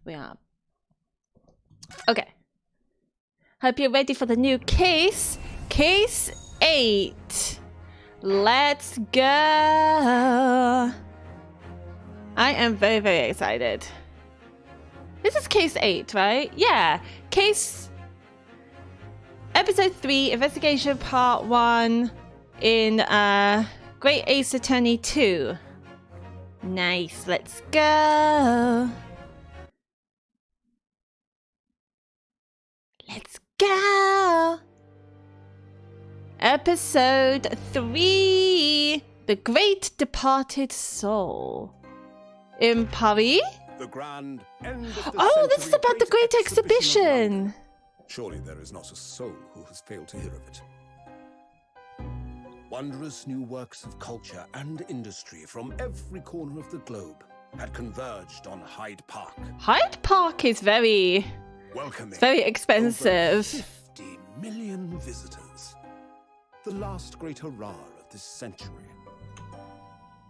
We are. Okay. Hope you're ready for the new case. Case 8. Let's go. I am very, very excited. This is case 8, right? Yeah. Case... Episode 3, Investigation Part 1 in Great Ace Attorney 2. Nice. Let's go. Let's go. Episode 3, The Great Departed Soul. In Paris? The grand end of the Oh, this is century about the Great Exhibition. Surely there is not a soul who has failed to hear of it. Wondrous new works of culture and industry from every corner of the globe had converged on Hyde Park. Hyde Park is very Welcoming expensive. over 50 million visitors. The last great hurrah of this century.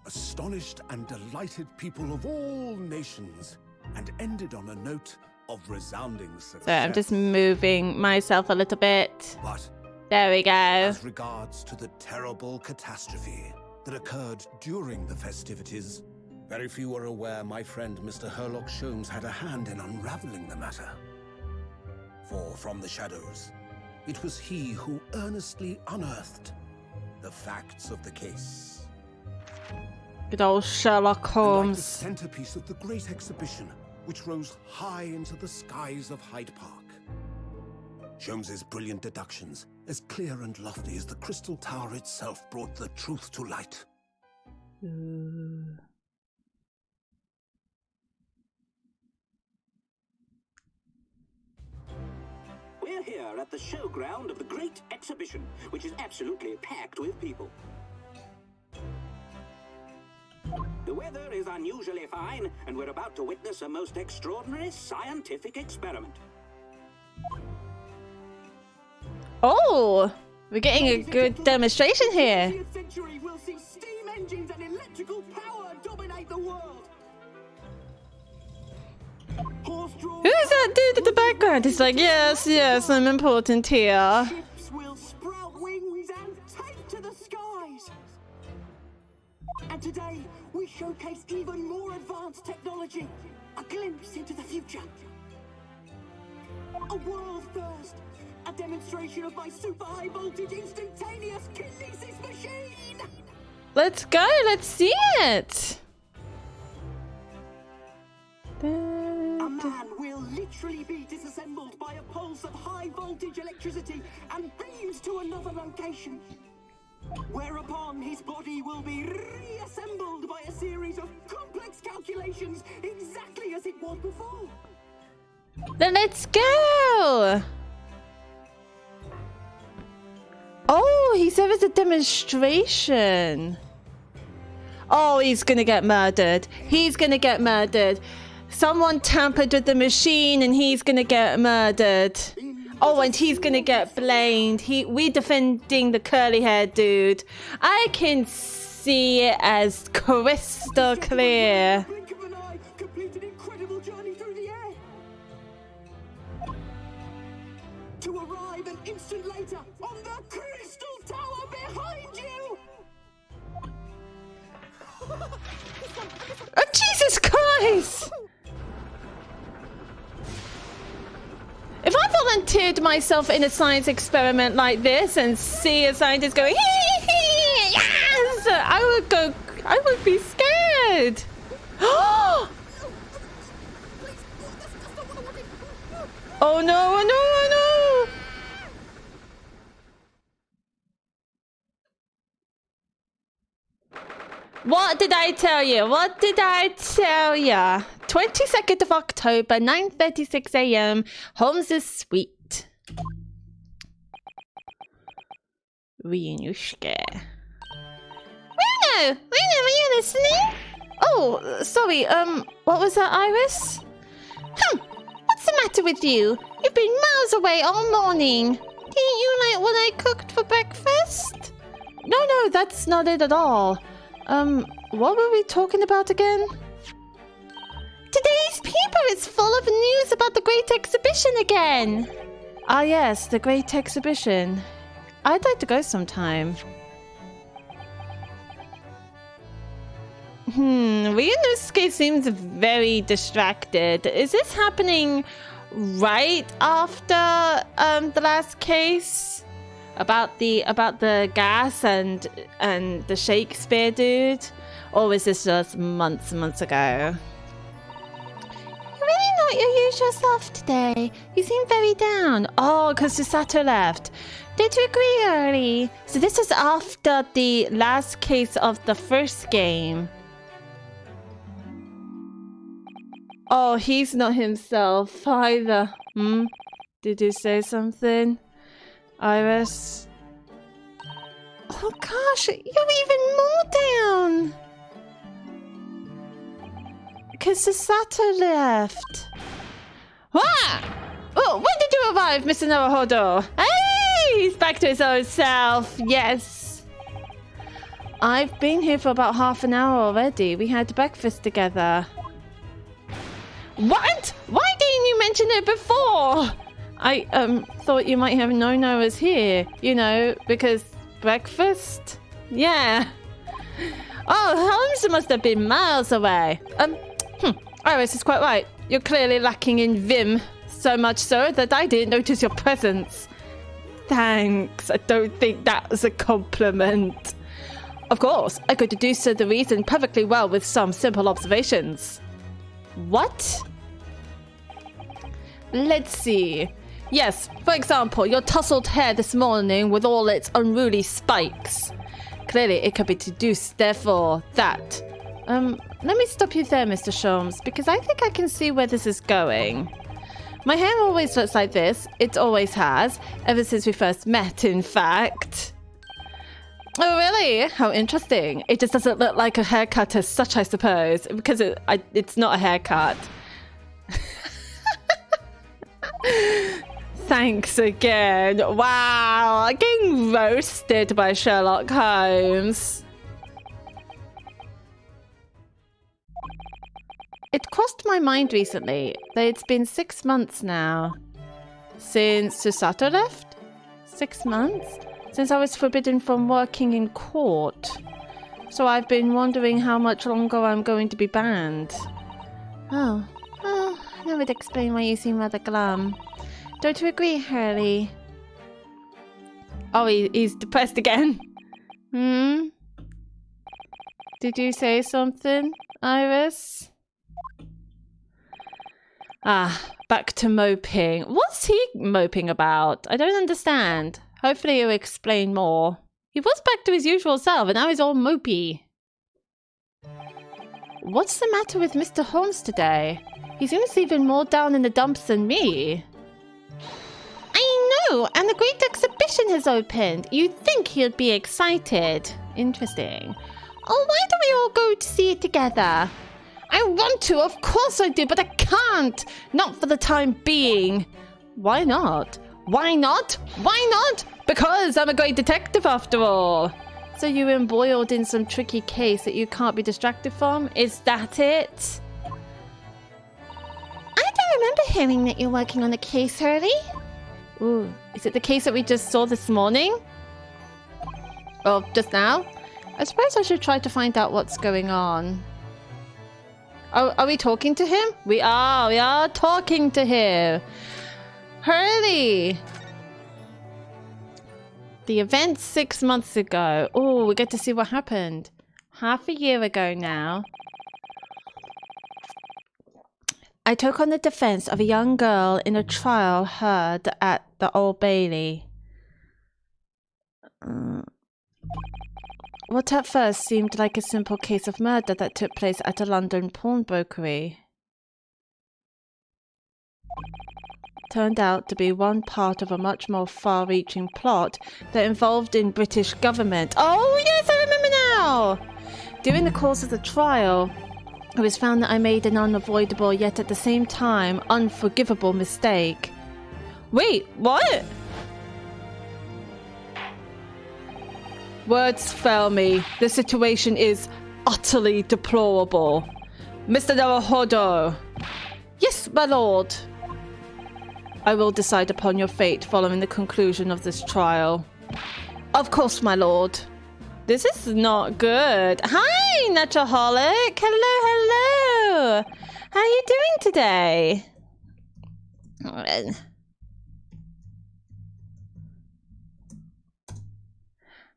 Astonished and delighted people of all nations, and ended on a note of resounding success. So I'm just moving myself a little bit. But There we go. as regards to the terrible catastrophe that occurred during the festivities, very few are aware my friend Mr. Herlock Sholmes had a hand in unraveling the matter. For from the shadows, it was he who earnestly unearthed the facts of the case. Good old Sherlock And like the Holmes. centerpiece of the great exhibition, which rose high into the skies of Hyde Park. Sholmes's brilliant deductions, as clear and lofty as the crystal tower itself, brought the truth to light. We're here at the showground of the Great Exhibition, which is absolutely packed with people. The weather is unusually fine, and we're about to witness a most extraordinary scientific experiment. Oh, we're getting a good demonstration here. In the 20th century, we'll see steam engines and electrical power dominate the world. Horse-drawn Who is that dude in the background? He's like, yes, yes, I'm important here. ships will sprout wings and take to the skies. And today, we showcase even more advanced technology. A glimpse into the future. A world first. A demonstration of my super high voltage instantaneous kinesis machine. Let's go, let's see it. A man will literally be disassembled by a pulse of high voltage electricity and beamed to another location. Whereupon his body will be reassembled by a series of complex calculations exactly as it was before. Then let's go. Oh, he said it's a demonstration. Oh, he's gonna get murdered. He's gonna get murdered. Someone tampered with the machine and he's gonna get murdered. Oh, and he's gonna get blamed. We defending the curly haired dude. I can see it as crystal clear. Blink of an eye, complete an incredible journey through the air. To arrive an instant later on the crystal tower behind you. Oh, Jesus Christ! If I volunteered myself in a science experiment like this and see a scientist going, hee hee, yes, I would be scared. Oh no, oh no, oh no. What did I tell you? What did I tell ya? 22nd of October, 9:36 a.m. Holmes' suite. Rienushka. Reno, are you listening? Oh, sorry. What was that, Iris? What's the matter with you? You've been miles away all morning. Didn't you like what I cooked for breakfast? No, that's not it at all. What were we talking about again? Today's this paper is full of news about the Great Exhibition again. Ah, yes, the Great Exhibition. I'd like to go sometime. Ryunosuke seems very distracted. Is this happening right after the last case? About the gas and the Shakespeare dude? Or was this just months and months ago? You're really not your usual self today. You seem very down. Oh, because Susato left. Did you agree early? So this is after the last case of the first game. Oh, he's not himself either. Did you say something, Iris? Oh gosh, you're even more down. Because Susato left. Ah! Oh, when did you arrive, Mr. Naruhodo? Hey, he's back to his old self. Yes. I've been here for about half an hour already. We had breakfast together. What? Why didn't you mention it before? I thought you might have known I was here. You know, because breakfast? Yeah. Oh, Holmes must have been miles away. Iris is quite right. You're clearly lacking in vim. So much so that I didn't notice your presence. Thanks. I don't think that was a compliment. Of course, I could deduce the reason perfectly well with some simple observations. What? Let's see. Yes, for example, your tousled hair this morning with all its unruly spikes. Clearly, it could be deduced, therefore, that. Let me stop you there, Mr. Sholmes, because I think I can see where this is going. My hair always looks like this. It always has, ever since we first met, in fact. Oh, really? How interesting. It just doesn't look like a haircut as such, I suppose, because it's not a haircut. Thanks again. Wow, getting roasted by Sherlock Holmes. It crossed my mind recently that it's been 6 months now. Since Susato left? 6 months? Since I was forbidden from working in court. So I've been wondering how much longer I'm going to be banned. Oh, that would explain why you seem rather glum. Don't you agree, Hurley? Oh, he's depressed again. Did you say something, Iris? Back to moping. What's he moping about? I don't understand. Hopefully he'll explain more. He was back to his usual self and now he's all mopey. What's the matter with Mr. Holmes today? He seems even more down in the dumps than me. I know, and the Great Exhibition has opened. You'd think he'd be excited. Interesting. Oh, why don't we all go to see it together? I want to, of course I do, but I can't. Not for the time being. Why not? Why not? Why not? Because I'm a great detective after all. So you're embroiled in some tricky case that you can't be distracted from? Is that it? I don't remember hearing that you're working on a case, Hurley. Ooh, is it the case that we just saw this morning? Or just now? I suppose I should try to find out what's going on. Oh, are we talking to him? We are talking to him. Hurley! The event 6 months ago. Oh, we get to see what happened. Half a year ago now. I took on the defense of a young girl in a trial heard at the Old Bailey. What at first seemed like a simple case of murder that took place at a London pawnbrokery turned out to be one part of a much more far-reaching plot that involved in British government. Oh, yes, I remember now! During the course of the trial, it was found that I made an unavoidable yet at the same time unforgivable mistake. Wait, what? Words fail me. The situation is utterly deplorable. Mr. Naruhodo, Yes, my lord. I will decide upon your fate following the conclusion of this trial. Of course, my lord. This is not good. Hi, Naturaholic. Hello, hello. How are you doing today?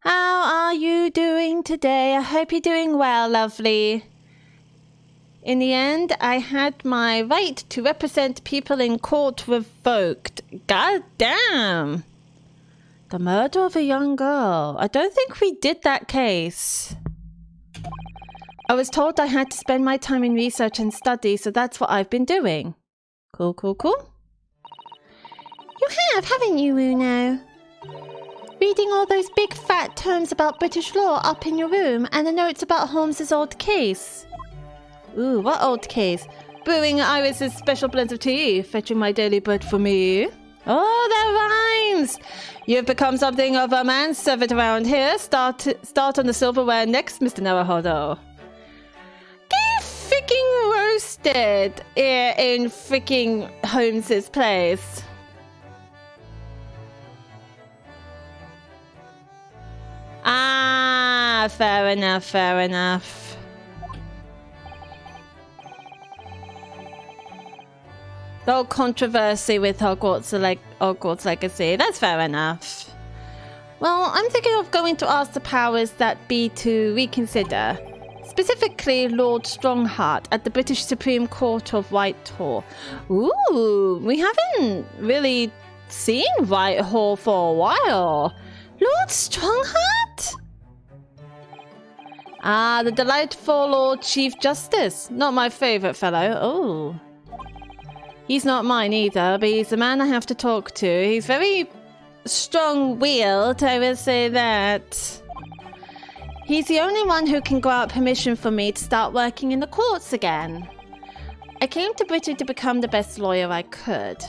How are you doing today? I hope you're doing well, lovely. In the end, I had my right to represent people in court revoked. God damn. The murder of a young girl. I don't think we did that case. I was told I had to spend my time in research and study, so that's what I've been doing. Cool, cool, cool. You have, haven't you, Uno? Reading all those big fat tomes about British law up in your room and the notes about Holmes's old case. Ooh, what old case? Brewing Iris's special blends of tea, fetching my daily bread for me. Oh, that rhymes! You've become something of a manservant around here. Start on the silverware next, Mr. Naruhodo. Get freaking roasted here in freaking Holmes's place. Ah, fair enough, fair enough. The whole controversy with Hogwarts Legacy. That's fair enough. Well, I'm thinking of going to ask the powers that be to reconsider. Specifically, Lord Strongheart at the British Supreme Court of Whitehall. Ooh, we haven't really seen Whitehall for a while. Lord Strongheart? Ah, the delightful Lord Chief Justice. Not my favourite fellow. Oh. He's not mine either, but he's the man I have to talk to. He's very strong-willed, I will say that. He's the only one who can grant permission for me to start working in the courts again. I came to Britain to become the best lawyer I could.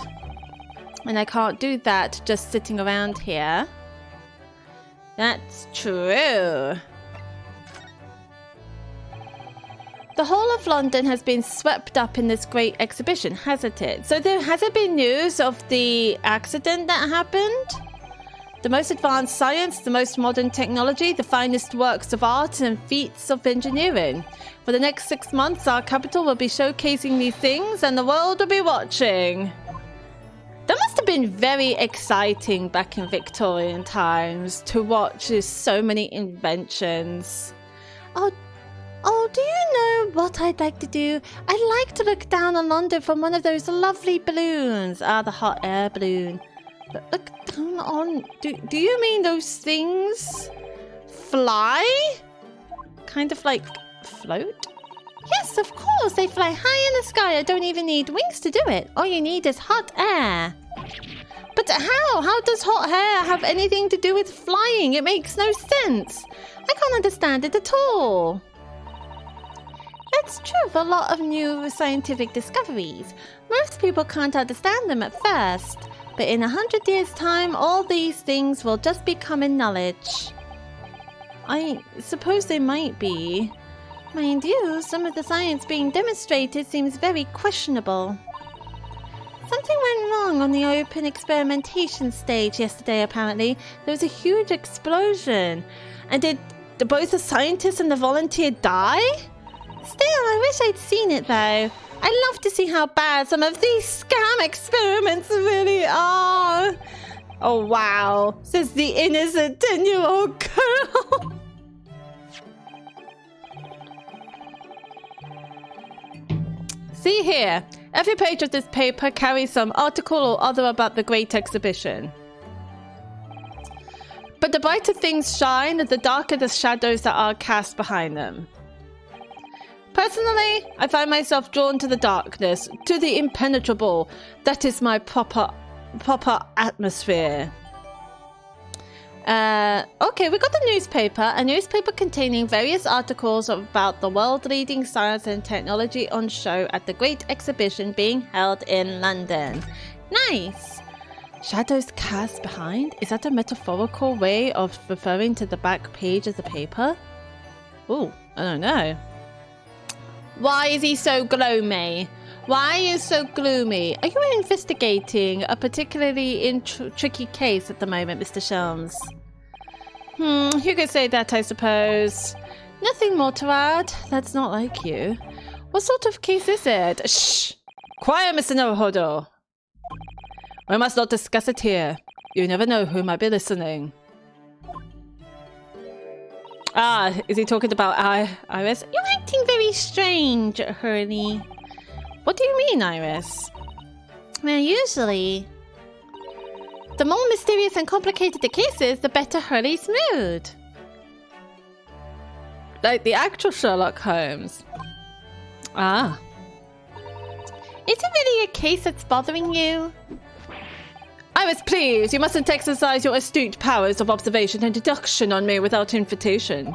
And I can't do that just sitting around here. That's true. The whole of London has been swept up in this great exhibition, hasn't it? So has there been news of the accident that happened? The most advanced science, the most modern technology, the finest works of art and feats of engineering. For the next 6 months, our capital will be showcasing these things and the world will be watching. That must have been very exciting back in Victorian times to watch so many inventions. Oh, do you know what I'd like to do? I'd like to look down on London from one of those lovely balloons. Ah, the hot air balloon. But look down on... Do you mean those things fly? Kind of like float? Yes, of course. They fly high in the sky. I don't even need wings to do it. All you need is hot air. But how? How does hot air have anything to do with flying? It makes no sense. I can't understand it at all. That's true of a lot of new scientific discoveries. Most people can't understand them at first, but in 100 years' time, all these things will just be common knowledge. I suppose they might be. Mind you, some of the science being demonstrated seems very questionable. Something went wrong on the open experimentation stage yesterday, apparently. There was a huge explosion. And did both the scientist and the volunteer die? Still, I wish I'd seen it, though. I'd love to see how bad some of these scam experiments really are. Oh, wow. Says the innocent 10-year-old girl. See here. Every page of this paper carries some article or other about the Great Exhibition. But the brighter things shine, the darker the shadows that are cast behind them. Personally, I find myself drawn to the darkness, to the impenetrable. That is my proper atmosphere. Okay, we got a newspaper containing various articles about the world-leading science and technology on show at the Great Exhibition being held in London. Nice! Shadows cast behind? Is that a metaphorical way of referring to the back page of the paper? Ooh, I don't know. Why is he so gloomy? Why are you so gloomy? Are you investigating a particularly tricky case at the moment, Mr. Sholmes? You could say that, I suppose. Nothing more to add. That's not like you. What sort of case is it? Shh! Quiet, Mr. Naruhodo. We must not discuss it here. You never know who might be listening. Ah, is he talking about Iris? You're acting very strange, Hurley. What do you mean, Iris? Well, usually, the more mysterious and complicated the case is, the better Hurley's mood. Like the actual Sherlock Holmes. Ah. Is it really a case that's bothering you? Iris, please, you mustn't exercise your astute powers of observation and deduction on me without invitation.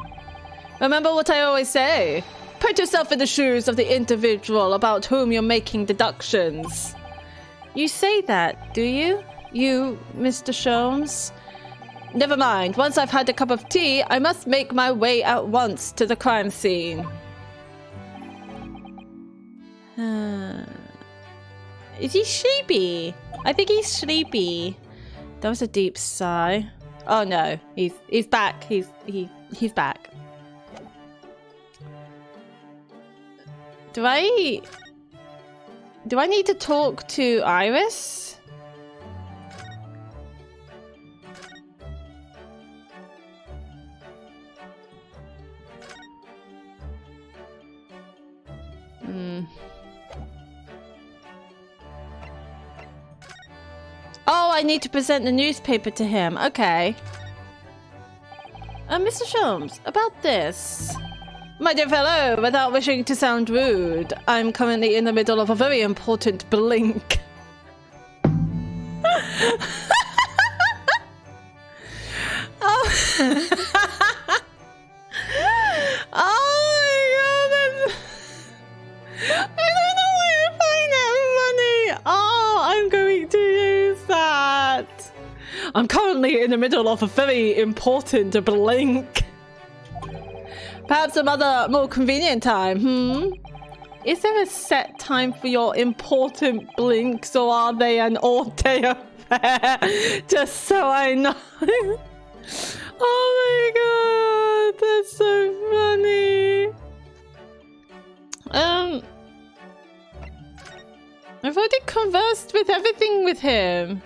Remember what I always say. Put yourself in the shoes of the individual about whom you're making deductions. You say that, do you? You, Mr. Sholmes? Never mind. Once I've had a cup of tea, I must make my way at once to the crime scene. Is he sleepy? I think he's sleepy. That was a deep sigh. Oh no, he's back. He's back. Do I need to talk to Iris? Oh, I need to present the newspaper to him. Okay. Mr. Sholmes, about this. My dear fellow, without wishing to sound rude, I'm currently in the middle of a very important blink. Oh. Oh my god, I don't know why I find that funny. Oh, I'm going to use that. I'm currently in the middle of a very important blink. Perhaps some other more convenient time, Is there a set time for your important blinks, or are they an all-day affair? Just so I know. Oh my god, that's so funny. I've already conversed with everything with him.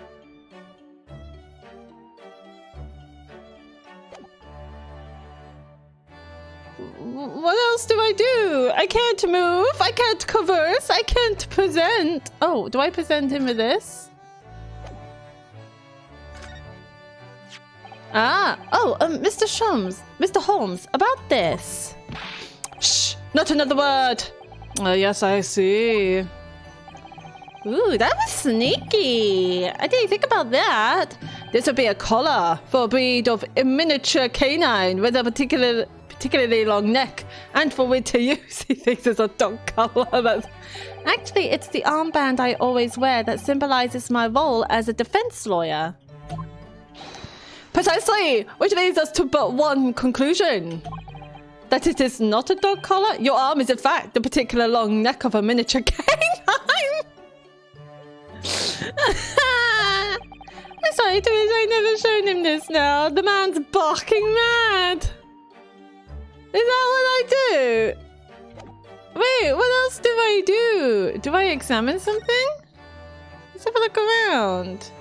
What else do I do? I can't move, I can't converse, I can't present. Oh, do I present him with this? Mr. Holmes, about this. Shh, not another word. Oh, yes, I see. Ooh, that was sneaky. I didn't think about that. This would be a collar for a breed of miniature canine with a particularly long neck, and for winter use. He thinks it's a dog collar. Actually, it's the armband I always wear that symbolizes my role as a defense lawyer. Precisely, which leads us to but one conclusion. That it is not a dog collar. Your arm is in fact the particular long neck of a miniature canine. I'm sorry, Theresa, I never shown him this now. The man's barking mad. Is that what I do? Wait, what else do I do? Do I examine something? Let's have a look around.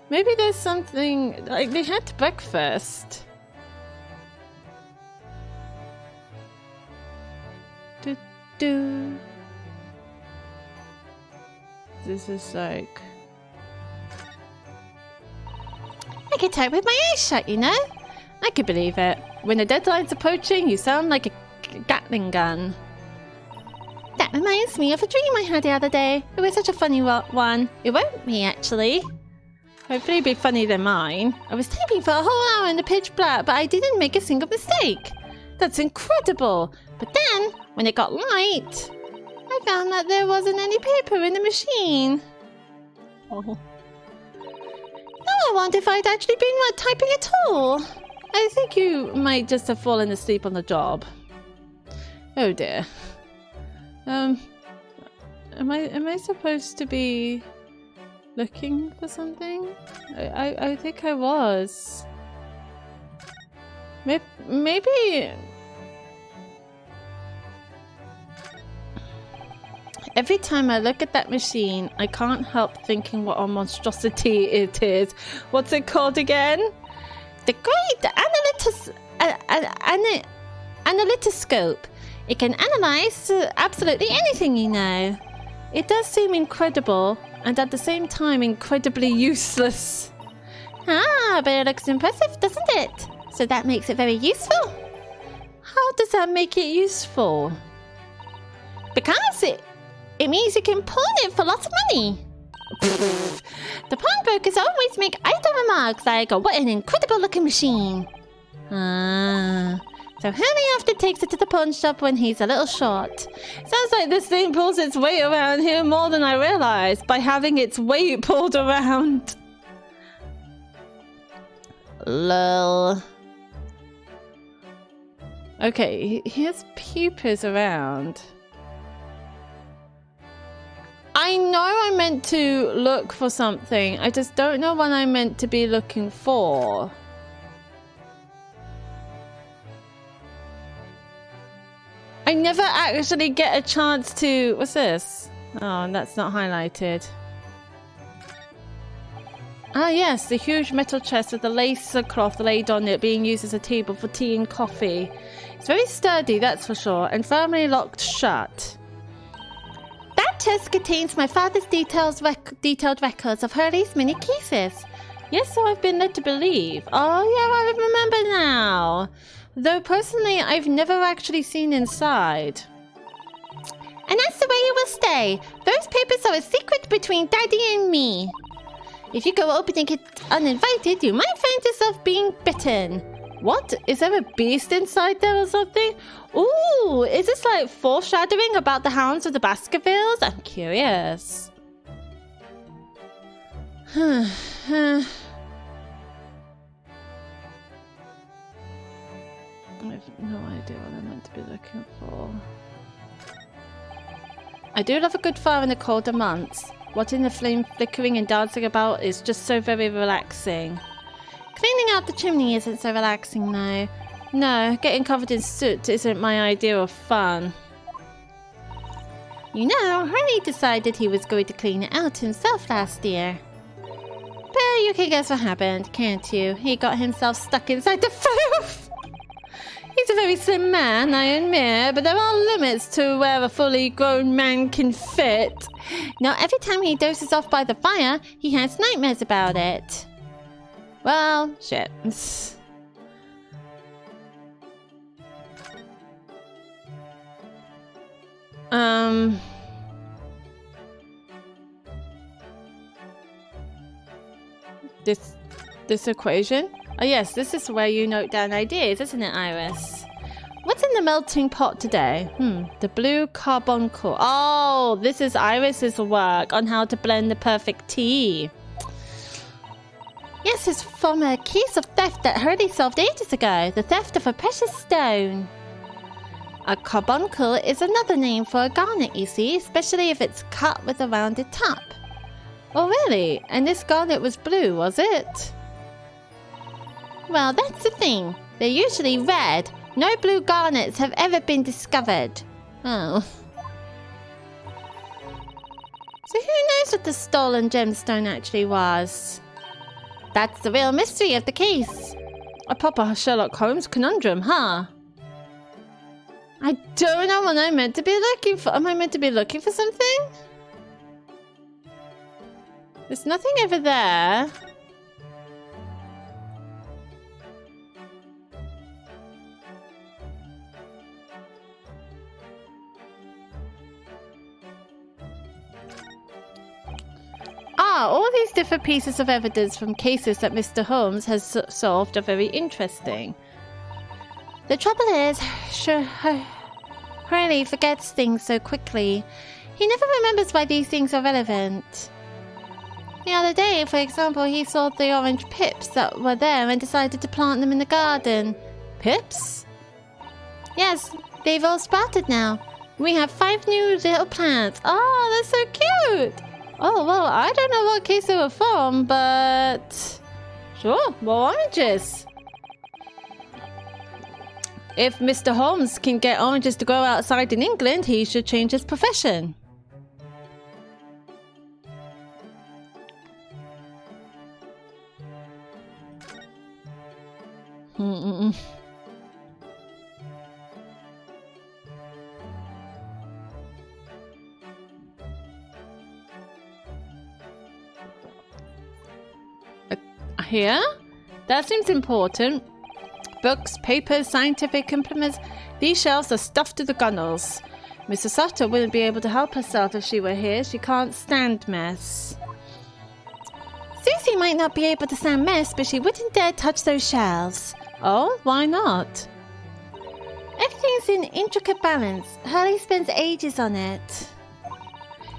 Maybe there's something... Like, they had breakfast. Do. This is like... I can type with my eyes shut, you know? I could believe it. When the deadline's approaching, you sound like a Gatling gun. That reminds me of a dream I had the other day. It was such a funny one. It won't be, actually. Hopefully it'll be funnier than mine. I was typing for a whole hour in the pitch black, but I didn't make a single mistake. That's incredible. But then, when it got light, I found that there wasn't any paper in the machine. Oh. Now I wonder if I'd actually been typing at all. I think you might just have fallen asleep on the job. Oh dear. Am I supposed to be looking for something? I think I was. Maybe every time I look at that machine, I can't help thinking what a monstrosity it is. What's it called again? The Great Analytoscope. It can analyze absolutely anything, you know. It does seem incredible, and at the same time incredibly useless. Ah, but it looks impressive, doesn't it? So that makes it very useful. How does that make it useful? Because it means you can pawn it for lots of money. The pawnbrokers always make idle remarks like, "Oh, what an incredible looking machine." Ah, so Harry often takes it to the pawn shop when he's a little short. Sounds like this thing pulls its weight around here more than I realized by having its weight pulled around. Lol. Okay, he has peepers around. I know I meant to look for something. I just don't know what I'm meant to be looking for. I never actually get a chance to... What's this? Oh, that's not highlighted. Ah, yes, the huge metal chest with the lace cloth laid on it being used as a table for tea and coffee. It's very sturdy, that's for sure, and firmly locked shut. That chest contains my father's detailed records of Hurley's many cases. Yes, so I've been led to believe. Oh, yeah, I remember now. Though personally, I've never actually seen inside. And that's the way it will stay. Those papers are a secret between Daddy and me. If you go opening it uninvited, you might find yourself being bitten. What? Is there a beast inside there or something? Ooh, is this like foreshadowing about the Hounds of the Baskervilles? I'm curious. I have no idea what I'm meant to be looking for. I do love a good fire in the colder months. Watching the flame flickering and dancing about is just so very relaxing. Cleaning out the chimney isn't so relaxing though. No, getting covered in soot isn't my idea of fun. You know, Harry decided he was going to clean it out himself last year. But you can guess what happened, can't you? He got himself stuck inside the filth! He's a very slim man, I admit, but there are limits to where a fully grown man can fit. Now, every time he dozes off by the fire, he has nightmares about it. Well, shit. This equation? Oh yes, this is where you note down ideas, isn't it, Iris? What's in the melting pot today? The blue carbuncle. Oh, this is Iris's work on how to blend the perfect tea. Yes, it's from a case of theft that Hurley solved ages ago. The theft of a precious stone. A carbuncle is another name for a garnet, you see, especially if it's cut with a rounded top. Oh, really? And this garnet was blue, was it? Well, that's the thing. They're usually red. No blue garnets have ever been discovered. Oh. So who knows what the stolen gemstone actually was? That's the real mystery of the case. A proper Sherlock Holmes conundrum, huh? I don't know what I'm meant to be looking for. Am I meant to be looking for something? There's nothing over there. Ah, all these different pieces of evidence from cases that Mr. Holmes has solved are very interesting. The trouble is, Hurley forgets things so quickly. He never remembers why these things are relevant. The other day, for example, he saw the orange pips that were there and decided to plant them in the garden. Pips? Yes, they've all sprouted now. We have 5 new little plants. Oh, they're so cute. Oh, well, I don't know what case they were from, but... Sure, more oranges. If Mr. Holmes can get oranges to grow outside in England, he should change his profession. Here? That seems important. Books, papers, scientific implements. These shelves are stuffed to the gunnels. Mrs. Sutter wouldn't be able to help herself if she were here. She can't stand mess. Susie might not be able to stand mess, but she wouldn't dare touch those shelves. Oh, why not? Everything's in intricate balance. Hurley spends ages on it.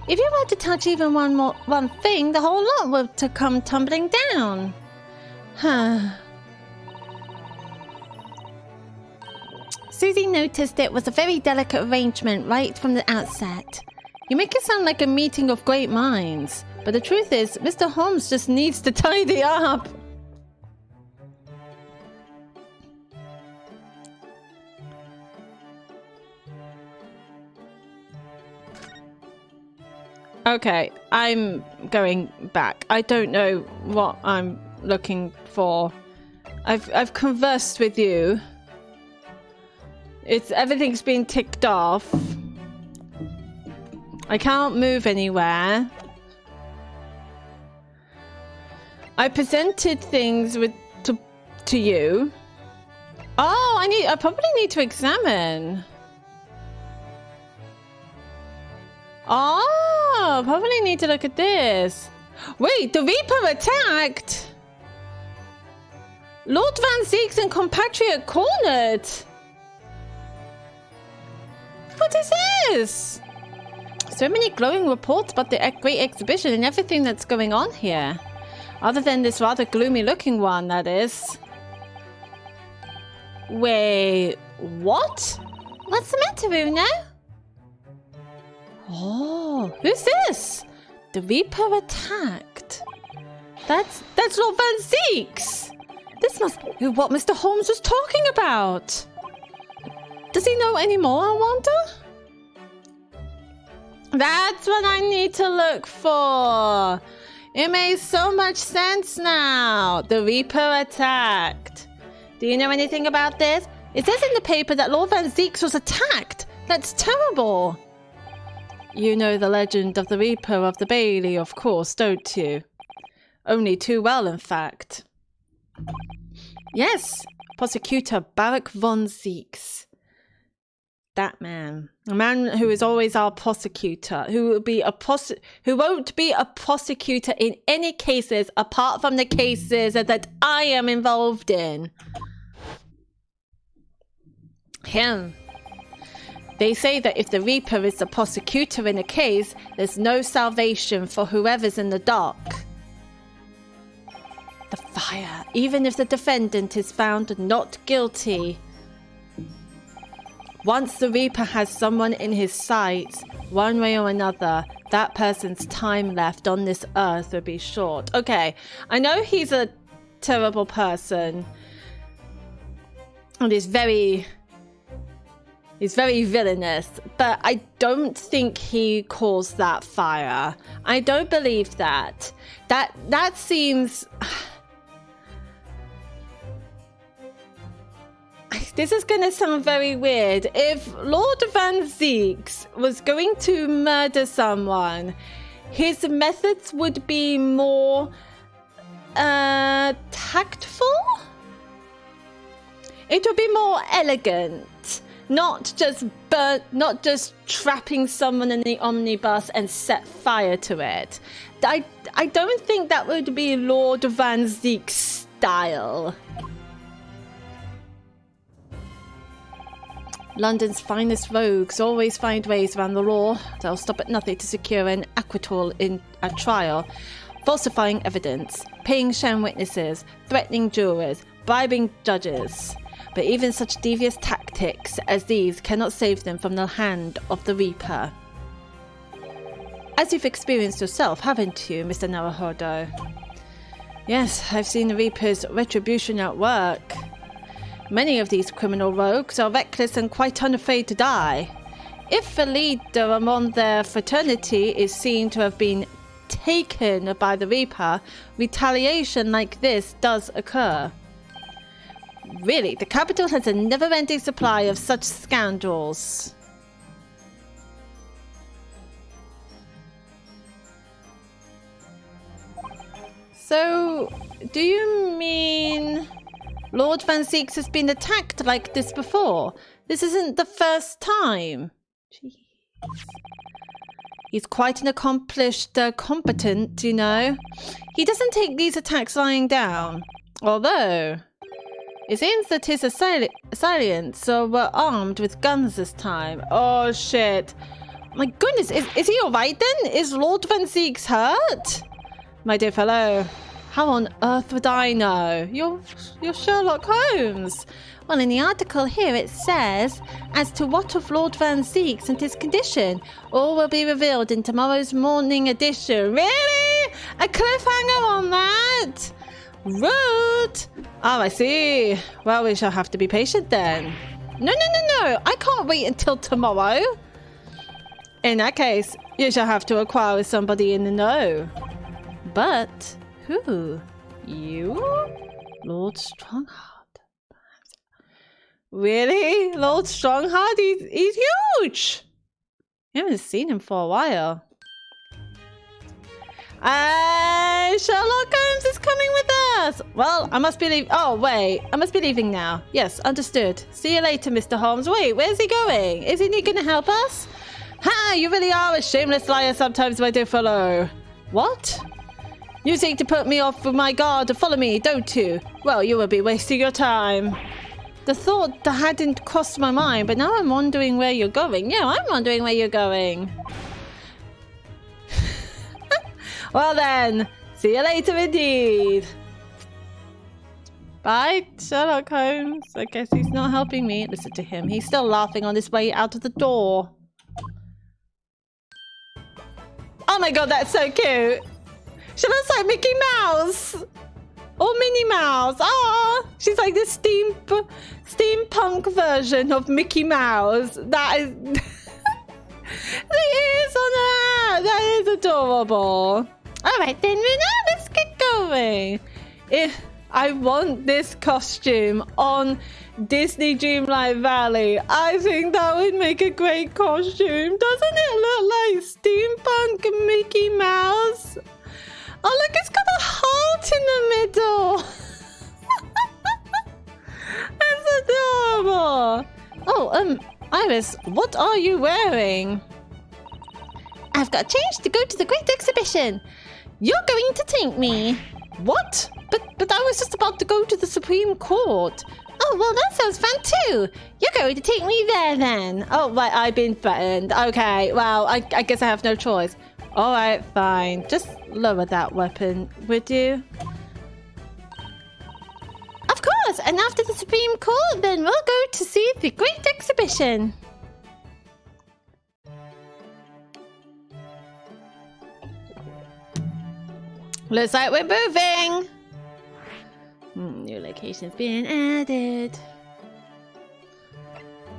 If you were to touch even one thing, the whole lot would to come tumbling down. Huh. Susie noticed it was a very delicate arrangement right from the outset. You make it sound like a meeting of great minds, but the truth is, Mr. Holmes just needs to tidy up. Okay, I'm going back. I don't know what I'm looking for. I've conversed with you. Everything's been ticked off. I can't move anywhere. I presented things to you. Oh, I probably need to examine. Oh, probably need to look at this. Wait, the Reaper attacked. Lord Van Zeek's and compatriot cornered. What is this? So many glowing reports about the great exhibition and everything that's going on here. Other than this rather gloomy looking one, that is. Wait, what? What's the matter, Una? Oh, who's this? The Reaper attacked. That's Lord Van Zeek's. This must be what Mr. Holmes was talking about. Does he know any more, I wonder? That's what I need to look for. It makes so much sense now. The Reaper attacked. Do you know anything about this? It says in the paper that Lord Van Zeek's was attacked. That's terrible. You know the legend of the Reaper of the Bailey, of course, don't you? Only too well, in fact. Yes, Prosecutor Barak von Zeeks. That man. A man who is always our prosecutor, who won't be a prosecutor in any cases apart from the cases that I am involved in. Him. They say that if the Reaper is the prosecutor in a case, there's no salvation for whoever's in the dock. The fire. Even if the defendant is found not guilty. Once the Reaper has someone in his sights, one way or another, that person's time left on this earth will be short. Okay, I know he's a terrible person. And he's very villainous, but I don't think he caused that fire. I don't believe that. That seems... This is going to sound very weird. If Lord Van Zeeks was going to murder someone, his methods would be more tactful? It would be more elegant. Not just trapping someone in the omnibus and set fire to it. I don't think that would be Lord Van Zeek's style. London's finest rogues always find ways around the law. They'll stop at nothing to secure an acquittal in a trial. Falsifying evidence, paying sham witnesses, threatening jurors, bribing judges. But even such devious tactics as these cannot save them from the hand of the Reaper. As you've experienced yourself, haven't you, Mr. Naruhodo? Yes, I've seen the Reaper's retribution at work. Many of these criminal rogues are reckless and quite unafraid to die. If a leader among their fraternity is seen to have been taken by the Reaper, retaliation like this does occur. Really, the capital has a never-ending supply of such scoundrels. So, do you mean Lord Van Zieks has been attacked like this before? This isn't the first time. Jeez. He's quite an accomplished combatant, you know. He doesn't take these attacks lying down. Although, it seems that his assailants were armed with guns this time. Oh, shit. My goodness, is he alright then? Is Lord Van Zieks hurt? My dear fellow, how on earth would I know? You're Sherlock Holmes. Well, in the article here it says, as to what of Lord Van Zieks and his condition, all will be revealed in tomorrow's morning edition. Really? A cliffhanger on that? Rude. Oh, I see. Well, we shall have to be patient then. No. I can't wait until tomorrow. In that case, you shall have to acquire with somebody in the know. But who? You? Lord Strongheart. Really? Lord Strongheart? He's huge! I haven't seen him for a while. Sherlock Holmes is coming with us! Well, I must be leaving. Oh, wait. I must be leaving now. Yes, understood. See you later, Mr. Holmes. Wait, where's he going? Isn't he going to help us? Ha! You really are a shameless liar sometimes, my dear fellow. What? You seek to put me off with my guard to follow me, don't you? Well, you will be wasting your time. The thought that hadn't crossed my mind, but now I'm wondering where you're going. Yeah, I'm wondering where you're going. Well then, see you later indeed. Bye, Sherlock Holmes. I guess he's not helping me. Listen to him. He's still laughing on his way out of the door. Oh my god, that's so cute. She looks like Mickey Mouse. Or Minnie Mouse. Oh, she's like this steampunk version of Mickey Mouse. That is... the ears on her. That is adorable. Alright then, Runa, let's get going. If I want this costume on Disney Dreamlight Valley, I think that would make a great costume. Doesn't it look like steampunk Mickey Mouse? Oh, look, it's got a heart in the middle. That's adorable. Oh, Iris, what are you wearing? I've got changed to go to the Great Exhibition. You're going to take me. What? But I was just about to go to the Supreme Court. Oh, well, that sounds fun too. You're going to take me there then. Oh, right, I've been threatened. Okay, well, I guess I have no choice. All right, fine. Just lower that weapon, would you? Of course, and after the Supreme Court, then we'll go to see the Great Exhibition. Looks like we're moving. New location's being added.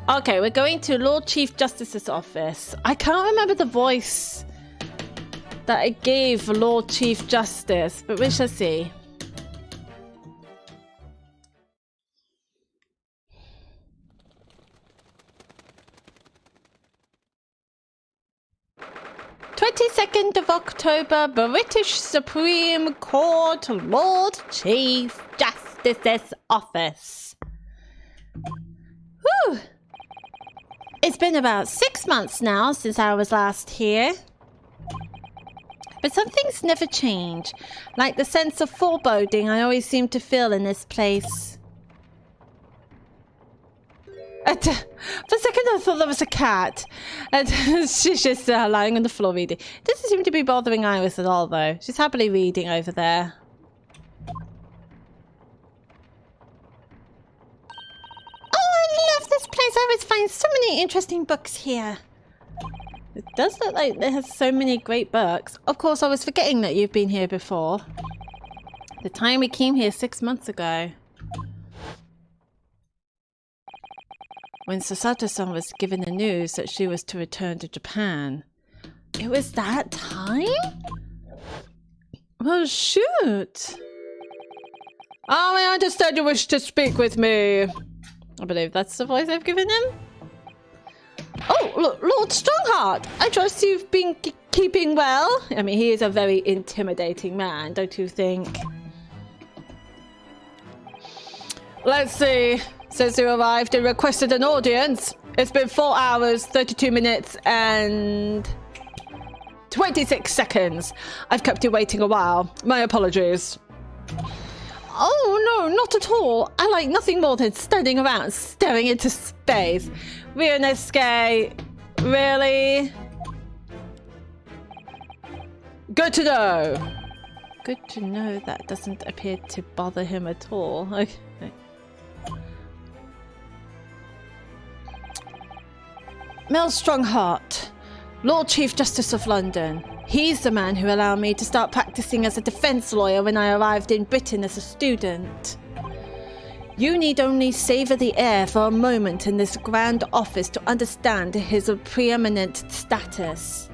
Okay, we're going to Lord Chief Justice's office. I can't remember the voice that I gave Lord Chief Justice, but we shall see. of October, British Supreme Court, Lord Chief Justice's office. Whew. It's been about 6 months now since I was last here. But some things never change, like the sense of foreboding I always seem to feel in this place. For a second I thought that was a cat. And she's just lying on the floor reading. It doesn't seem to be bothering Iris at all, though. She's happily reading over there. nice. I always find so many interesting books here. It does look like there has so many great books. Of course, I was forgetting that you've been here before. The time we came here 6 months ago. When Sasato-san was given the news that she was to return to Japan. It was that time? Well, shoot. Oh, I understand you wish to speak with me. I believe that's the voice I've given him. Oh, Lord Strongheart, I trust you've been keeping well. I mean, he is a very intimidating man, don't you think? Let's see. Since you arrived and requested an audience, it's been 4 hours, 32 minutes, and 26 seconds. I've kept you waiting a while. My apologies. Oh, no, not at all. I like nothing more than standing around staring into space. Ryunosuke, really? Good to know. Good to know that doesn't appear to bother him at all. Okay. Mel Strongheart, Lord Chief Justice of London. He's the man who allowed me to start practicing as a defense lawyer when I arrived in Britain as a student. You need only savor the air for a moment in this grand office to understand his preeminent status.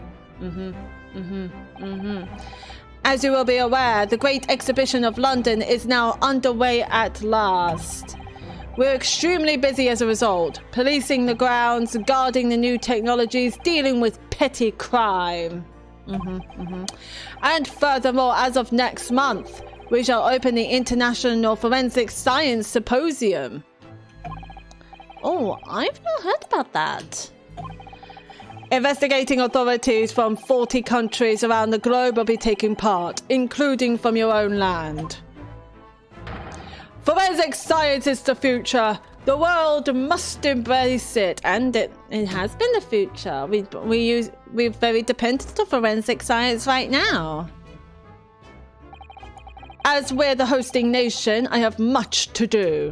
As you will be aware, the Great Exhibition of London is now underway at last. We're extremely busy as a result, policing the grounds, guarding the new technologies, dealing with petty crime. And furthermore, as of next month, we shall open the International Forensic Science Symposium. Oh, I've not heard about that. Investigating authorities from 40 countries around the globe will be taking part, including from your own land. Forensic science is the future. The world must embrace it, and it has been the future. We're very dependent on forensic science right now. As we're the hosting nation, I have much to do.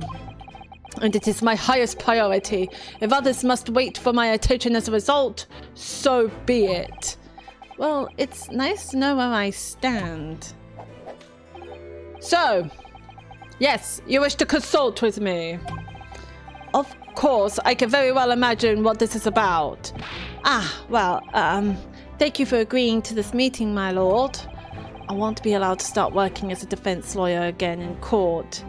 And it is my highest priority. If others must wait for my attention as a result, so be it. Well, it's nice to know where I stand. So, yes, you wish to consult with me. Of course, I can very well imagine what this is about. Thank you for agreeing to this meeting, my lord. I want to be allowed to start working as a defense lawyer again in court.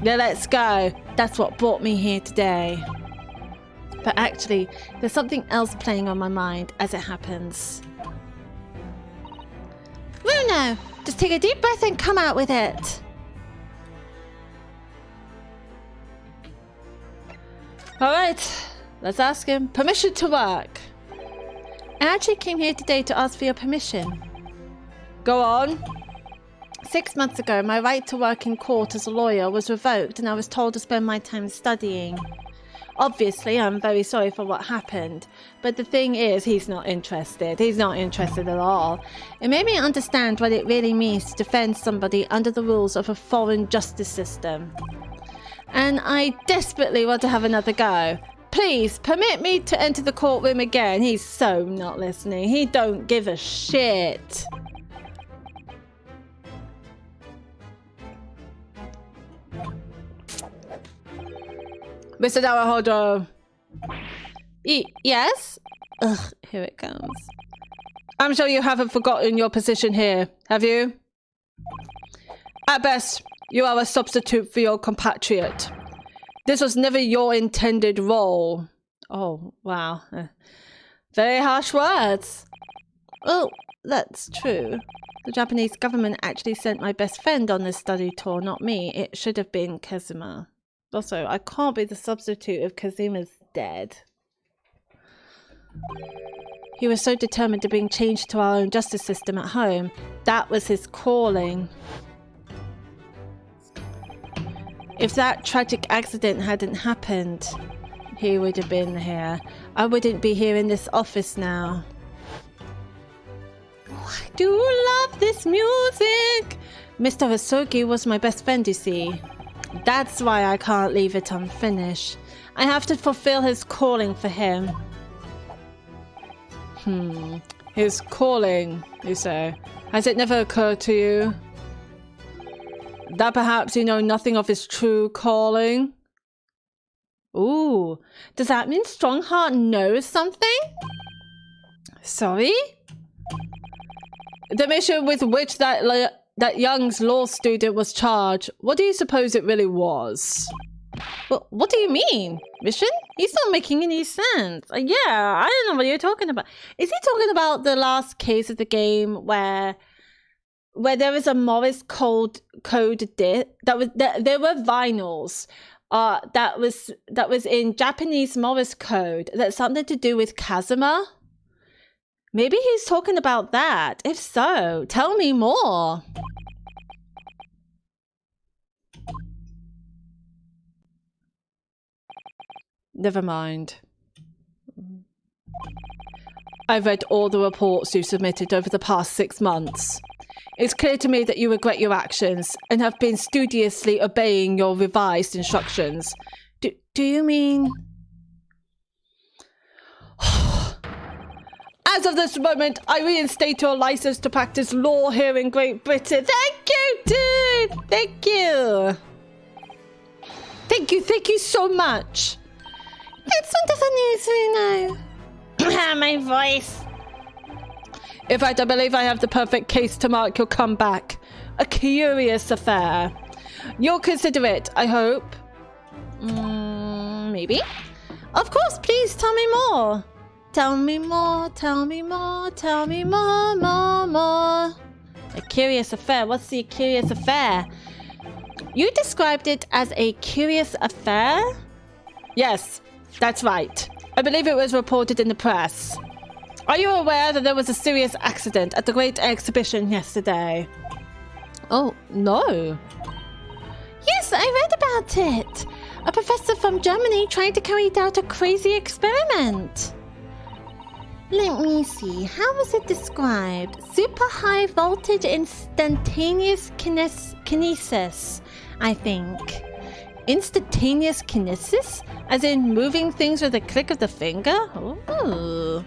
Yeah, let's go. That's what brought me here today. But actually, there's something else playing on my mind as it happens. Bruno, just take a deep breath and come out with it. Alright, let's ask him. Permission to work. I actually came here today to ask for your permission. Go on. 6 months ago, my right to work in court as a lawyer was revoked and I was told to spend my time studying. Obviously, I'm very sorry for what happened, but the thing is, he's not interested. He's not interested at all. It made me understand what it really means to defend somebody under the rules of a foreign justice system. And I desperately want to have another go. Please, permit me to enter the courtroom again. He's so not listening. He don't give a shit. Mr. Naruhodo. Yes? Ugh, here it comes. I'm sure you haven't forgotten your position here, have you? At best, you are a substitute for your compatriot. This was never your intended role. Oh, wow. Very harsh words. Oh, that's true. The Japanese government actually sent my best friend on this study tour, not me. It should have been Kazuma. Also, I can't be the substitute if Kazuma's dead. He was so determined to bring change to our own justice system at home. That was his calling. If that tragic accident hadn't happened, he would have been here. I wouldn't be here in this office now. Oh, I do love this music! Mr. Hosogi was my best friend, you see. That's why I can't leave it unfinished. I have to fulfill his calling for him. His calling, you say? Has it never occurred to you that perhaps you know nothing of his true calling? Ooh, does that mean Strongheart knows something? Sorry? The mission with which that young law student was charged, what do you suppose it really was? Well, what do you mean? Mission? He's not making any sense. Yeah, I don't know what you're talking about. Is he talking about the last case of the game where there was a Morse code disc there were vinyls that was in Japanese Morse code that's something to do with Kazuma? Maybe he's talking about that. If so, tell me more. Never mind. I've read all the reports you submitted over the past 6 months. It's clear to me that you regret your actions and have been studiously obeying your revised instructions. Do you mean... As of this moment, I reinstate your license to practice law here in Great Britain. Thank you, dude! Thank you! Thank you so much! That's wonderful news, Reno. My voice. In fact, I believe I have the perfect case to mark your comeback. A curious affair. You'll consider it, I hope. Maybe. Of course, please tell me more. Tell me more, tell me more, tell me more, more. A curious affair. What's the curious affair? You described it as a curious affair? Yes, that's right. I believe it was reported in the press. Are you aware that there was a serious accident at the Great Exhibition yesterday? Oh, no. Yes, I read about it. A professor from Germany tried to carry out a crazy experiment. Let me see. How was it described? Super high voltage instantaneous kinesis, I think. Instantaneous kinesis? As in moving things with a click of the finger? Ooh.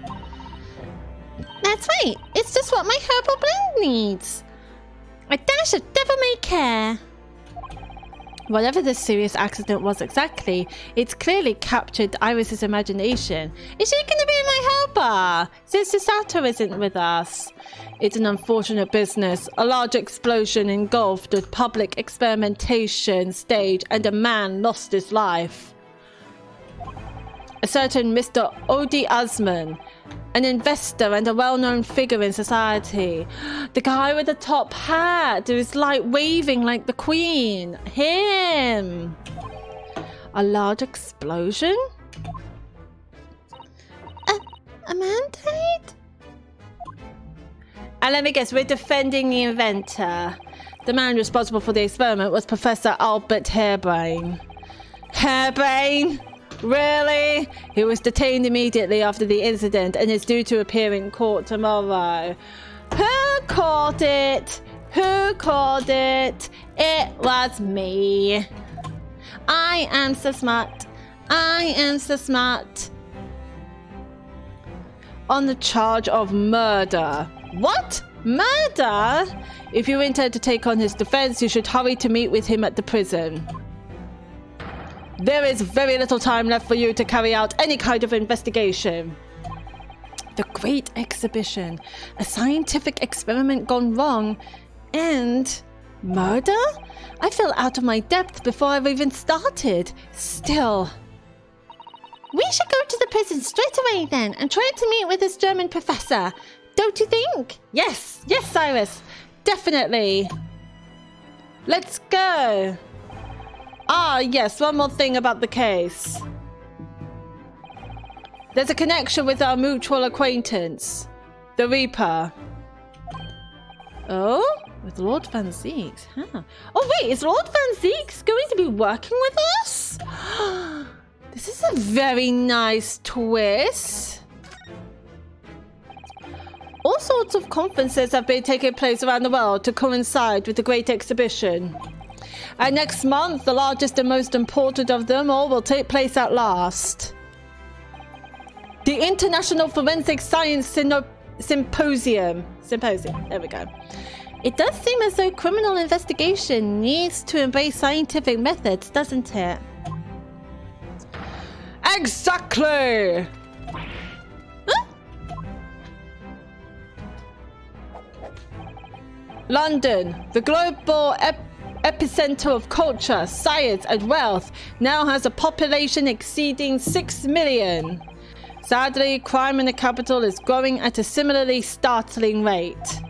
That's right. It's just what my herbal blend needs. A dash of devil may care. Whatever this serious accident was exactly, it's clearly captured Iris's imagination. Is she going to be my helper, since Sato isn't with us? It's an unfortunate business. A large explosion engulfed a public experimentation stage and a man lost his life. A certain Mr. Odi Usman, an investor and a well-known figure in society. The guy with the top hat who's like waving like the Queen. Him. A large explosion? A man died? And let me guess, we're defending the inventor. The man responsible for the experiment was Professor Albert Harebrain. Harebrain? Really? He was detained immediately after the incident and is due to appear in court tomorrow. Who called it? Who called it? It was me. I am so smart. I am so smart. On the charge of murder. What? Murder? If you intend to take on his defense, you should hurry to meet with him at the prison. There is very little time left for you to carry out any kind of investigation. The Great Exhibition. A scientific experiment gone wrong. And murder? I fell out of my depth before I've even started. Still. We should go to the prison straight away then and try to meet with this German professor. Don't you think? Yes, Cyrus. Definitely. Let's go. Ah, yes, one more thing about the case. There's a connection with our mutual acquaintance, the Reaper. Oh, with Lord Van Zieks, huh? Oh wait, is Lord Van Zieks going to be working with us? This is a very nice twist. All sorts of conferences have been taking place around the world to coincide with the Great Exhibition. And next month, the largest and most important of them all will take place at last. The International Forensic Science Symposium. There we go. It does seem as though criminal investigation needs to embrace scientific methods, doesn't it? Exactly! Huh? London, the global epicenter of culture, science, and wealth, now has a population exceeding 6 million. Sadly, crime in the capital is growing at a similarly startling rate.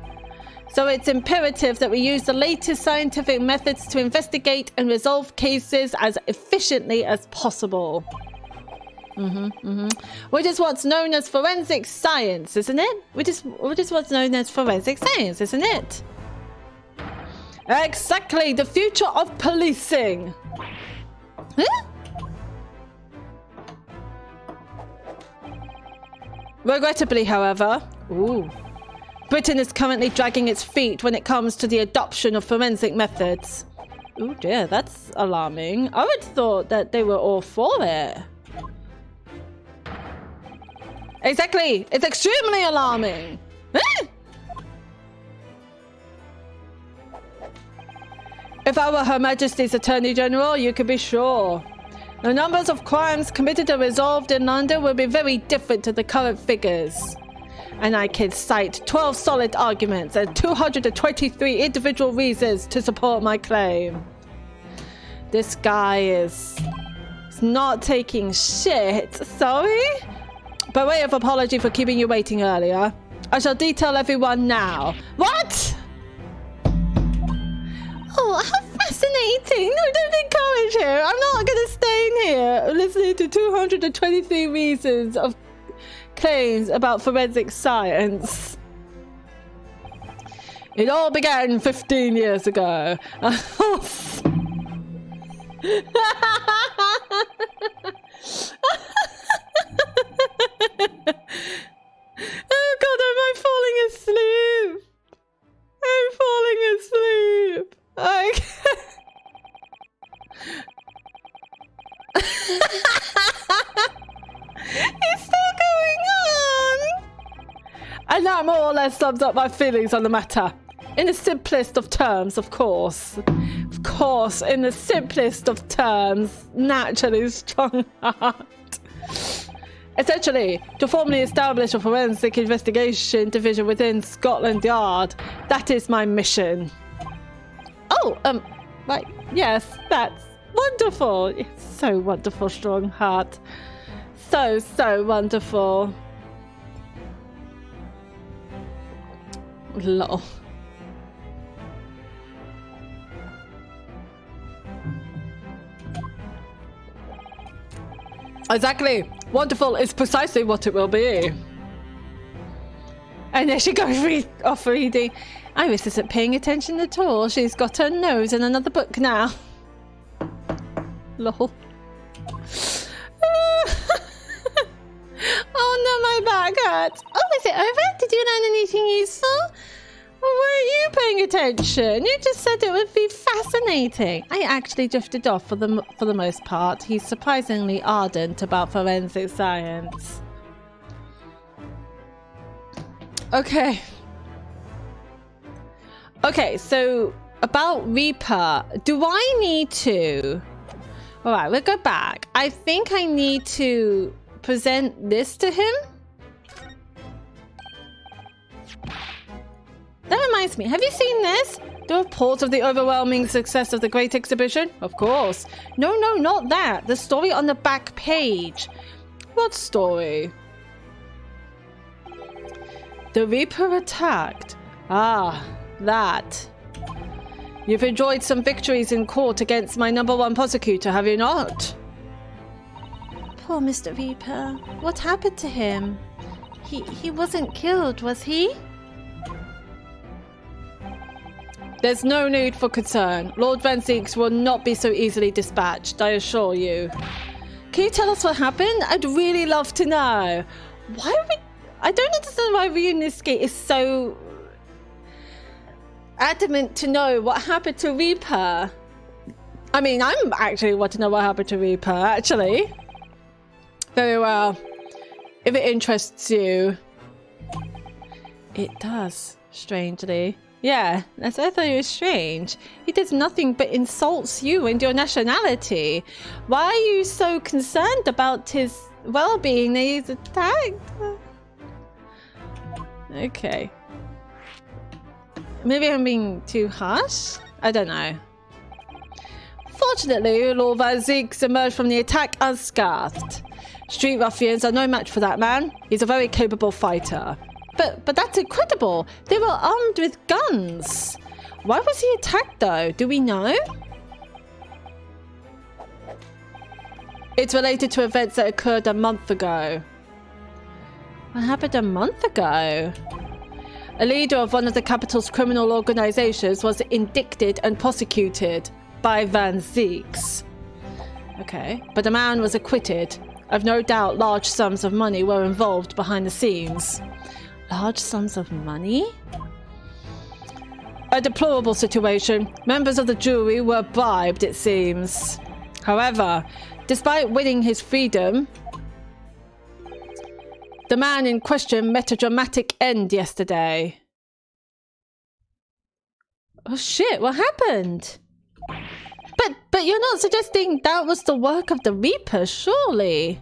So it's imperative that we use the latest scientific methods to investigate and resolve cases as efficiently as possible. Which is what's known as forensic science, isn't it? Which is what's known as forensic science, isn't it? Exactly, the future of policing. Huh? Regrettably, however, Britain is currently dragging its feet when it comes to the adoption of forensic methods. Oh dear, that's alarming. I would have thought that they were all for it. Exactly, it's extremely alarming. If I were Her Majesty's Attorney General, you could be sure. The numbers of crimes committed and resolved in London will be very different to the current figures. And I can cite 12 solid arguments and 223 individual reasons to support my claim. This guy is not taking shit, sorry? By way of apology for keeping you waiting earlier, I shall detail everyone now. What? Oh, how fascinating. No, don't encourage him. I'm not going to stay in here listening to 223 reasons of claims about forensic science. It all began 15 years ago. Oh God, am I falling asleep? I'm falling asleep. It's still going on. And that more or less sums up my feelings on the matter. In the simplest of terms, of course. Of course, in the simplest of terms. Naturally strong heart. Essentially, to formally establish a forensic investigation division within Scotland Yard. That is my mission. Oh, right. Yes, that's wonderful. It's so wonderful, strong heart. So, so wonderful. Lol. Exactly. Wonderful is precisely what it will be. And there she goes off reading. Iris isn't paying attention at all. She's got her nose in another book now. Lol. Oh no, my back hurts. Oh, is it over? Did you learn anything useful? Or weren't you paying attention? You just said it would be fascinating. I actually drifted off for the most part. He's surprisingly ardent about forensic science. Okay. Okay, so about Reaper, do I need to... Alright, we'll go back. I think I need to present this to him. That reminds me, have you seen this? The report of the overwhelming success of the Great Exhibition? Of course. No, not that. The story on the back page. What story? The Reaper attacked. Ah, that. You've enjoyed some victories in court against my #1 prosecutor, have you not? Poor Mr. Reaper. What happened to him? He wasn't killed, was he? There's no need for concern. Lord Van Zeeks will not be so easily dispatched, I assure you. Can you tell us what happened? I'd really love to know. I don't understand why Ryunosuke is so adamant to know what happened to Reaper. I mean, I'm actually want to know what happened to Reaper, actually. Very well. If it interests you. It does, strangely. Yeah, that's I thought it was strange. He does nothing but insults you and your nationality. Why are you so concerned about his well-being that he's attacked? Okay. Maybe I'm being too harsh? I don't know. Fortunately, Lord Van Zeeks emerged from the attack unscathed. Street ruffians are no match for that man. He's a very capable fighter. But that's incredible. They were armed with guns. Why was he attacked though? Do we know? It's related to events that occurred a month ago. What happened a month ago? A leader of one of the capital's criminal organizations was indicted and prosecuted by Van Zeeks. Okay, but the man was acquitted. I've no doubt large sums of money were involved behind the scenes. Large sums of money? A deplorable situation. Members of the jury were bribed, it seems. However, despite winning his freedom, the man in question met a dramatic end yesterday. Oh shit, what happened? But you're not suggesting that was the work of the Reaper, surely?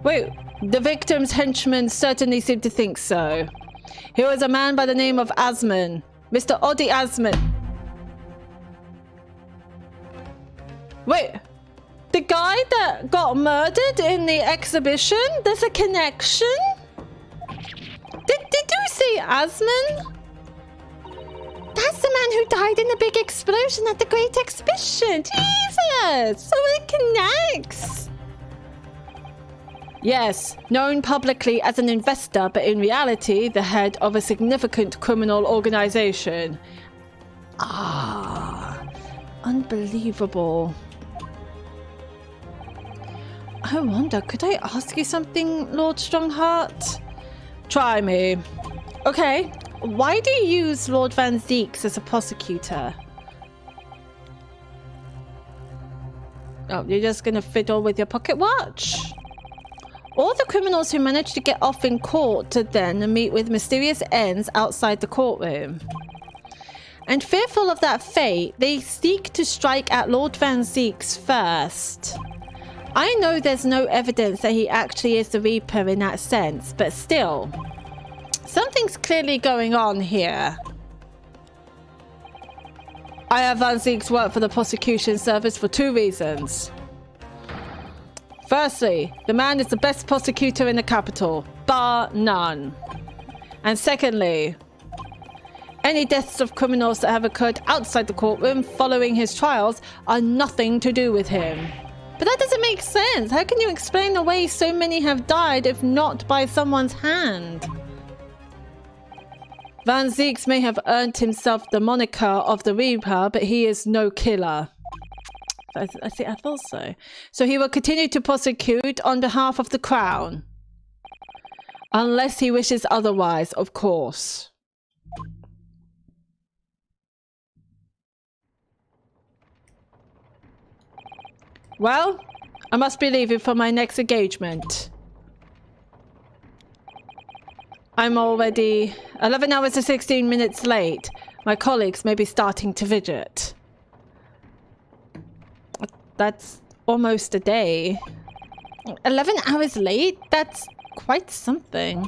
Wait, the victim's henchmen certainly seem to think so. He was a man by the name of Asman. Mr. Odi Asman. Wait, the guy that got murdered in the exhibition? There's a connection? Did you see Asman? That's the man who died in the big explosion at the Great Exhibition. Jesus! So it connects. Yes, known publicly as an investor, but in reality, the head of a significant criminal organization. Ah, unbelievable. I wonder, could I ask you something, Lord Strongheart? Try me. Okay, why do you use Lord Van Zeeks as a prosecutor? Oh, you're just gonna fiddle with your pocket watch? All the criminals who manage to get off in court to then meet with mysterious ends outside the courtroom. And fearful of that fate, they seek to strike at Lord Van Zeeks first. I know there's no evidence that he actually is the Reaper in that sense, but still, something's clearly going on here. I have Van Zeeks work for the prosecution service for 2 reasons. Firstly, the man is the best prosecutor in the capital, bar none. And secondly, any deaths of criminals that have occurred outside the courtroom following his trials are nothing to do with him. But that doesn't make sense. How can you explain away so many have died if not by someone's hand? Van Zeeks may have earned himself the moniker of the Reaper, but he is no killer. I thought so. So he will continue to prosecute on behalf of the Crown. Unless he wishes otherwise, of course. Well, I must be leaving for my next engagement. I'm already 11 hours and 16 minutes late. My colleagues may be starting to fidget. That's almost a day. 11 hours late? That's quite something.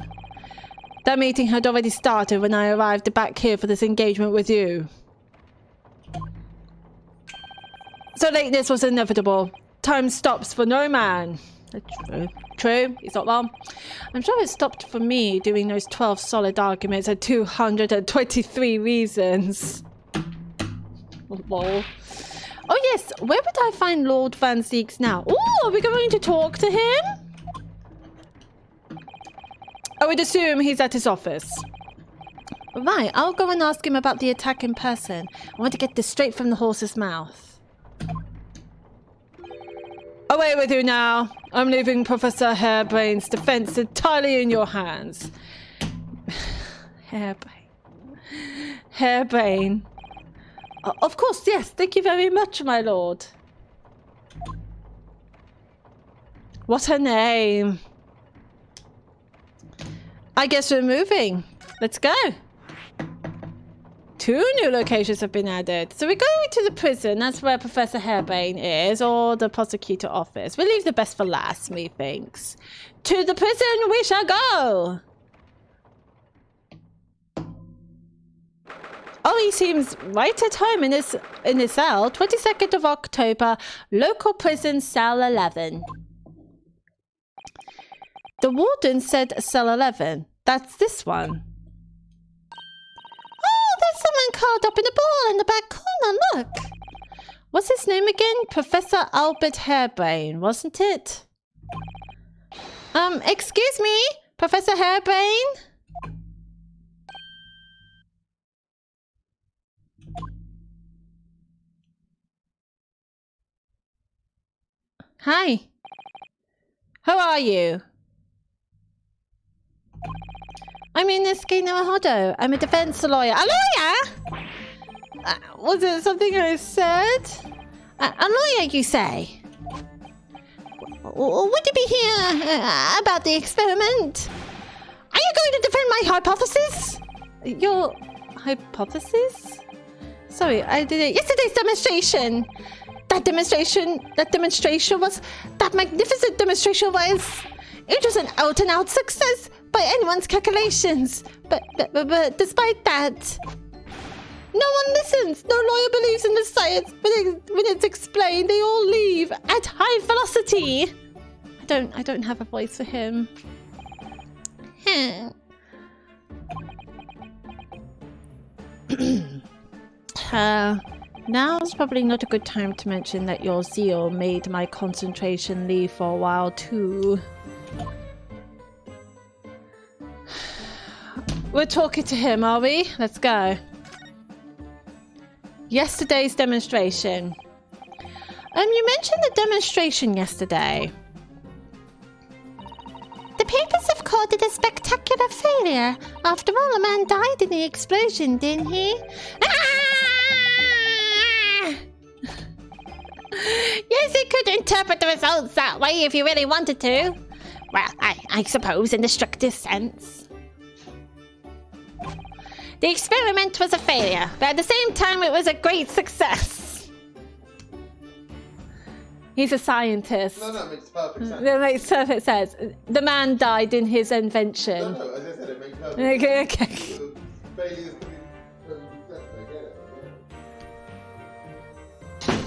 That meeting had already started when I arrived back here for this engagement with you. So lateness was inevitable. Time stops for no man. True. True, he's not wrong. I'm sure it stopped for me doing those 12 solid arguments and 223 reasons. Lol. Oh yes, where would I find Lord Van Zeeks now? Oh, are we going to talk to him? I would assume he's at his office. Right, I'll go and ask him about the attack in person. I want to get this straight from the horse's mouth. Away with you now. I'm leaving Professor Hairbrain's defense entirely in your hands. Hairbrain. Hairbrain. Of course, yes. Thank you very much, my lord. What's her name? I guess we're moving. Let's go. 2 new locations have been added. So we're going to the prison. That's where Professor Hairbane is, or the prosecutor office. We'll leave the best for last, methinks. To the prison we shall go. Oh, he seems right at home in his cell. 22nd of October, local prison, cell 11. The warden said cell 11. That's this one. Oh, there's someone curled up in a ball in the back corner. Look. What's his name again? Professor Albert Hairbane, wasn't it? Excuse me, Professor Hairbane? Hi. Who are you? I'm Inosuke Naruhodo. I'm a defense lawyer. A lawyer? Was it something I said? A lawyer, you say? Would you be here about the experiment? Are you going to defend my hypothesis? Your hypothesis? Sorry, I did it. Yesterday's demonstration. That magnificent demonstration was an out-and-out success by anyone's calculations. But despite that, no one listens. No lawyer believes in the science. When it's explained, they all leave at high velocity. I don't have a voice for him. Now's probably not a good time to mention that your zeal made my concentration leave for a while too. We're talking to him, are we? Let's go. Yesterday's demonstration. You mentioned the demonstration yesterday. The papers have called it a spectacular failure. After all, a man died in the explosion, didn't he? Yes, you could interpret the results that way if you really wanted to. Well, I suppose in the strictest sense. The experiment was a failure, but at the same time it was a great success. He's a scientist. No, it makes perfect sense. It makes perfect sense. The man died in his invention. No, as I said, it makes perfect sense. Okay. Failures can be I get it.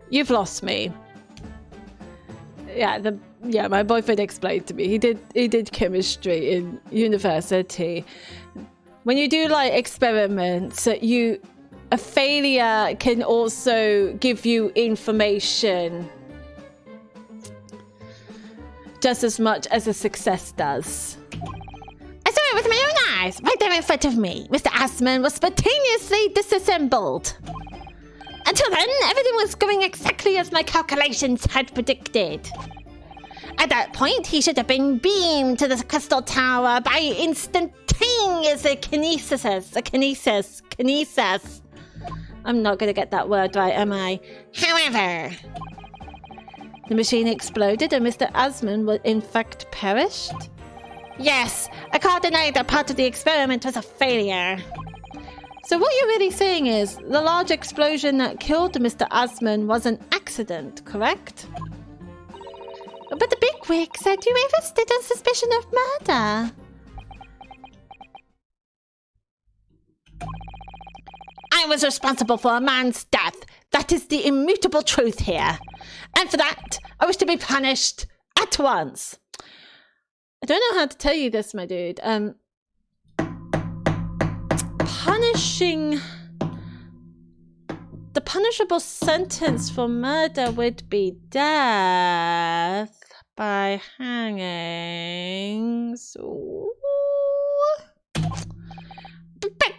You've lost me. Yeah, my boyfriend explained to me. He did chemistry in university. When you do like experiments, a failure can also give you information just as much as a success does. I saw it with my own eyes, right there in front of me. Mr. Assman was spontaneously disassembled. Until then, everything was going exactly as my calculations had predicted. At that point, he should have been beamed to the crystal tower by instantaneous kinesis. I'm not going to get that word right, am I? However, the machine exploded and Mr. Asman was in fact perished? Yes, I can't deny that part of the experiment was a failure. So what you're really saying is the large explosion that killed Mr. Asman was an accident, correct? But the bigwig said you arrested on suspicion of murder. I was responsible for a man's death. That is the immutable truth here. And for that, I wish to be punished at once. I don't know how to tell you this, my dude. The punishable sentence for murder would be death by hanging. So... But...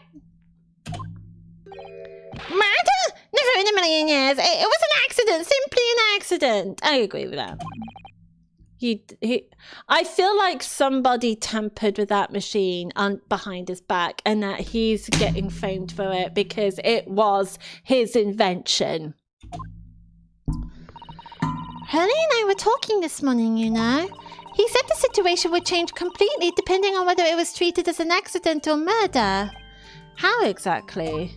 Murder? Never in a million years. It was an accident. Simply an accident. I agree with that. I feel like somebody tampered with that machine behind his back, and that he's getting famed for it because it was his invention. Hurley and I were talking this morning, you know. He said the situation would change completely depending on whether it was treated as an accident or murder. How exactly?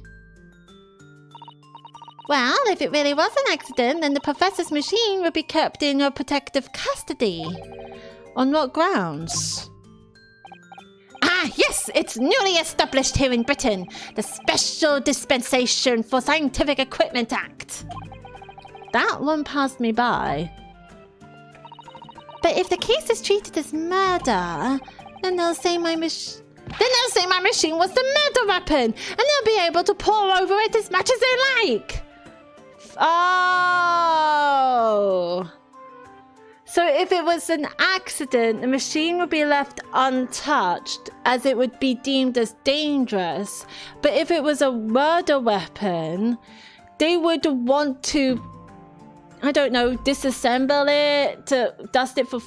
Well, if it really was an accident, then the professor's machine would be kept in your protective custody. On what grounds? Ah, yes! It's newly established here in Britain. The Special Dispensation for Scientific Equipment Act. That one passed me by. But if the case is treated as murder, then they'll say my machine was the murder weapon, and they'll be able to pour over it as much as they like. Oh! So if it was an accident, the machine would be left untouched, as it would be deemed as dangerous. But if it was a murder weapon, they would want to, I don't know, disassemble it, to dust it for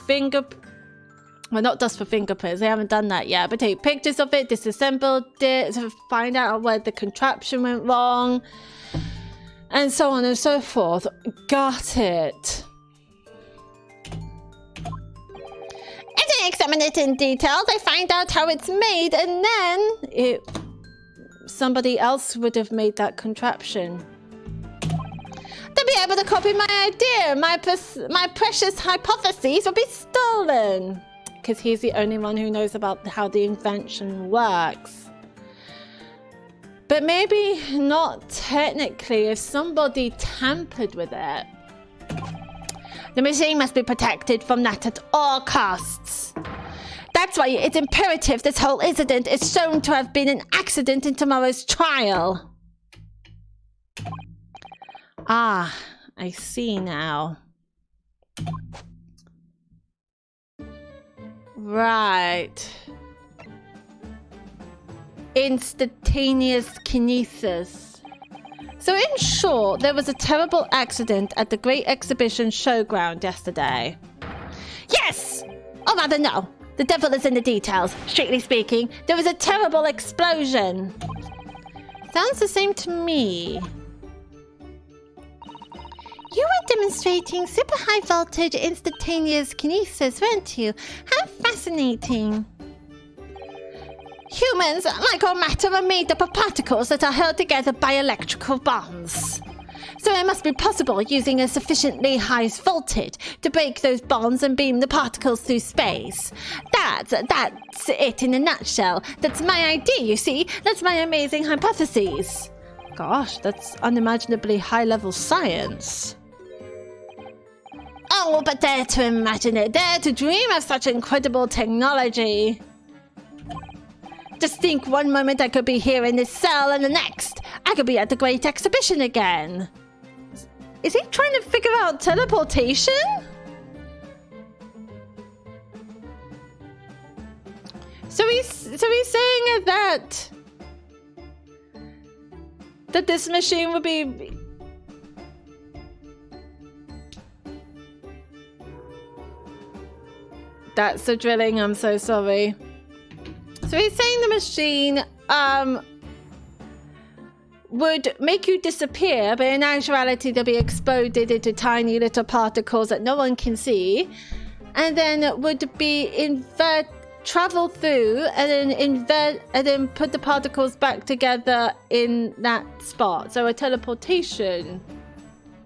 well, not dust for fingerprints, they haven't done that yet, but take pictures of it, disassembled it, to find out where the contraption went wrong, and so on and so forth. Got it. And they examine it in detail, they find out how it's made, and then somebody else would have made that contraption. they'll be able to copy my idea. My precious hypotheses will be stolen. Because he's the only one who knows about how the invention works. But maybe not technically if somebody tampered with it. The machine must be protected from that at all costs. That's why it's imperative this whole incident is shown to have been an accident in tomorrow's trial. Ah, I see now. Right. Instantaneous kinesis. So in short, there was a terrible accident at the Great Exhibition Showground yesterday. Yes! Or rather, no. The devil is in the details. Strictly speaking, there was a terrible explosion. Sounds the same to me. You were demonstrating super high voltage instantaneous kinesis, weren't you? How fascinating. Humans, like all matter, are made up of particles that are held together by electrical bonds. So it must be possible using a sufficiently high voltage to break those bonds and beam the particles through space. That's it in a nutshell. That's my idea, you see. That's my amazing hypothesis. Gosh, that's unimaginably high-level science. Oh, but dare to imagine it, dare to dream of such incredible technology. Just think, one moment I could be here in this cell, and the next, I could be at the Great Exhibition again. Is he trying to figure out teleportation? So he's saying that this machine would be... That's the drilling, I'm so sorry. So he's saying the machine would make you disappear, but in actuality they'll be exploded into tiny little particles that no one can see, and then would be travel through and then put the particles back together in that spot. So a teleportation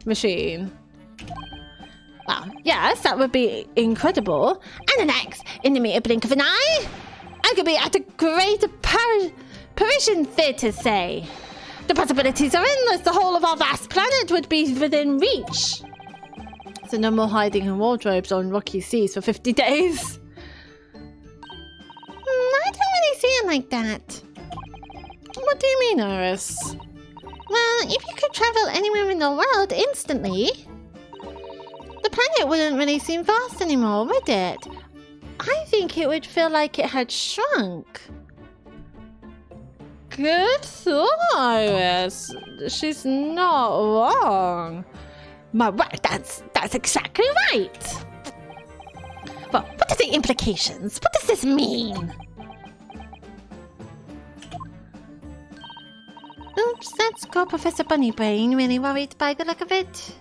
machine. Well, yes, that would be incredible. And the next, in the mere blink of an eye, I could be at a great Parisian theatre, say. The possibilities are endless. The whole of our vast planet would be within reach. So no more hiding in wardrobes on rocky seas for 50 days. I don't really see it like that. What do you mean, Iris? Well, if you could travel anywhere in the world instantly, the planet wouldn't really seem vast anymore, would it? I think it would feel like it had shrunk. Good thought, Iris. She's not wrong. My word, that's exactly right. What are the implications? What does this mean? Oops, that's got Professor Bunnybrain really worried by the look of it.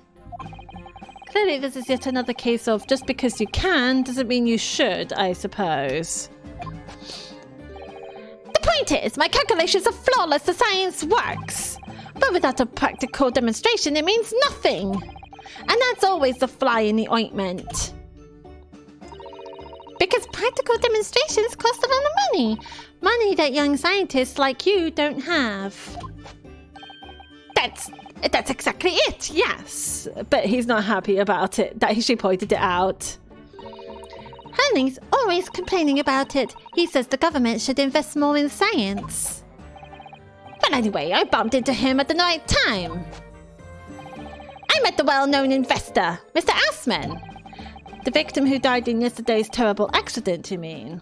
Clearly this is yet another case of just because you can doesn't mean you should, I suppose. The point is, my calculations are flawless, the science works. But without a practical demonstration, it means nothing. And that's always the fly in the ointment. Because practical demonstrations cost a lot of money. Money that young scientists like you don't have. That's exactly it, yes. But he's not happy about it, that she pointed it out. Hurley's always complaining about it. He says the government should invest more in science. But anyway, I bumped into him at the right time. I met the well-known investor, Mr. Assman. The victim who died in yesterday's terrible accident, you mean?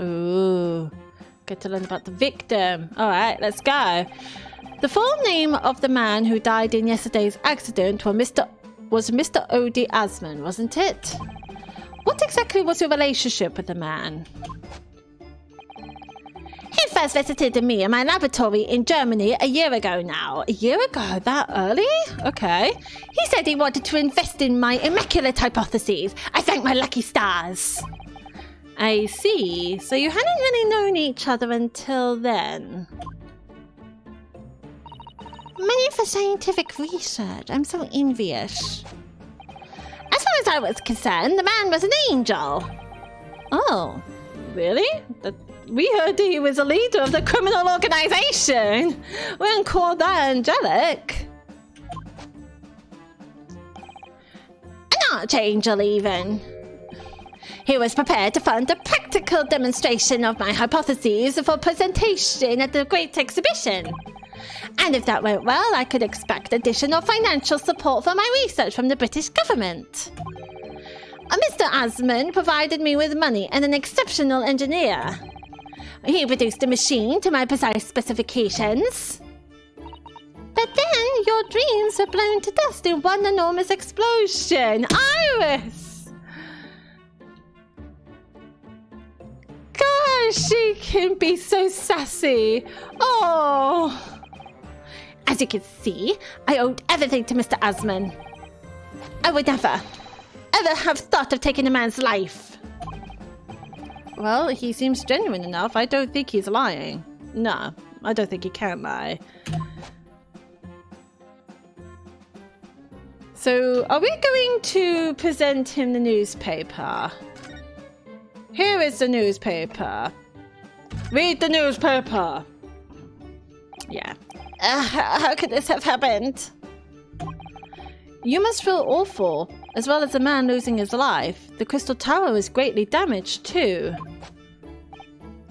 Ooh, get to learn about the victim. Alright, let's go. The full name of the man who died in yesterday's accident was Mr. O.D. Assman, wasn't it? What exactly was your relationship with the man? He first visited me in my laboratory in Germany a year ago now. A year ago? That early? Okay. He said he wanted to invest in my immaculate hypotheses. I thank my lucky stars. I see. So you hadn't really known each other until then. Money for scientific research. I'm so envious. As far as I was concerned, the man was an angel. Oh, really? We heard he was a leader of the criminal organization. We wouldn't call that angelic. An archangel, even. He was prepared to fund a practical demonstration of my hypotheses for presentation at the Great Exhibition. And if that went well, I could expect additional financial support for my research from the British government. Mr. Assman provided me with money and an exceptional engineer. He produced a machine to my precise specifications. But then your dreams were blown to dust in one enormous explosion. Iris! Gosh, she can be so sassy. Oh! As you can see, I owed everything to Mr. Assman. I would never, ever have thought of taking a man's life. Well, he seems genuine enough. I don't think he's lying. No, I don't think he can lie. So, are we going to present him the newspaper? Here is the newspaper. Read the newspaper. Yeah. How could this have happened? You must feel awful, as well as the man losing his life. The Crystal Tower is greatly damaged, too.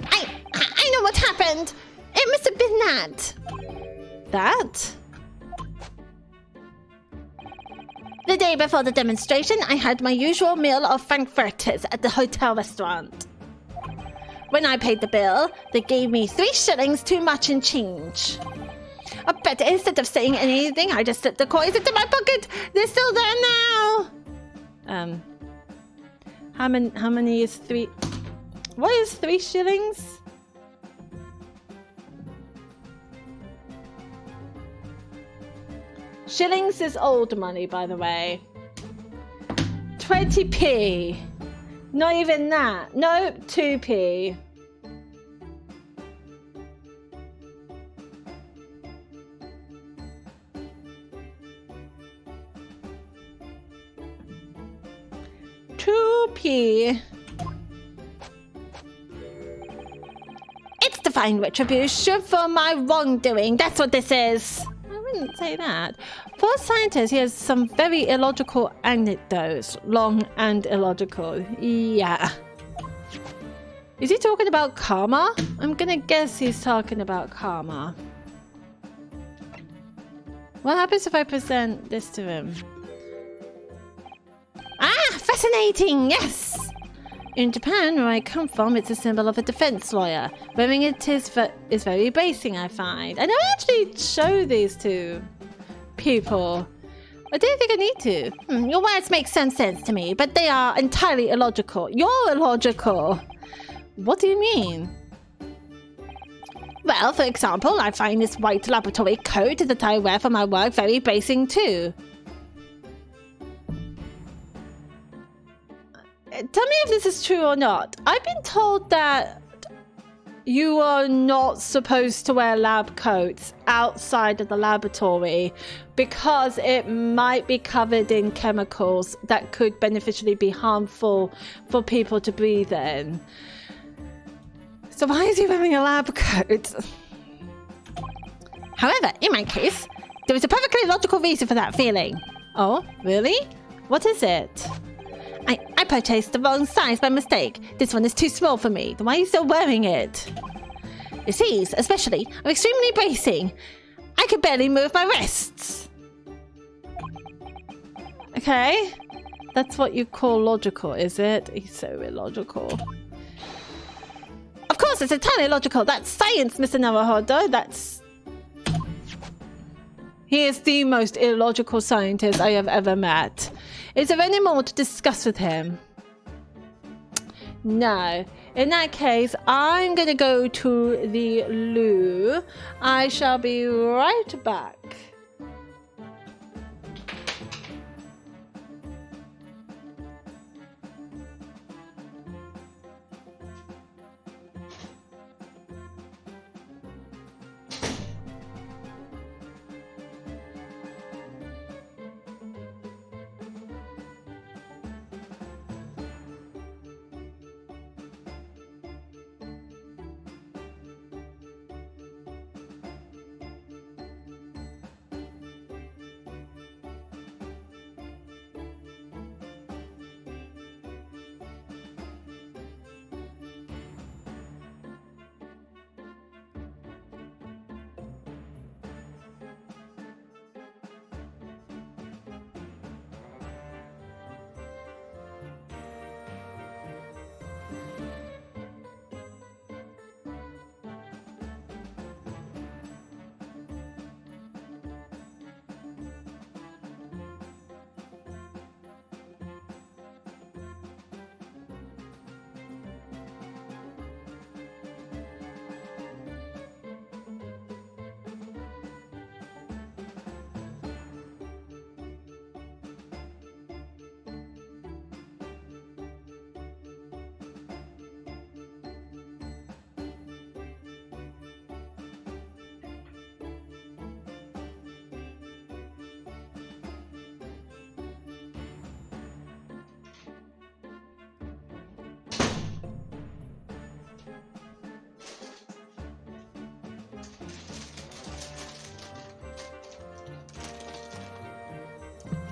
I know what happened! It must have been that. That? The day before the demonstration, I had my usual meal of frankfurters at the hotel restaurant. When I paid the bill, they gave me 3 shillings too much in change. I bet instead of saying anything, I just slipped the coins into my pocket. They're still there now. How many is 3? What is 3 shillings? Shillings is old money, by the way. 20p. Not even that. No, 2p. It's divine retribution for my wrongdoing. That's what this is. I wouldn't say that. For a scientist, he has some very illogical anecdotes. Long and illogical. Yeah. Is he talking about karma? I'm gonna guess he's talking about karma. What happens if I present this to him? Ah, fascinating, yes! In Japan, where I come from, it's a symbol of a defense lawyer. Wearing it is very basing, I find. I don't actually show these to people. I don't think I need to. Your words make some sense to me, but they are entirely illogical. You're illogical. What do you mean? Well, for example, I find this white laboratory coat that I wear for my work very bracing too. Tell me if this is true or not. I've been told that you are not supposed to wear lab coats outside of the laboratory because it might be covered in chemicals that could beneficially be harmful for people to breathe in. So why is he wearing a lab coat? However, in my case, there is a perfectly logical reason for that feeling. Oh, really? What is it? I purchased the wrong size by mistake. This one is too small for me. Then why are you still wearing it? These, especially, are extremely bracing. I could barely move my wrists. Okay. That's what you call logical, is it? He's so illogical. Of course, it's entirely logical. That's science, Mr. Naruhodo. That's... He is the most illogical scientist I have ever met. Is there any more to discuss with him? No. In that case, I'm gonna go to the loo. I shall be right back.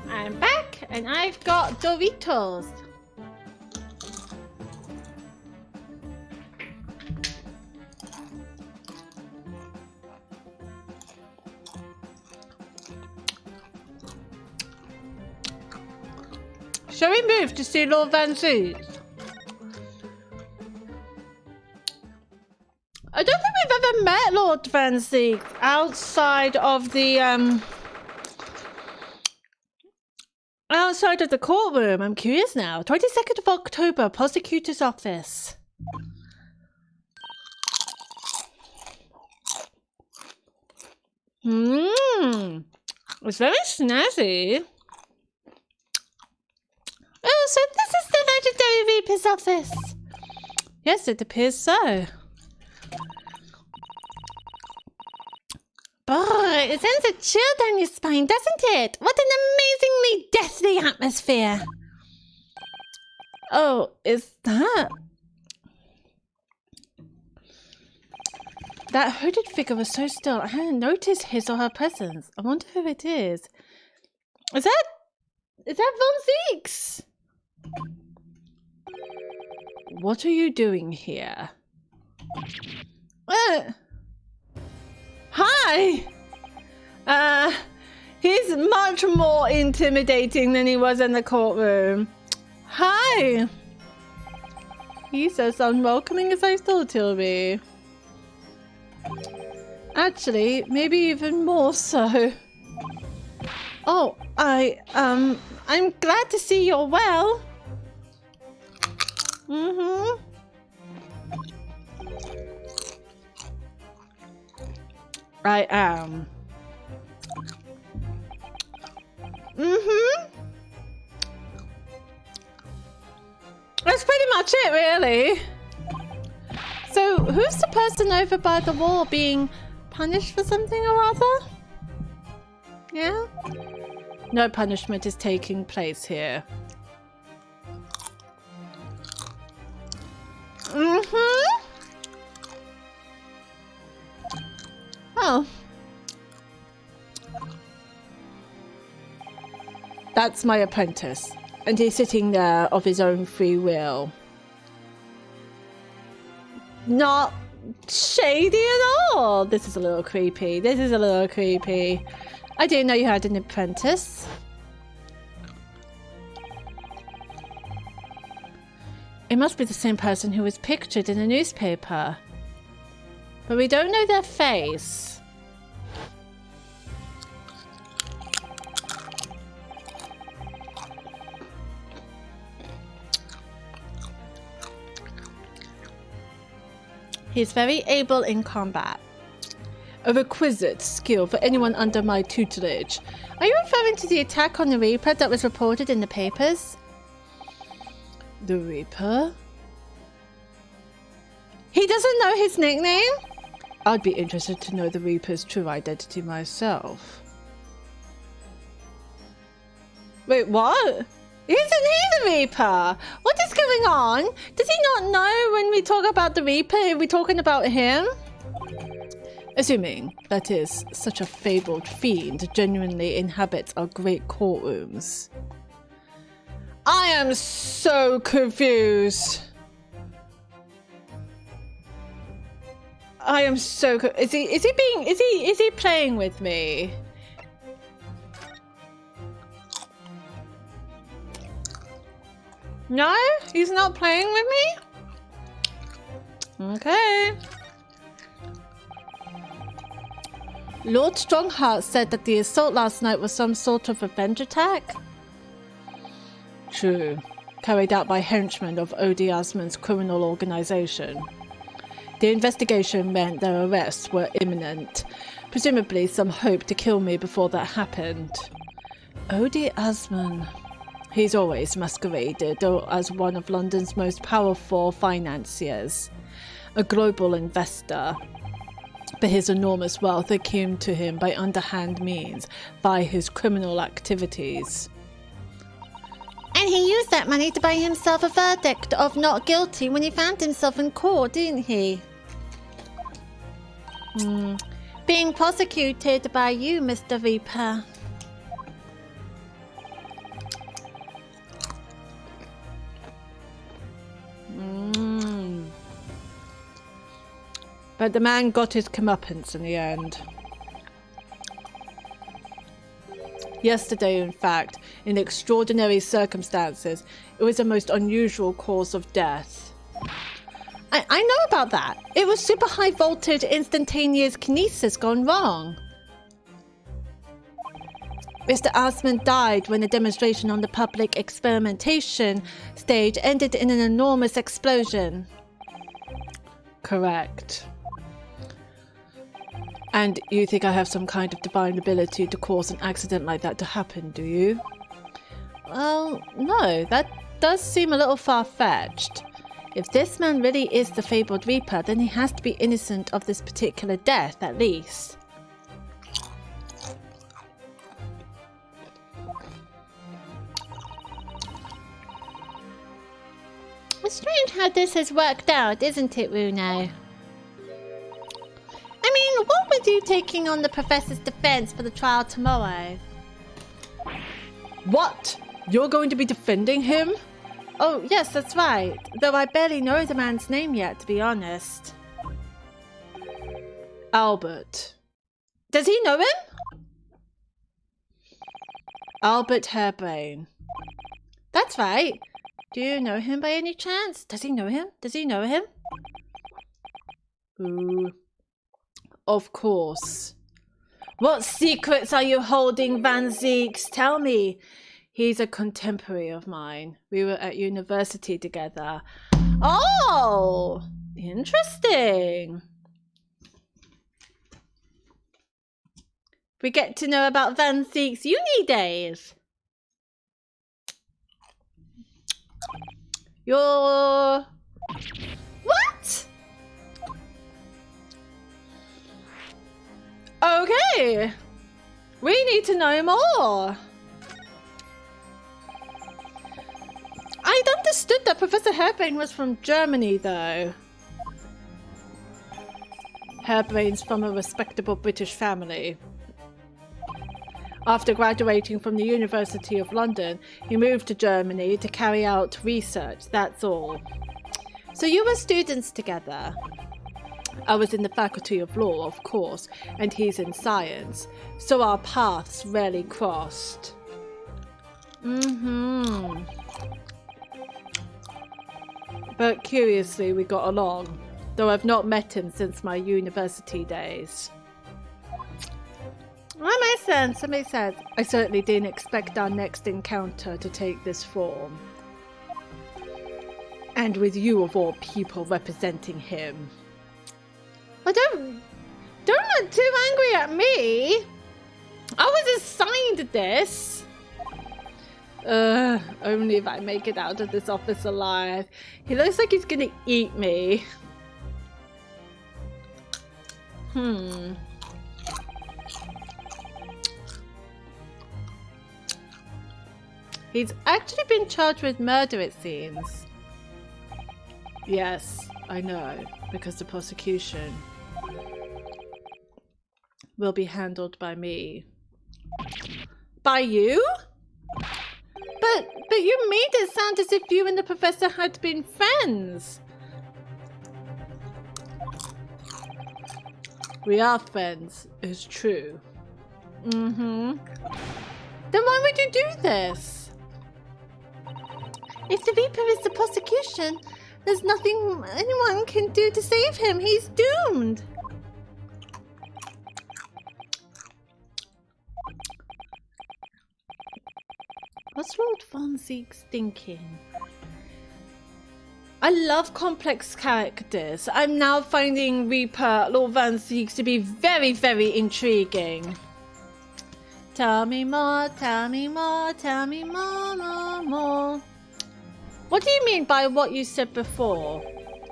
I'm back and I've got Doritos. Shall we move to see Lord Van Zeus? I don't think we've ever met Lord Van Zeus outside of the courtroom. I'm curious now. 22nd of October, prosecutor's office. It's very snazzy. Oh, so this is the legendary Reaper's office. Yes, it appears so. Boy, it sends a chill down your spine, doesn't it? What an amazingly deathly atmosphere. Oh, is that... That hooded figure was so still, I hadn't noticed his or her presence. I wonder who it is. Is that Von Zeeks? What are you doing here? Hi! He's much more intimidating than he was in the courtroom. Hi! He's as unwelcoming as I thought he'll be. Actually, maybe even more so. Oh, I'm glad to see you're well. Mm-hmm. I am. Mm-hmm. That's pretty much it, really. So, who's the person over by the wall being punished for something or other? Yeah? No punishment is taking place here. Mm-hmm. Oh. That's my apprentice. And he's sitting there of his own free will. Not shady at all. This is a little creepy. This is a little creepy. I didn't know you had an apprentice. It must be the same person who was pictured in the newspaper. But we don't know their face. He's very able in combat. A requisite skill for anyone under my tutelage. Are you referring to the attack on the Reaper that was reported in the papers? The Reaper? He doesn't know his nickname? I'd be interested to know the Reaper's true identity myself. Wait, what? Isn't he the Reaper? What is going on? Does he not know when we talk about the Reaper, are we talking about him? Assuming, that is, such a fabled fiend genuinely inhabits our great courtrooms. I am so confused. I am so is he playing with me? No, he's not playing with me? Okay. Lord Strongheart said that the assault last night was some sort of revenge attack? True. Carried out by henchmen of Odi Asman's criminal organization. The investigation meant their arrests were imminent. Presumably some hope to kill me before that happened. Odi Asman. He's always masqueraded as one of London's most powerful financiers, a global investor. But his enormous wealth came to him by underhand means, by his criminal activities. And he used that money to buy himself a verdict of not guilty when he found himself in court, didn't he? Being prosecuted by you, Mr. Reaper. But the man got his comeuppance in the end. Yesterday, in fact, in extraordinary circumstances, it was the most unusual cause of death. I know about that. It was super high voltage instantaneous kinesis gone wrong. Mr. Asman died when a demonstration on the public experimentation stage ended in an enormous explosion. Correct. And you think I have some kind of divine ability to cause an accident like that to happen, do you? Well, no, that does seem a little far-fetched. If this man really is the fabled Reaper, then he has to be innocent of this particular death, at least. It's strange how this has worked out, isn't it, Runo? I mean, what with you taking on the Professor's defense for the trial tomorrow? What? You're going to be defending him? Oh, yes, that's right. Though I barely know the man's name yet, to be honest. Albert. Does he know him? Albert Harebrain. That's right. Do you know him by any chance? Does he know him? Does he know him? Ooh. Of course. What secrets are you holding, Van Zeeks? Tell me. He's a contemporary of mine. We were at university together. Oh, interesting. We get to know about Van Zeek's uni days. You're... What? Okay. We need to know more. I'd understood that Professor Hairbrain was from Germany, though. Hairbrain's from a respectable British family. After graduating from the University of London, he moved to Germany to carry out research, that's all. So you were students together? I was in the Faculty of Law, of course, and he's in science, so our paths rarely crossed. But curiously, we got along, though I've not met him since my university days. That makes sense, that makes sense. I certainly didn't expect our next encounter to take this form. And with you of all people representing him. Well, don't look too angry at me. I was assigned this. Only if I make it out of this office alive. He looks like he's gonna eat me. He's actually been charged with murder, it seems. Yes, I know, because the prosecution will be handled by me. By you? But you made it sound as if you and the professor had been friends. We are friends, it's true. Then why would you do this? If the Reaper is the prosecution, there's nothing anyone can do to save him. He's doomed. What's Lord Von Zeek's thinking? I love complex characters. I'm now finding Reaper Lord Van Zeek to be very, very intriguing. Tell me more, tell me more, tell me more. What do you mean by what you said before?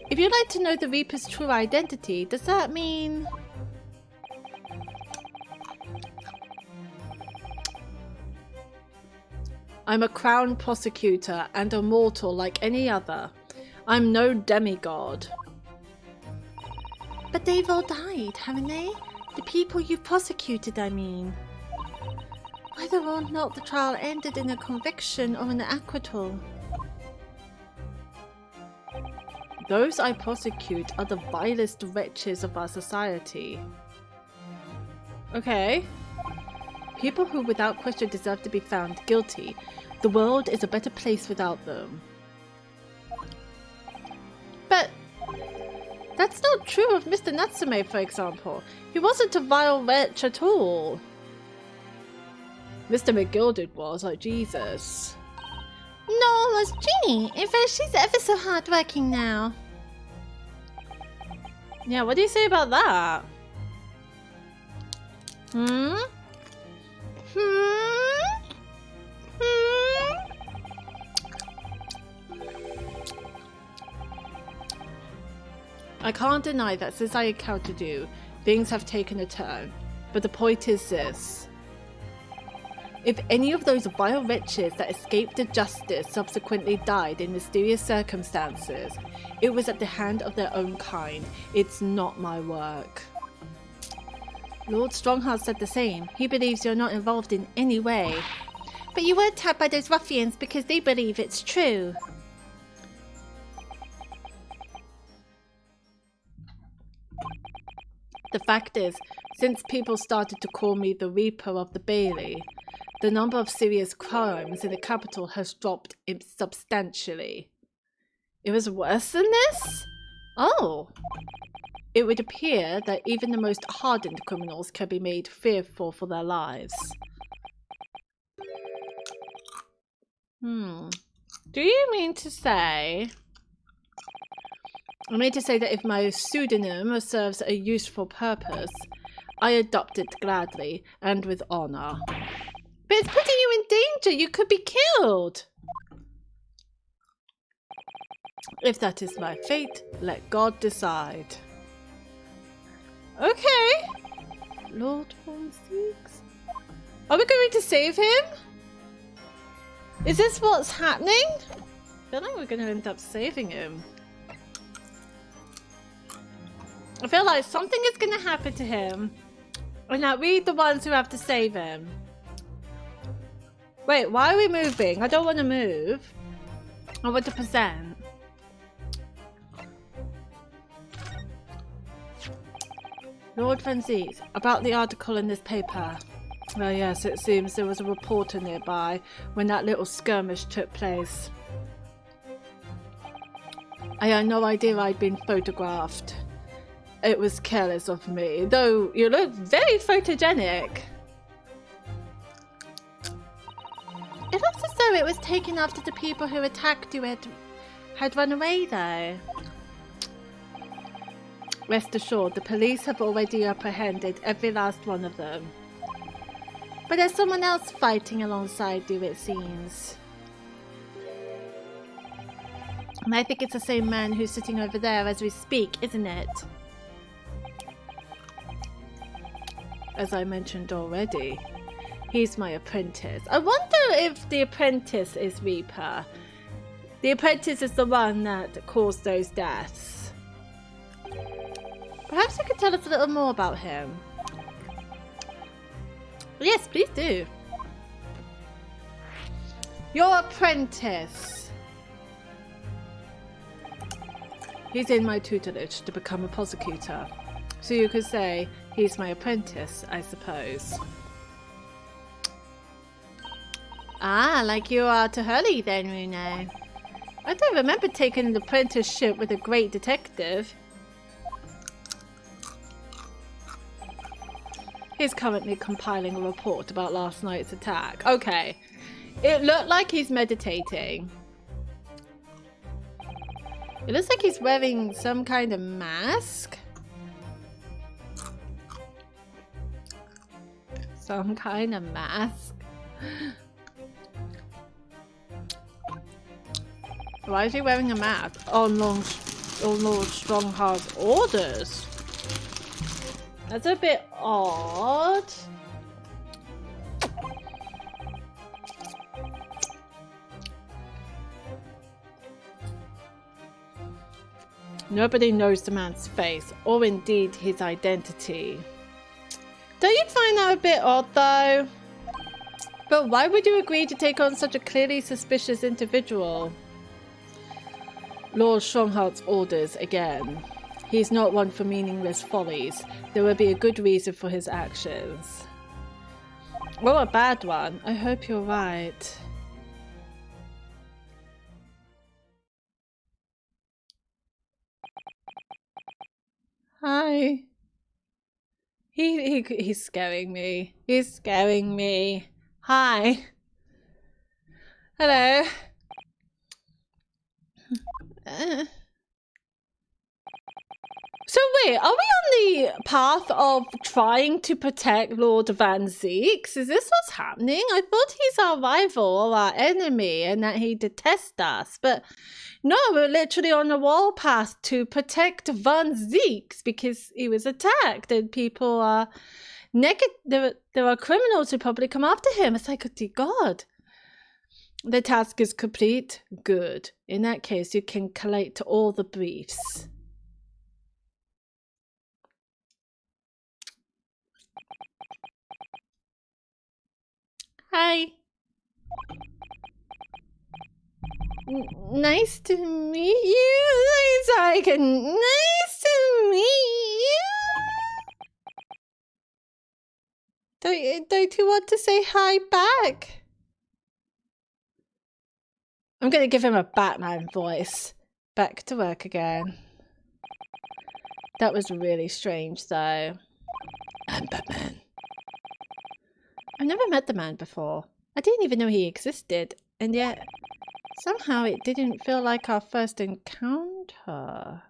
If you'd like to know the Reaper's true identity, does that mean... I'm a crown prosecutor and a mortal like any other. I'm no demigod. But they've all died, haven't they? The people you've prosecuted, I mean. Whether or not the trial ended in a conviction or an acquittal. Those I prosecute are the vilest wretches of our society. Okay. People who without question deserve to be found guilty. The world is a better place without them. But that's not true of Mr. Natsume, for example. He wasn't a vile wretch at all. Mr. McGilded was, like Jesus. No, it was Ginny. In fact, she's ever so hardworking now. Yeah, what do you say about that? I can't deny that since I encountered you, things have taken a turn. But the point is this. If any of those vile wretches that escaped the justice subsequently died in mysterious circumstances, it was at the hand of their own kind. It's not my work. Lord Strongheart said the same. He believes you're not involved in any way. But you were tapped by those ruffians because they believe it's true. The fact is, since people started to call me the Reaper of the Bailey, the number of serious crimes in the capital has dropped substantially. It was worse than this? Oh. it would appear that even the most hardened criminals can be made fearful for their lives. Do you mean to say... I mean to say that if my pseudonym serves a useful purpose, I adopt it gladly and with honor. But it's putting you in danger. You could be killed. If that is my fate, let God decide. Okay. Lord von Zeeks. Are we going to save him? Is this what's happening? I feel like we're going to end up saving him. I feel like something is going to happen to him. And that we're the ones who have to save him. Wait, why are we moving? I don't want to move. I want to present. Lord Van Zees, about the article in this paper. Well, yes, it seems there was a reporter nearby when that little skirmish took place. I had no idea I'd been photographed. It was careless of me, though you look very photogenic. It looks as though it was taken after the people who attacked you had run away, though. Rest assured, the police have already apprehended every last one of them. But there's someone else fighting alongside you, it seems. And I think it's the same man who's sitting over there as we speak, isn't it? As I mentioned already, he's my apprentice. I wonder if the apprentice is Reaper. The apprentice is the one that caused those deaths. Perhaps you could tell us a little more about him. Yes, please do. Your apprentice. He's in my tutelage to become a prosecutor. So you could say he's my apprentice, I suppose. Ah, like you are to Hurley then, Runo. I don't remember taking an apprenticeship with a great detective. He's currently compiling a report about last night's attack. Okay. It looked like he's meditating. It looks like he's wearing some kind of mask. Some kind of mask. Why is he wearing a mask? On Lord Strongheart's orders. That's a bit odd. Nobody knows the man's face, or indeed his identity. Don't you find that a bit odd, though? But why would you agree to take on such a clearly suspicious individual? Lord Strongheart's orders again. He's not one for meaningless follies. There will be a good reason for his actions. Or a bad one. I hope you're right. Hi. He's scaring me. He's scaring me. Hi. Hello. So wait, are we on the path of trying to protect Lord Van Zeeks? Is this what's happening? I thought he's our rival or our enemy and that he detests us, but no, we're literally on the warpath to protect Van Zeeks because he was attacked and people are naked. There are criminals who probably come after him. It's like, oh dear God. The task is complete. Good. In that case, you can collate all the briefs. Hi. Nice to meet you. Nice to meet you. Don't you want to say hi back? I'm going to give him a Batman voice. Back to work again. That was really strange, though. I'm Batman. I've never met the man before. I didn't even know he existed, and yet somehow it didn't feel like our first encounter.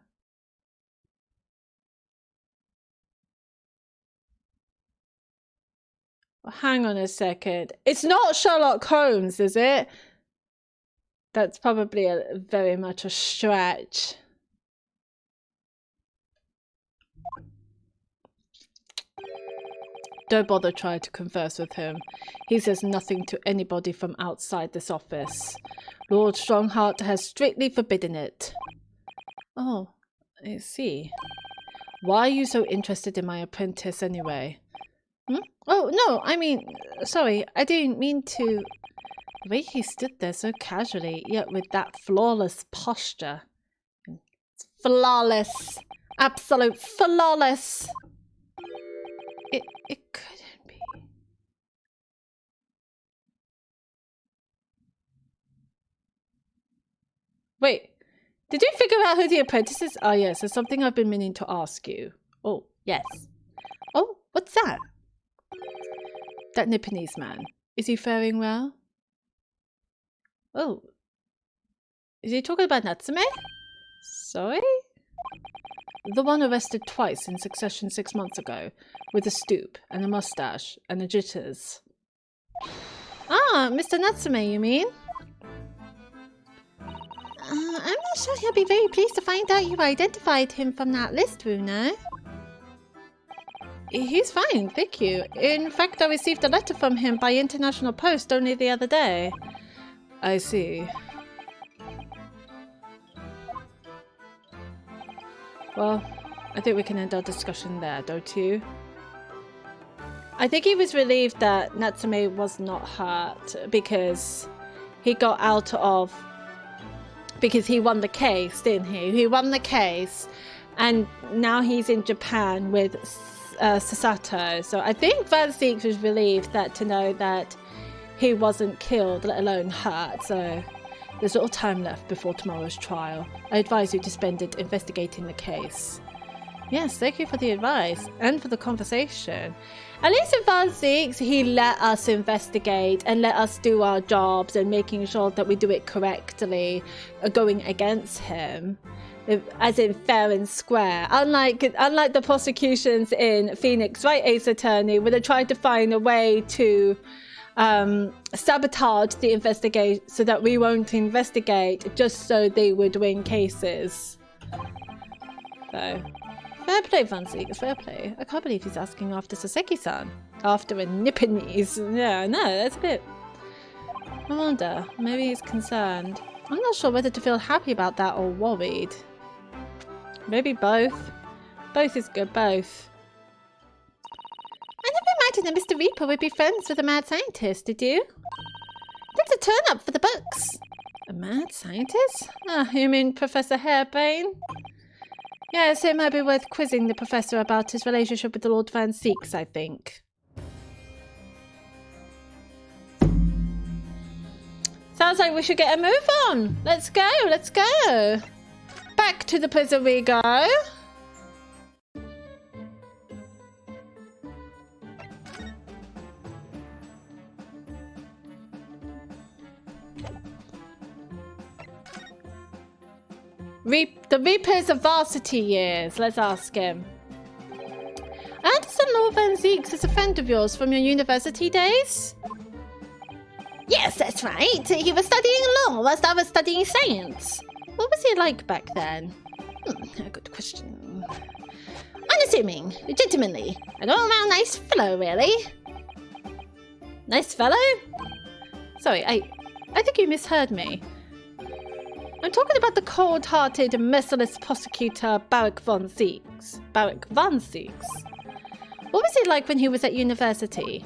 Well, hang on a second. It's not Sherlock Holmes, is it? That's probably very much a stretch. Don't bother trying to converse with him. He says nothing to anybody from outside this office. Lord Strongheart has strictly forbidden it. Oh, I see. Why are you so interested in my apprentice anyway? Oh, no, I mean, sorry, I didn't mean to... The way he stood there so casually, yet with that flawless posture. It's flawless. Absolute flawless. It couldn't be. Wait, did you figure out who the apprentice is? Oh, yes, there's something I've been meaning to ask you. Oh, yes. Oh, what's that? That Nipponese man. Is he faring well? Oh. Is he talking about Natsume? Sorry? The one arrested twice in succession 6 months ago, with a stoop and a mustache and the jitters. Ah, Mr. Natsume, you mean? I'm not sure he'll be very pleased to find out you identified him from that list, Bruno. He's fine, thank you. In fact, I received a letter from him by international post only the other day. I see. Well, I think we can end our discussion there, don't you? I think he was relieved that Natsume was not hurt because he got out of... Because he won the case, didn't he? He won the case, and now he's in Japan with Sasato. So I think Van Zieks was relieved to know that he wasn't killed, let alone hurt. So there's little time left before tomorrow's trial. I advise you to spend it investigating the case. Yes, thank you for the advice and for the conversation. At least in Van Zieks, he let us investigate and let us do our jobs and making sure that we do it correctly, going against him, as in fair and square. Unlike the prosecutions in Phoenix, right, Ace Attorney, where they tried to find a way to sabotage the investigation so that we won't investigate just so they would win cases. So, fair play, Van Zieks, fair play. I can't believe he's asking after Saseki-san. After a Nipponese. Yeah, no, that's a bit... I wonder, maybe he's concerned. I'm not sure whether to feel happy about that or worried. Maybe both. Both is good, both. I never imagined that Mr. Reaper would be friends with a mad scientist, did you? That's a turn-up for the books. A mad scientist? Ah, you mean Professor Hairbrain? Yes, it might be worth quizzing the professor about his relationship with the Lord Van Zieks, I think. Sounds like we should get a move on. Let's go, let's go. Back to the prison we go. The Reapers of varsity years. Let's ask him. I understand Lord Van Zieks is a friend of yours from your university days? Yes, that's right. He was studying law whilst I was studying science. What was he like back then? A good question. Unassuming, gentlemanly, an all-round nice fellow, really. Nice fellow? Sorry, I think you misheard me. I'm talking about the cold-hearted, merciless prosecutor Barak Von Zieks. Barak Von Zieks. What was he like when he was at university?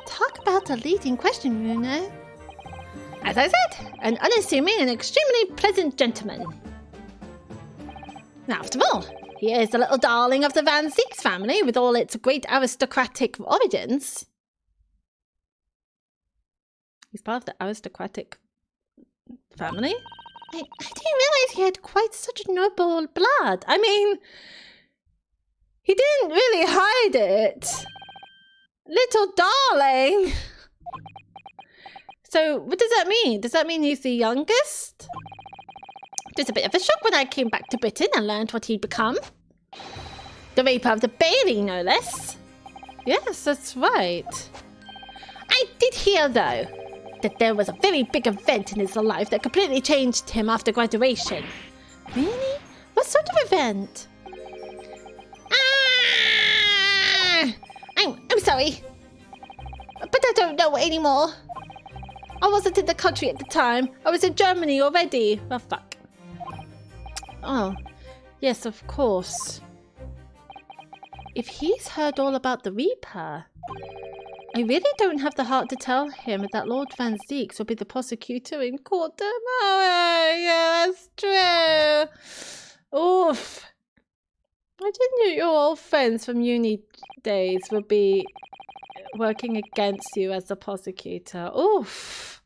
Talk about a leading question, Bruno. As I said, an unassuming and extremely pleasant gentleman. Now, after all, he is the little darling of the Van Zieks family with all its great aristocratic origins. He's part of the aristocratic family? I didn't realize he had quite such noble blood. I mean, he didn't really hide it. Little darling. So, what does that mean? Does that mean he's the youngest? It was a bit of a shock when I came back to Britain and learned what he'd become. The Reaper of the Bailey, no less. Yes, that's right. I did hear, though, that there was a very big event in his life that completely changed him after graduation. Really? What sort of event? I'm sorry. But I don't know anymore. I wasn't in the country at the time. I was in Germany already. Oh, fuck. Oh, yes, of course. If he's heard all about the Reaper, I really don't have the heart to tell him that Lord Van Zieks will be the prosecutor in court tomorrow. Yeah, that's true. Oof. I didn't know your old friends from uni days would be working against you as the prosecutor. Oof.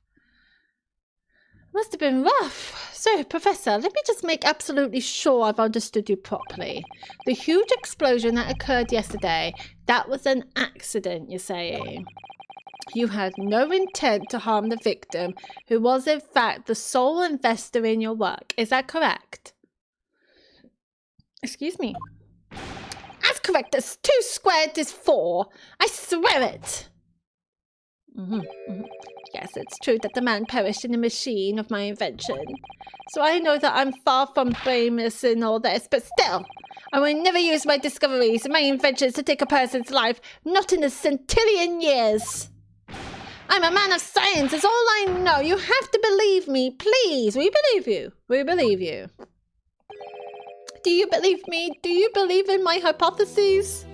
Must have been rough. So, Professor, let me just make absolutely sure I've understood you properly. The huge explosion that occurred yesterday, that was an accident, you're saying? You had no intent to harm the victim, who was in fact the sole investor in your work. Is that correct? Excuse me. As correct as 2 squared is 4. I swear it. Yes, it's true that the man perished in the machine of my invention. So I know that I'm far from blameless in all this, but still, I will never use my discoveries and my inventions to take a person's life, not in a centillion years. I'm a man of science, it's all I know. You have to believe me, please. We believe you. We believe you. Do you believe me? Do you believe in my hypotheses?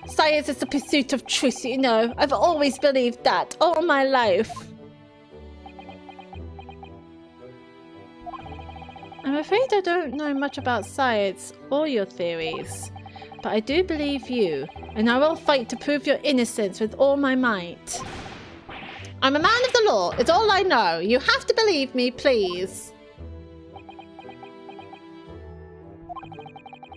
Science is the pursuit of truth, you know. I've always believed that, all my life. I'm afraid I don't know much about science or your theories, but I do believe you, and I will fight to prove your innocence with all my might. I'm a man of the law, it's all I know. You have to believe me, please.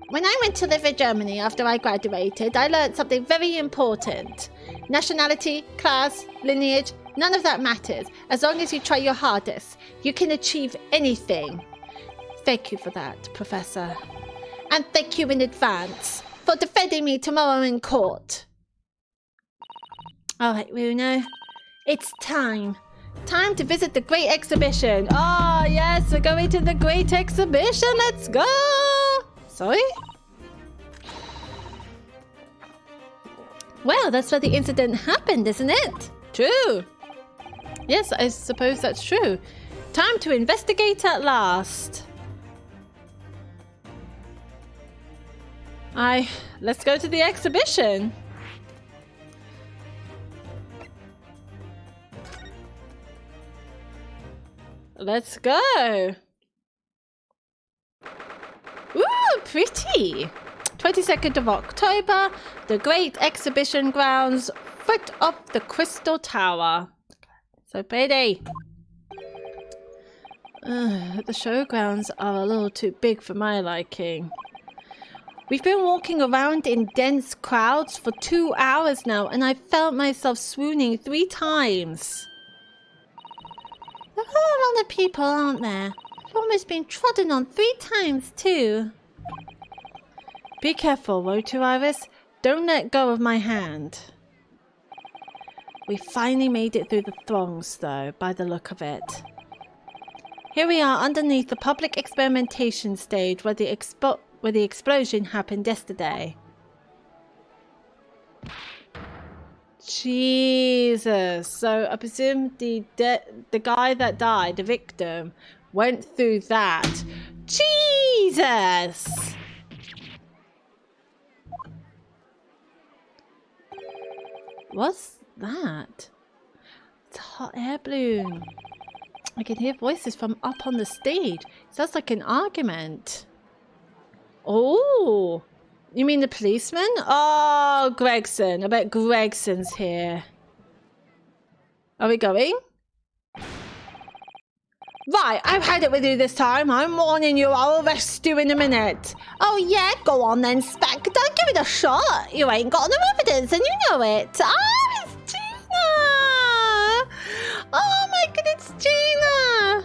When I went to live in Germany after I graduated, I learned something very important. Nationality, class, lineage, none of that matters. As long as you try your hardest, you can achieve anything. Thank you for that, Professor. And thank you in advance for defending me tomorrow in court. All right, Runo. It's time. Time to visit the Great Exhibition. Oh, yes, we're going to the Great Exhibition. Let's go. Sorry? Well, that's where the incident happened, isn't it? True. Yes, I suppose that's true. Time to investigate at last. Let's go to the exhibition. Let's go. Ooh, pretty. 22nd of October, the Great Exhibition Grounds, foot of the Crystal Tower. So pretty. The showgrounds are a little too big for my liking. We've been walking around in dense crowds for 2 hours now, and I felt myself swooning 3 times. There are a lot of people, aren't there? I've almost been trodden on 3 times, too. Be careful, won't you, Iris? Don't let go of my hand. We finally made it through the throngs, though, by the look of it. Here we are underneath the public experimentation stage where the explosion happened yesterday. Jesus. So I presume the guy that died, the victim, went through that. Jesus! What's that? It's a hot air balloon. I can hear voices from up on the stage. Sounds like an argument. Oh, you mean the policeman? Oh, Gregson. I bet Gregson's here. Are we going? Right, I've had it with you this time. I'm warning you, I'll arrest you in a minute. Oh yeah, go on then, Spec. Don't give it a shot. You ain't got no evidence and you know it. Oh, it's Gina! Oh my god, it's Gina!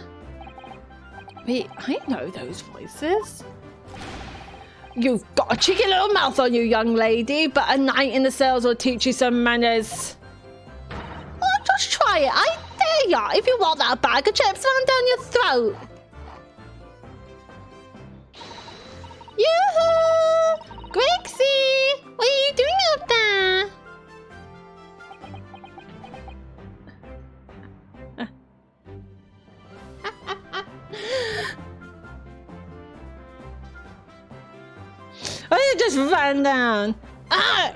Wait, I know those voices. You've got a cheeky little mouth on you, young lady, but a night in the cells will teach you some manners. Oh, just try it. I dare ya. If you want that bag of chips run down your throat. Yoo-hoo! Grixie! What are you doing out there? Oh, you just ran down. Ah!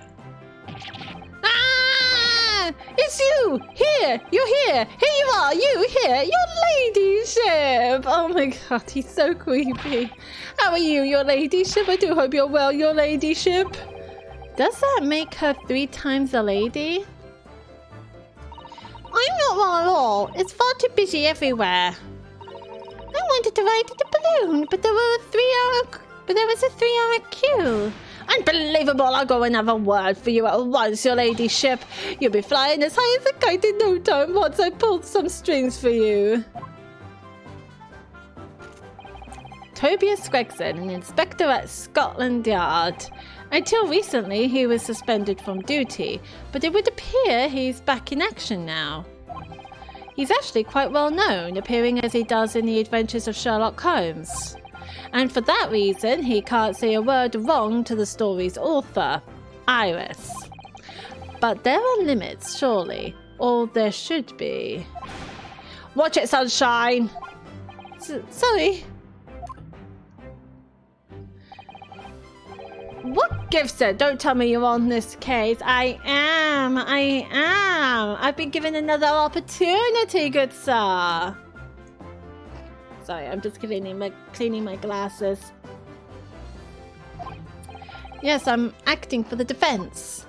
Ah! It's you! Here! You're here! Here you are! You here! Your ladyship! Oh my god, he's so creepy. How are you, your ladyship? I do hope you're well, your ladyship. Does that make her 3 times a lady? I'm not well at all. It's far too busy everywhere. I wanted to ride the balloon, but there was a 3-hour queue. Unbelievable! I'll go and have a word for you at once, your ladyship. You'll be flying as high as a kite in no time once I pulled some strings for you. Tobias Gregson, an inspector at Scotland Yard. Until recently, he was suspended from duty, but it would appear he's back in action now. He's actually quite well known, appearing as he does in the adventures of Sherlock Holmes. And for that reason, he can't say a word wrong to the story's author, Iris. But there are limits, surely. Or there should be. Watch it, sunshine! Sorry. What gives it? Don't tell me you're on this case. I am. I've been given another opportunity, good sir. Sorry, I'm just cleaning my glasses. Yes, I'm acting for the defense.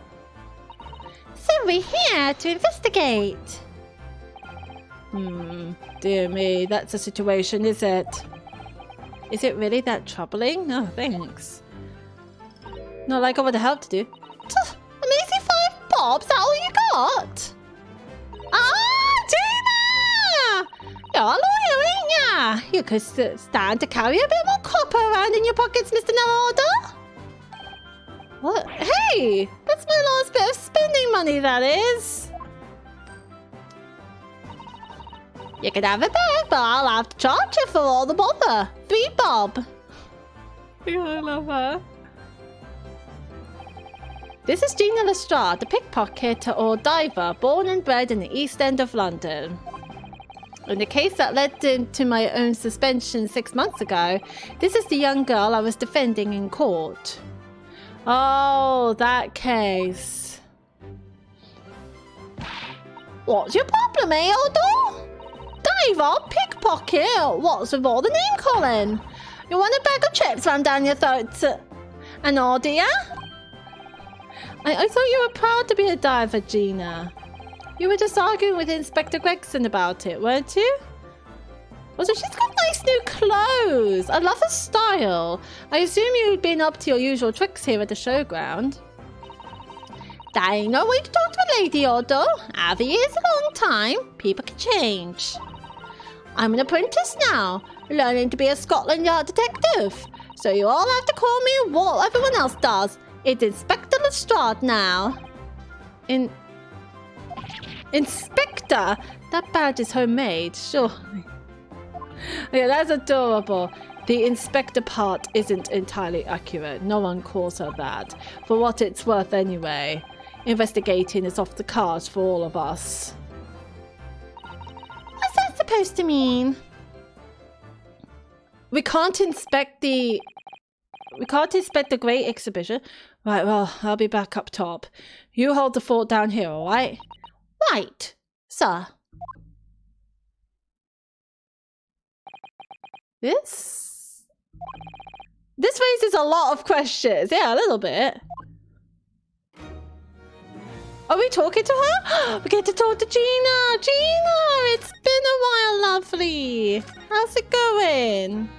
So we're here to investigate. Dear me, that's a situation, is it? Is it really that troubling? Oh, thanks. Not like I would have helped to do. Amazing 5 bob, is that all you got? Ah, Gina! You're a lawyer, ain't ya? You could stand to carry a bit more copper around in your pockets, Mr. No Order. What? Hey! That's my last bit of spending money, that is. You can have it back, but I'll have to charge you for all the bother. 3 bob. Yeah, I love her. This is Gina Lestrade, a pickpocket or diver, born and bred in the East End of London. In the case that led to my own suspension 6 months ago, this is the young girl I was defending in court. Oh, that case. What's your problem, eh, Odo? Diver, pickpocket, what's with all the name calling? You want a bag of chips ran down your throat? An order, yeah? I thought you were proud to be a diver, Gina. You were just arguing with Inspector Gregson about it, weren't you? Also, she's got nice new clothes. I love her style. I assume you've been up to your usual tricks here at the showground. That ain't no way to talk to a lady, Odo. Half a year's a long time. People can change. I'm an apprentice now, learning to be a Scotland Yard detective. So you all have to call me what everyone else does. It's Inspector Lestrade now. Inspector? That badge is homemade, surely. Yeah, that's adorable. The inspector part isn't entirely accurate. No one calls her that. For what it's worth anyway. Investigating is off the cards for all of us. What's that supposed to mean? We can't inspect the great exhibition. Right, well, I'll be back up top. You hold the fort down here, all right? Right, sir. This raises a lot of questions. Yeah, a little bit. Are we talking to her? We get to talk to Gina. Gina, it's been been a while, lovely. How's it going?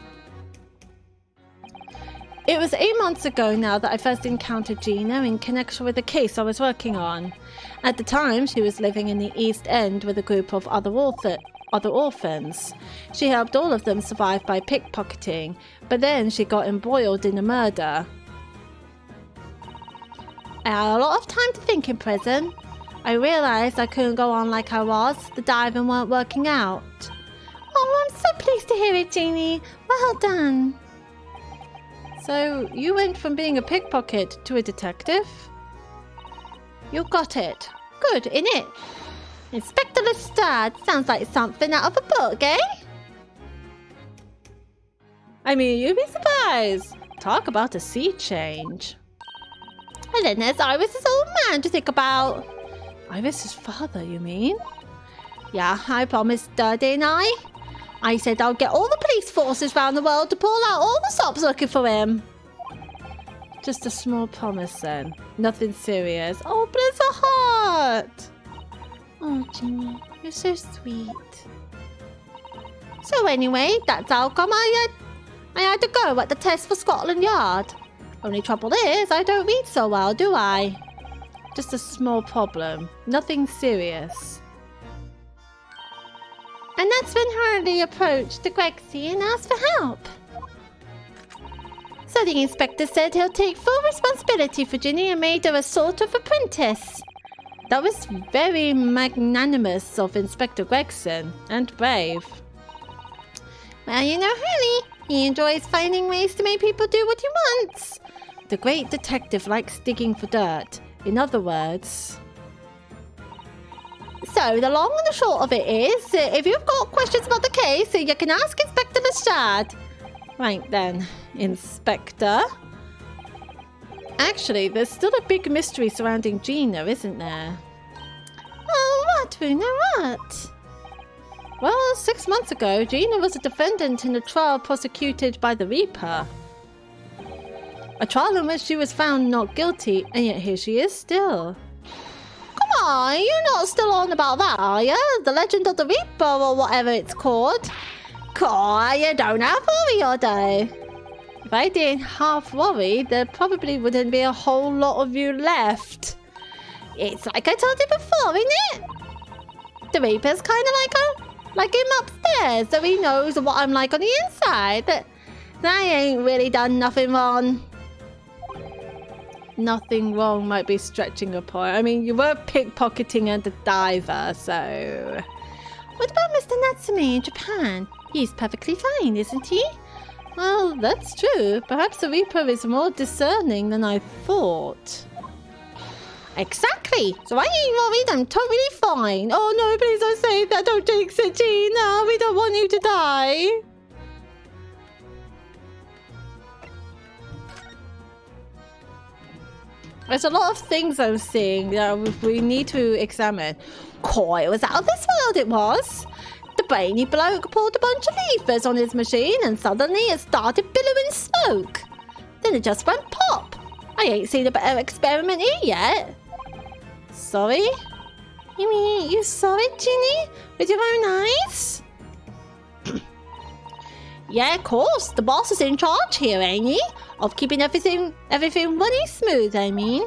It was 8 months ago now that I first encountered Gina in connection with the case I was working on. At the time, she was living in the East End with a group of other orphans. She helped all of them survive by pickpocketing, but then she got embroiled in a murder. I had a lot of time to think in prison. I realised I couldn't go on like I was. The diving weren't working out. Oh, I'm so pleased to hear it, Jeannie. Well done. So, you went from being a pickpocket to a detective? You got it. Good, innit? Inspector Lestrade sounds like something out of a book, eh? I mean, you'd be surprised. Talk about a sea change. And then there's Iris's old man to think about. Iris's father, you mean? Yeah, I promised, didn't I? I said I'll get all the police forces around the world to pull out all the stops looking for him. Just a small promise then. Nothing serious. Oh, bless her heart. Oh, Ginny, you're so sweet. So anyway, that's how come I had to go at the test for Scotland Yard. Only trouble is, I don't read so well, do I? Just a small problem. Nothing serious. And that's when Harley approached the Grexy and asked for help. So the inspector said he'll take full responsibility for Ginny and made her a sort of apprentice. That was very magnanimous of Inspector Gregson, and brave. Well, you know Harley, he enjoys finding ways to make people do what he wants. The great detective likes digging for dirt. In other words... So, the long and the short of it is, if you've got questions about the case, you can ask Inspector Lestrade. Right then, Inspector. Actually, there's still a big mystery surrounding Gina, isn't there? Oh, what, Bruno, what? Well, 6 months ago, Gina was a defendant in a trial prosecuted by the Reaper. A trial in which she was found not guilty, and yet here she is still. Come on, you're not still on about that, are you? The Legend of the Reaper, or whatever it's called. God, you don't have worry, or do? If I didn't half worry, there probably wouldn't be a whole lot of you left. It's like I told you before, isn't it? The Reaper's kind of like him upstairs, so he knows what I'm like on the inside. That I ain't really done nothing wrong. Nothing wrong might be stretching a point. I mean, you were pickpocketing and a diver, so... What about Mr. Natsumi in Japan? He's perfectly fine, isn't he? Well, that's true. Perhaps the Reaper is more discerning than I thought. Exactly! So I ain't worried, I'm totally fine. Oh no, please don't say that. Don't jinx it, Gina. We don't want you to die. There's a lot of things I'm seeing that we need to examine. Coy, it was out of this world, it was. The brainy bloke pulled a bunch of levers on his machine and suddenly it started billowing smoke. Then it just went pop. I ain't seen a better experiment here yet. Sorry? You mean you saw it, Ginny? With your own eyes? Yeah, of course. The boss is in charge here, ain't he? Of keeping everything running smooth, I mean.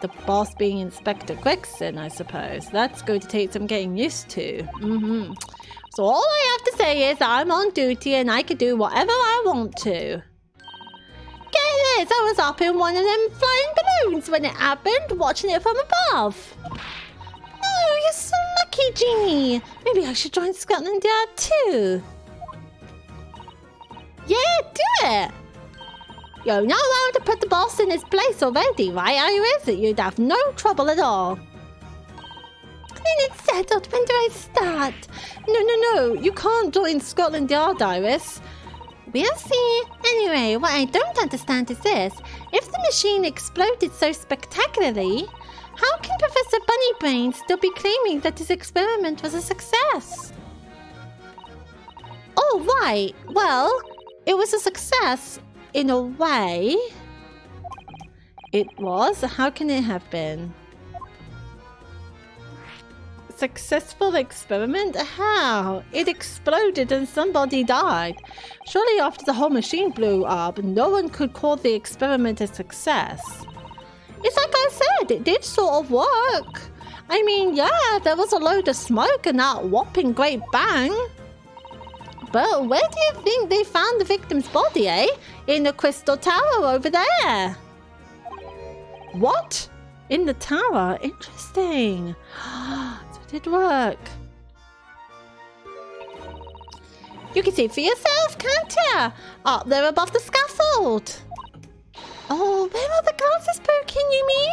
The boss being Inspector Gregson, I suppose. That's going to take some getting used to. So all I have to say is I'm on duty and I can do whatever I want to. Get this, I was up in one of them flying balloons when it happened, watching it from above. Oh, you're so lucky, Jeannie. Maybe I should join Scotland Yard too. Yeah, do it. You know how to put the boss in his place already, right, Iris? You'd have no trouble at all. Then it's settled. When do I start? No. You can't join Scotland Yard, Iris. We'll see. Anyway, what I don't understand is this. If the machine exploded so spectacularly, how can Professor Bunnybrain still be claiming that his experiment was a success? Oh, right. Well, it was a success in a way. It was? How can it have been? successful experiment? How? It exploded and somebody died. Surely after the whole machine blew up, no one could call the experiment a success. It's like I said, it did sort of work. I mean, yeah, there was a load of smoke and that whopping great bang. But where do you think they found the victim's body, eh? In the crystal tower over there. What? In the tower? Interesting. So it did work. You can see for yourself, can't you? Up there above the scaffold. Oh, where are the glasses poking, you mean?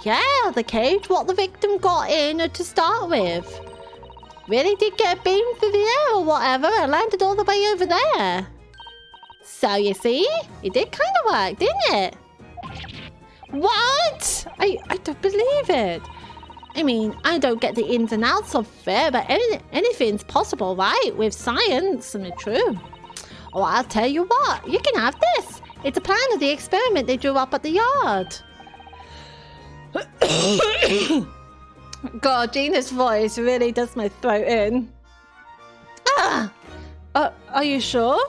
Yeah, the cage what the victim got in to start with. Really did get beamed through the air or whatever and landed all the way over there. So you see, it did kind of work, didn't it? What? I don't believe it. I mean, I don't get the ins and outs of it, but anything's possible, right? With science, I mean, true. Oh, I'll tell you what, you can have this. It's a plan of the experiment they drew up at the yard. God, Gina's voice really does my throat in. Ah! Are you sure?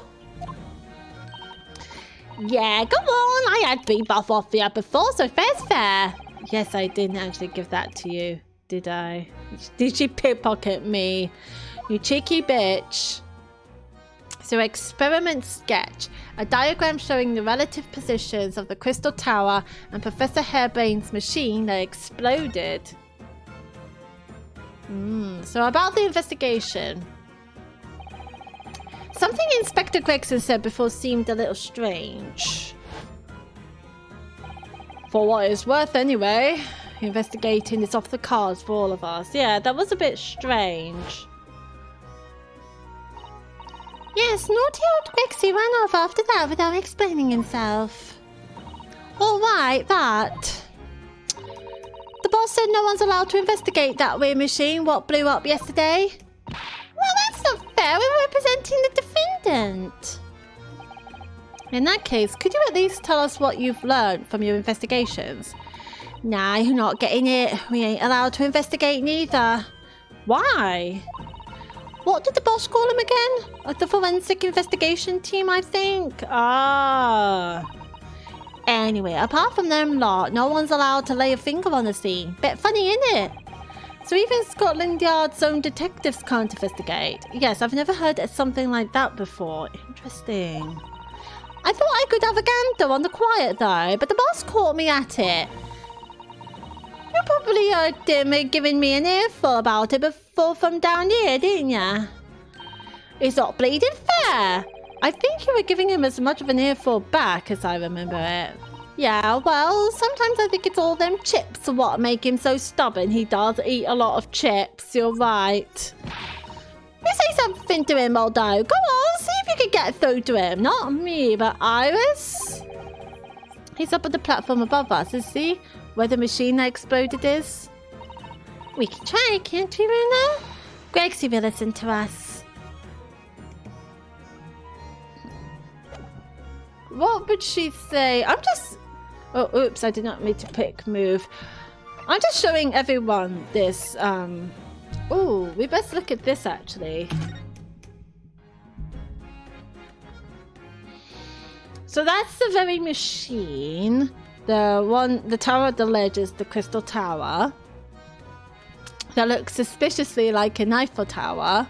Yeah, go on. I had Bebop off you before, so fair's fair. Yes, I didn't actually give that to you, did I? Did she pickpocket me? You cheeky bitch. So, experiment sketch. A diagram showing the relative positions of the crystal tower and Professor Hairbrain's machine that exploded. So about the investigation. Something Inspector Gregson said before seemed a little strange. For what it's worth anyway. Investigating is off the cards for all of us. Yeah, that was a bit strange. Yes, naughty old Grexy ran off after that without explaining himself. Alright, that. The boss said no one's allowed to investigate that weird machine what blew up yesterday. Well, that's not fair. We're representing the defendant. In that case, could you at least tell us what you've learned from your investigations? Nah, you're not getting it. We ain't allowed to investigate neither. Why? What did the boss call him again? The forensic investigation team, I think? Ah. Anyway, apart from them lot, no one's allowed to lay a finger on the scene. Bit funny, innit? So even Scotland Yard's own detectives can't investigate. Yes, I've never heard of something like that before. Interesting. I thought I could have a gander on the quiet though, but the boss caught me at it. You probably heard him giving me an earful about it before from down here, didn't ya? It's not bleeding fair. I think you were giving him as much of an earful back as I remember it. Yeah, well, sometimes I think it's all them chips what make him so stubborn. He does eat a lot of chips, you're right. You say something to him, Moldo. Go on, see if you can get through to him. Not me, but Iris. He's up at the platform above us, is he? Where the machine that exploded is? We can try, can't we, Runa? Grexy will listen to us. What would she say? I'm just... Oh, oops, I did not mean to pick move. I'm just showing everyone this, Oh, we best look at this, actually. So that's the very machine. The tower at the ledge is the crystal tower. That looks suspiciously like an Eiffel Tower.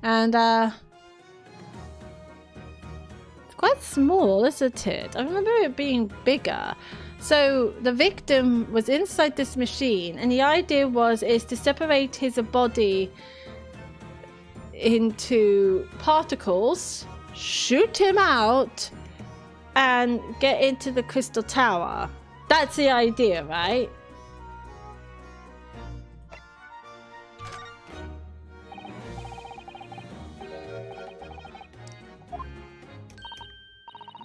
And, it's quite small, isn't it? I remember it being bigger. So the victim was inside this machine, and the idea is to separate his body into particles, shoot him out, and get into the crystal tower. That's the idea, right?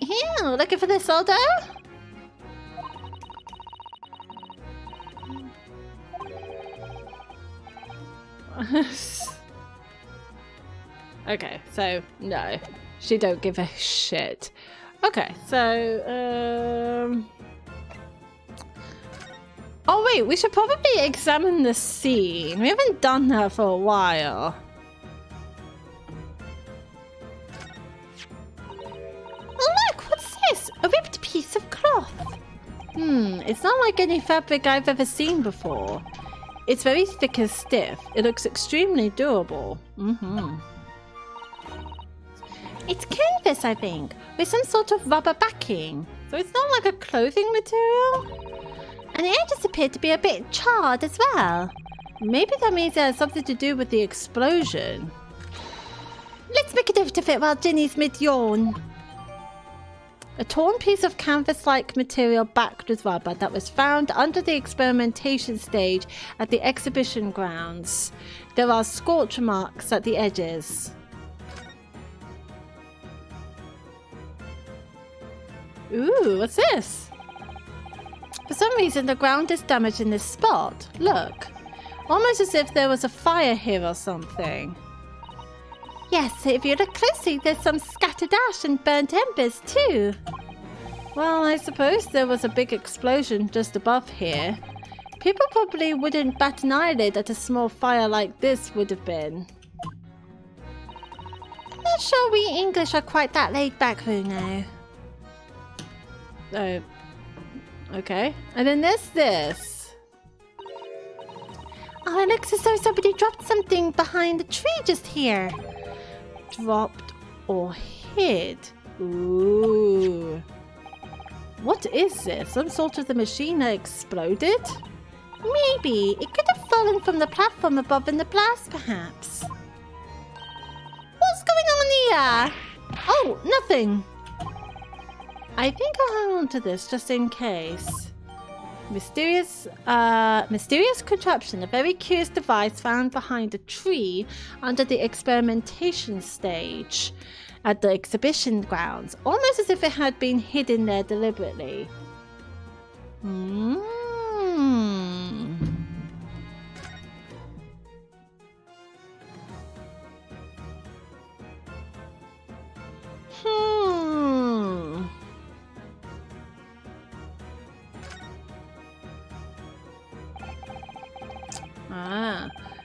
Ew, looking for this, Aldo? Okay, so no, she don't give a shit. Okay, so Oh wait, we should probably examine the scene. We haven't done that for a while. Oh, look, what's this? A ripped piece of cloth. It's not like any fabric I've ever seen before. It's very thick and stiff. It looks extremely durable. It's canvas, I think, with some sort of rubber backing. So it's not like a clothing material? And the edges appear to be a bit charred as well. Maybe that means it has something to do with the explosion. Let's make a note of it while Ginny's mid-yawn. A torn piece of canvas-like material backed with rubber that was found under the experimentation stage at the exhibition grounds. There are scorch marks at the edges. Ooh, what's this? For some reason, the ground is damaged in this spot. Look. Almost as if there was a fire here or something. Yes, if you look closely, there's some scattered ash and burnt embers too. Well, I suppose there was a big explosion just above here. People probably wouldn't bat an eyelid at a small fire like this would have been. I'm not sure we English are quite that laid back, Bruno. Oh, okay. And then there's this. Oh, it looks as though somebody dropped something behind the tree just here. Dropped or hid? Ooh. What is this? Some sort of the machine that exploded? Maybe. It could have fallen from the platform above in the blast, perhaps. What's going on here? Oh, nothing. I think I'll hang on to this just in case. Mysterious contraption, a very curious device found behind a tree under the experimentation stage at the exhibition grounds, almost as if it had been hidden there deliberately.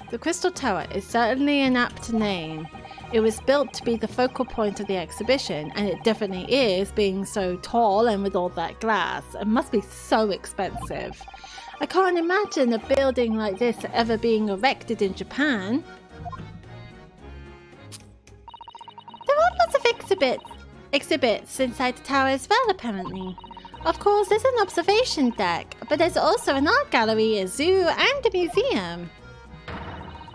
The Crystal Tower is certainly an apt name. It was built to be the focal point of the exhibition, and it definitely is, being so tall and with all that glass. It must be so expensive. I can't imagine a building like this ever being erected in Japan. There are lots of exhibits inside the tower as well, apparently. Of course, there's an observation deck, but there's also an art gallery, a zoo, and a museum.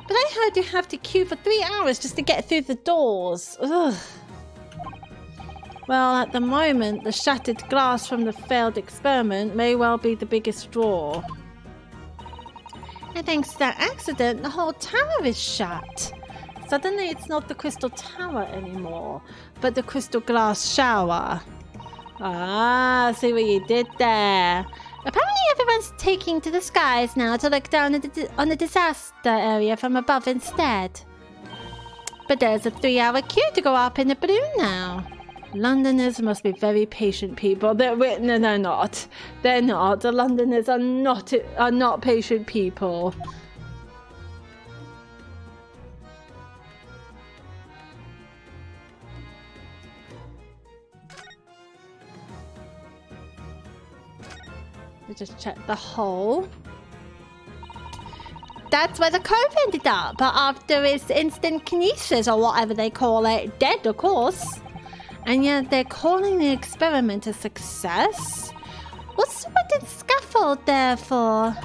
But I heard you have to queue for 3 hours just to get through the doors. Ugh. Well, at the moment, the shattered glass from the failed experiment may well be the biggest draw. And thanks to that accident, the whole tower is shut. Suddenly it's not the Crystal Tower anymore, but the Crystal Glass Shower. Ah, see what you did there. Apparently everyone's taking to the skies now to look down on the disaster area from above instead. But there's a 3-hour queue to go up in the balloon now. Londoners must be very patient people. They're not. They're not. The Londoners are not patient people. Just check the hole. That's where the cove ended up, but after its instant kinesis, or whatever they call it, dead, of course. And yet they're calling the experiment a success? What's the wooden scaffold there for?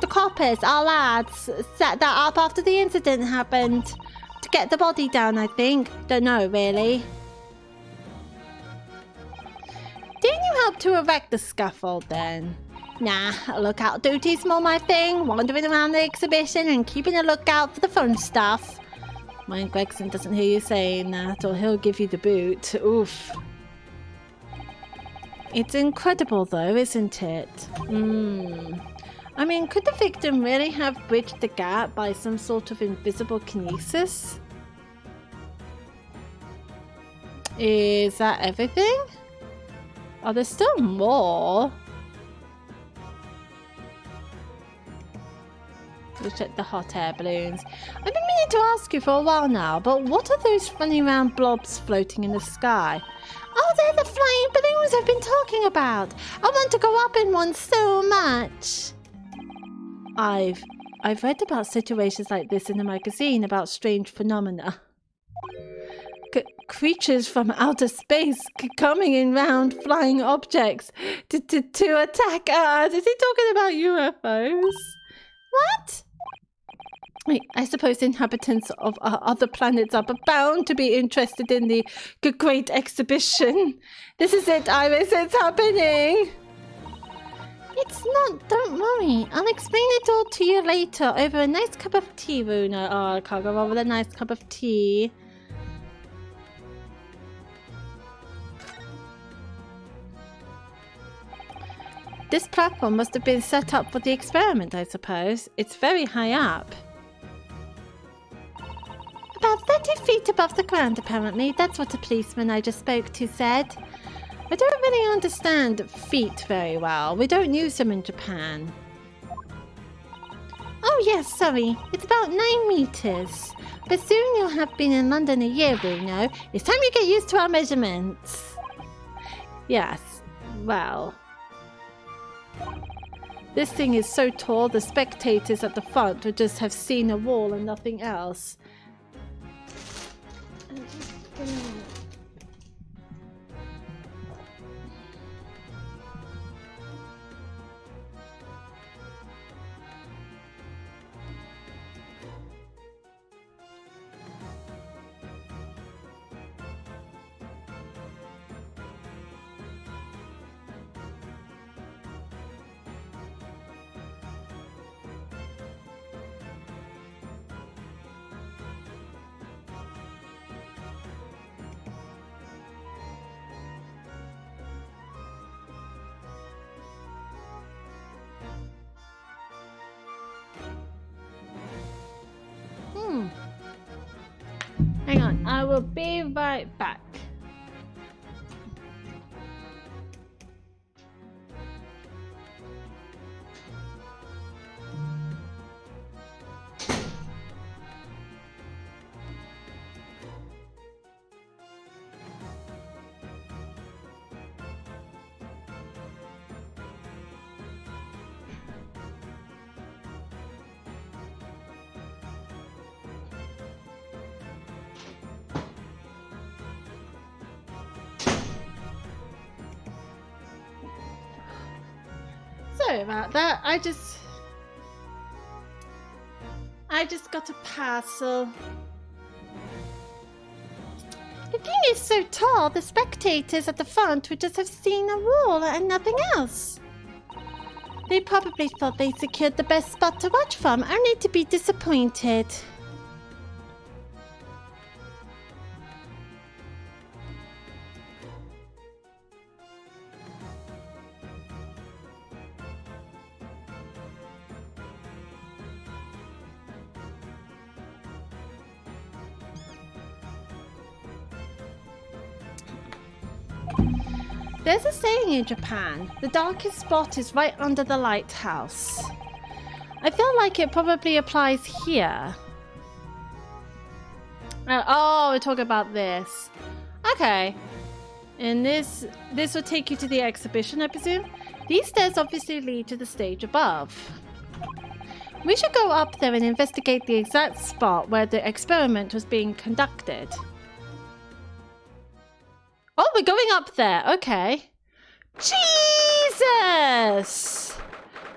The coppers, our lads, set that up after the incident happened. To get the body down, I think. Don't know, really. Didn't you help to erect the scaffold then? Nah, lookout duty's more my thing, wandering around the exhibition and keeping a lookout for the fun stuff. Mind Gregson doesn't hear you saying that, or he'll give you the boot. Oof. It's incredible though, isn't it? I mean, could the victim really have bridged the gap by some sort of invisible kinesis? Is that everything? Are there still more? Look at the hot air balloons. I've been meaning to ask you for a while now, but what are those funny round blobs floating in the sky? Oh, they're the flying balloons I've been talking about. I want to go up in one so much. I've read about situations like this in a magazine about strange phenomena. Creatures from outer space coming in round flying objects to attack Earth. Is he talking about UFOs? What? Wait, I suppose the inhabitants of other planets are bound to be interested in the great exhibition. This is it, Iris. It's happening. It's not. Don't worry. I'll explain it all to you later over a nice cup of tea, Runa. Oh, I can't go wrong with a nice cup of tea. This platform must have been set up for the experiment, I suppose. It's very high up. About 30 feet above the ground, apparently. That's what a policeman I just spoke to said. I don't really understand feet very well. We don't use them in Japan. Oh yes, sorry. It's about 9 meters. But soon you'll have been in London a year, Bruno. It's time you get used to our measurements. Yes, well... This thing is so tall, the spectators at the front would just have seen a wall and nothing else. Hang on, I will be right back. Sorry about that. I just got a parcel. The thing is so tall, the spectators at the front would just have seen a wall and nothing else. They probably thought they secured the best spot to watch from, only to be disappointed. There's a saying in Japan, the darkest spot is right under the lighthouse. I feel like it probably applies here. Oh, we're talking about this. Okay. And this will take you to the exhibition, I presume? These stairs obviously lead to the stage above. We should go up there and investigate the exact spot where the experiment was being conducted. Oh, we're going up there. Okay. Jesus!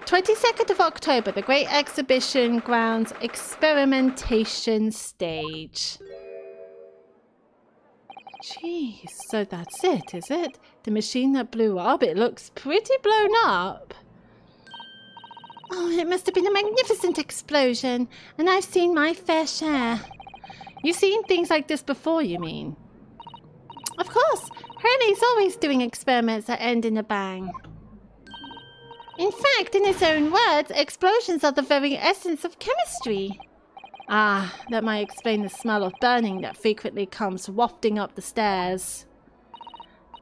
22nd of October, the Great Exhibition Grounds Experimentation Stage. Jeez, so that's it, is it? The machine that blew up, it looks pretty blown up. Oh, it must have been a magnificent explosion, and I've seen my fair share. You've seen things like this before, you mean? Of course, Hurley's always doing experiments that end in a bang. In fact, in his own words, explosions are the very essence of chemistry. Ah, that might explain the smell of burning that frequently comes wafting up the stairs.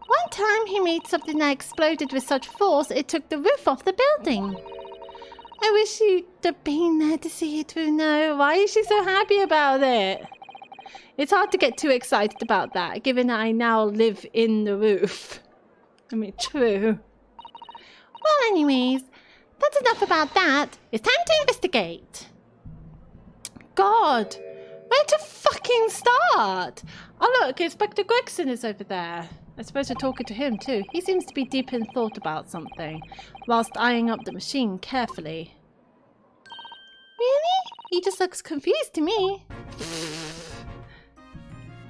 One time he made something that exploded with such force it took the roof off the building. I wish you'd have been there to see it, Bruno. Why is she so happy about it? It's hard to get too excited about that, given that I now live in the roof. I mean, true. Well, anyways, that's enough about that. It's time to investigate. God, where to fucking start? Oh look, Inspector Gregson is over there. I suppose we're talking to him too. He seems to be deep in thought about something, whilst eyeing up the machine carefully. Really? He just looks confused to me.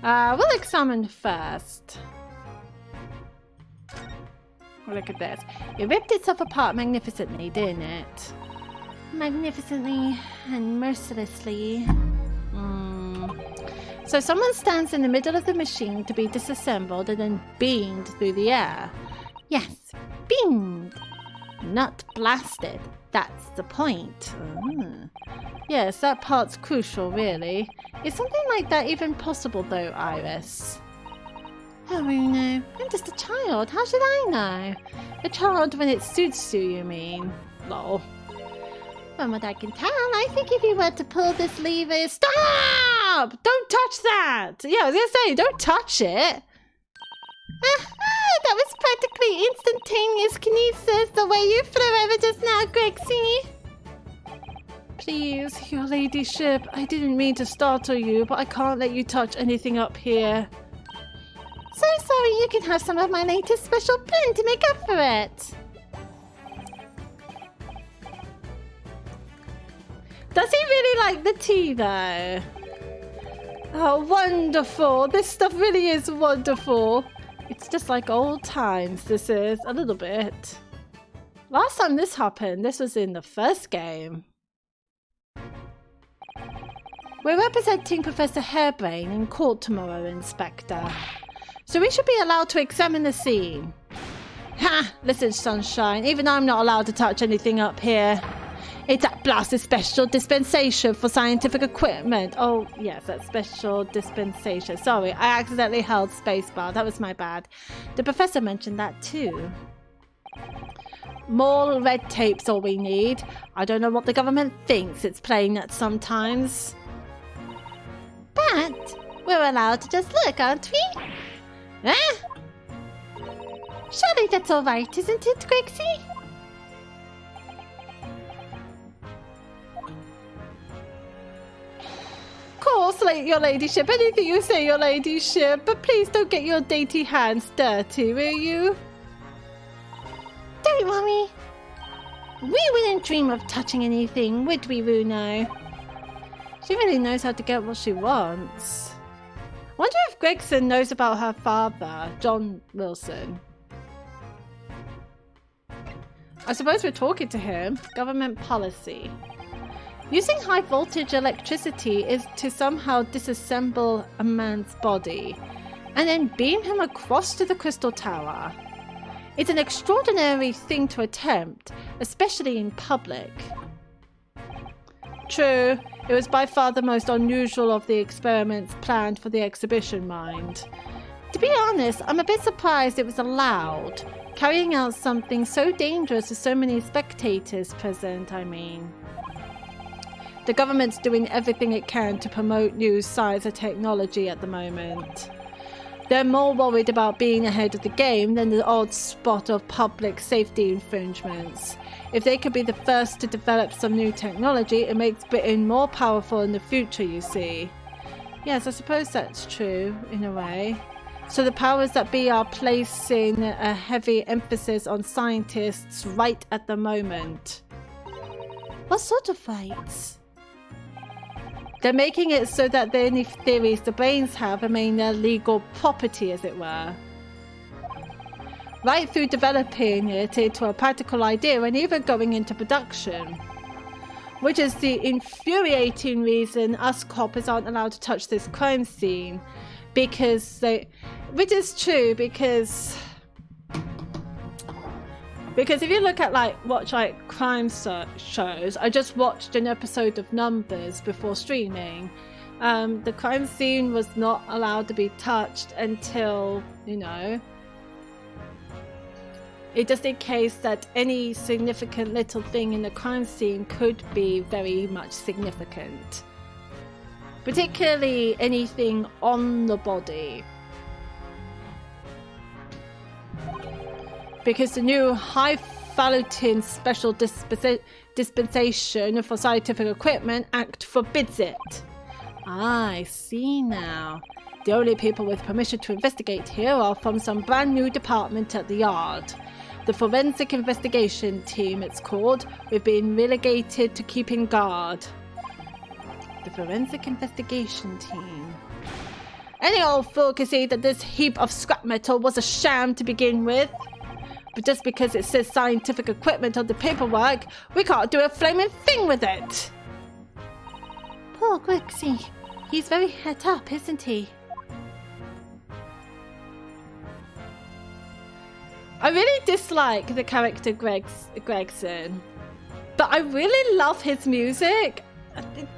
We'll examine first. Look at this. It ripped itself apart magnificently, didn't it? Magnificently and mercilessly. So someone stands in the middle of the machine to be disassembled and then beamed through the air. Yes, beamed. Not blasted. That's the point. Yes, that part's crucial, really. Is something like that even possible, though, Iris? Oh, Bruno, I'm just a child. How should I know? A child when it suits you, you mean? Lol. From what I can tell, I think if you were to pull this lever... Stop! Don't touch that! Yeah, I was gonna say, don't touch it! That was practically instantaneous kinesis, the way you flew over just now, Grexy. Please, your ladyship, I didn't mean to startle you, but I can't let you touch anything up here. So sorry, you can have some of my latest special blend to make up for it. Does he really like the tea, though? Oh, wonderful. This stuff really is wonderful. It's just like old times, this is. A little bit. Last time this happened, this was in the first game. We're representing Professor Hairbrain in court tomorrow, Inspector. So we should be allowed to examine the scene. Ha! Listen, Sunshine, even I'm not allowed to touch anything up here. It's that blasted special dispensation for scientific equipment. Oh, yes, that special dispensation. Sorry, I accidentally held spacebar. That was my bad. The professor mentioned that too. More red tape's all we need. I don't know what the government thinks. It's playing that sometimes. But we're allowed to just look, aren't we? Eh? Surely that's all right, isn't it, Grexy? Of course, your ladyship. Anything you say, your ladyship. But please don't get your dainty hands dirty, will you? Don't worry. We wouldn't dream of touching anything, would we, Bruno? She really knows how to get what she wants. I wonder if Gregson knows about her father, John Wilson. I suppose we're talking to him. Government policy. Using high voltage electricity is to somehow disassemble a man's body and then beam him across to the Crystal Tower. It's an extraordinary thing to attempt, especially in public. True, it was by far the most unusual of the experiments planned for the exhibition, mind. To be honest, I'm a bit surprised it was allowed, carrying out something so dangerous with so many spectators present, I mean. The government's doing everything it can to promote new science and technology at the moment. They're more worried about being ahead of the game than the odd spot of public safety infringements. If they could be the first to develop some new technology, it makes Britain more powerful in the future, you see. Yes, I suppose that's true, in a way. So the powers that be are placing a heavy emphasis on scientists right at the moment. What sort of fights? They're making it so that any theories the brains have remain their legal property, as it were. Right through developing it into a practical idea and even going into production. Which is the infuriating reason us coppers aren't allowed to touch this crime scene. Which is true, because if you look at watch crime shows, I just watched an episode of Numbers before streaming. The crime scene was not allowed to be touched until, It just in case that any significant little thing in the crime scene could be very much significant. Particularly anything on the body. Because the new Highfalutin Special Dispensation for Scientific Equipment Act forbids it. Ah, I see now. The only people with permission to investigate here are from some brand new department at the yard. The Forensic Investigation Team, it's called. We've been relegated to keeping guard. The Forensic Investigation Team. Any old fool can see that this heap of scrap metal was a sham to begin with. But just because it says scientific equipment on the paperwork, we can't do a flaming thing with it. Poor Grixie. He's very het up, isn't he? I really dislike the character Gregson, but I really love his music.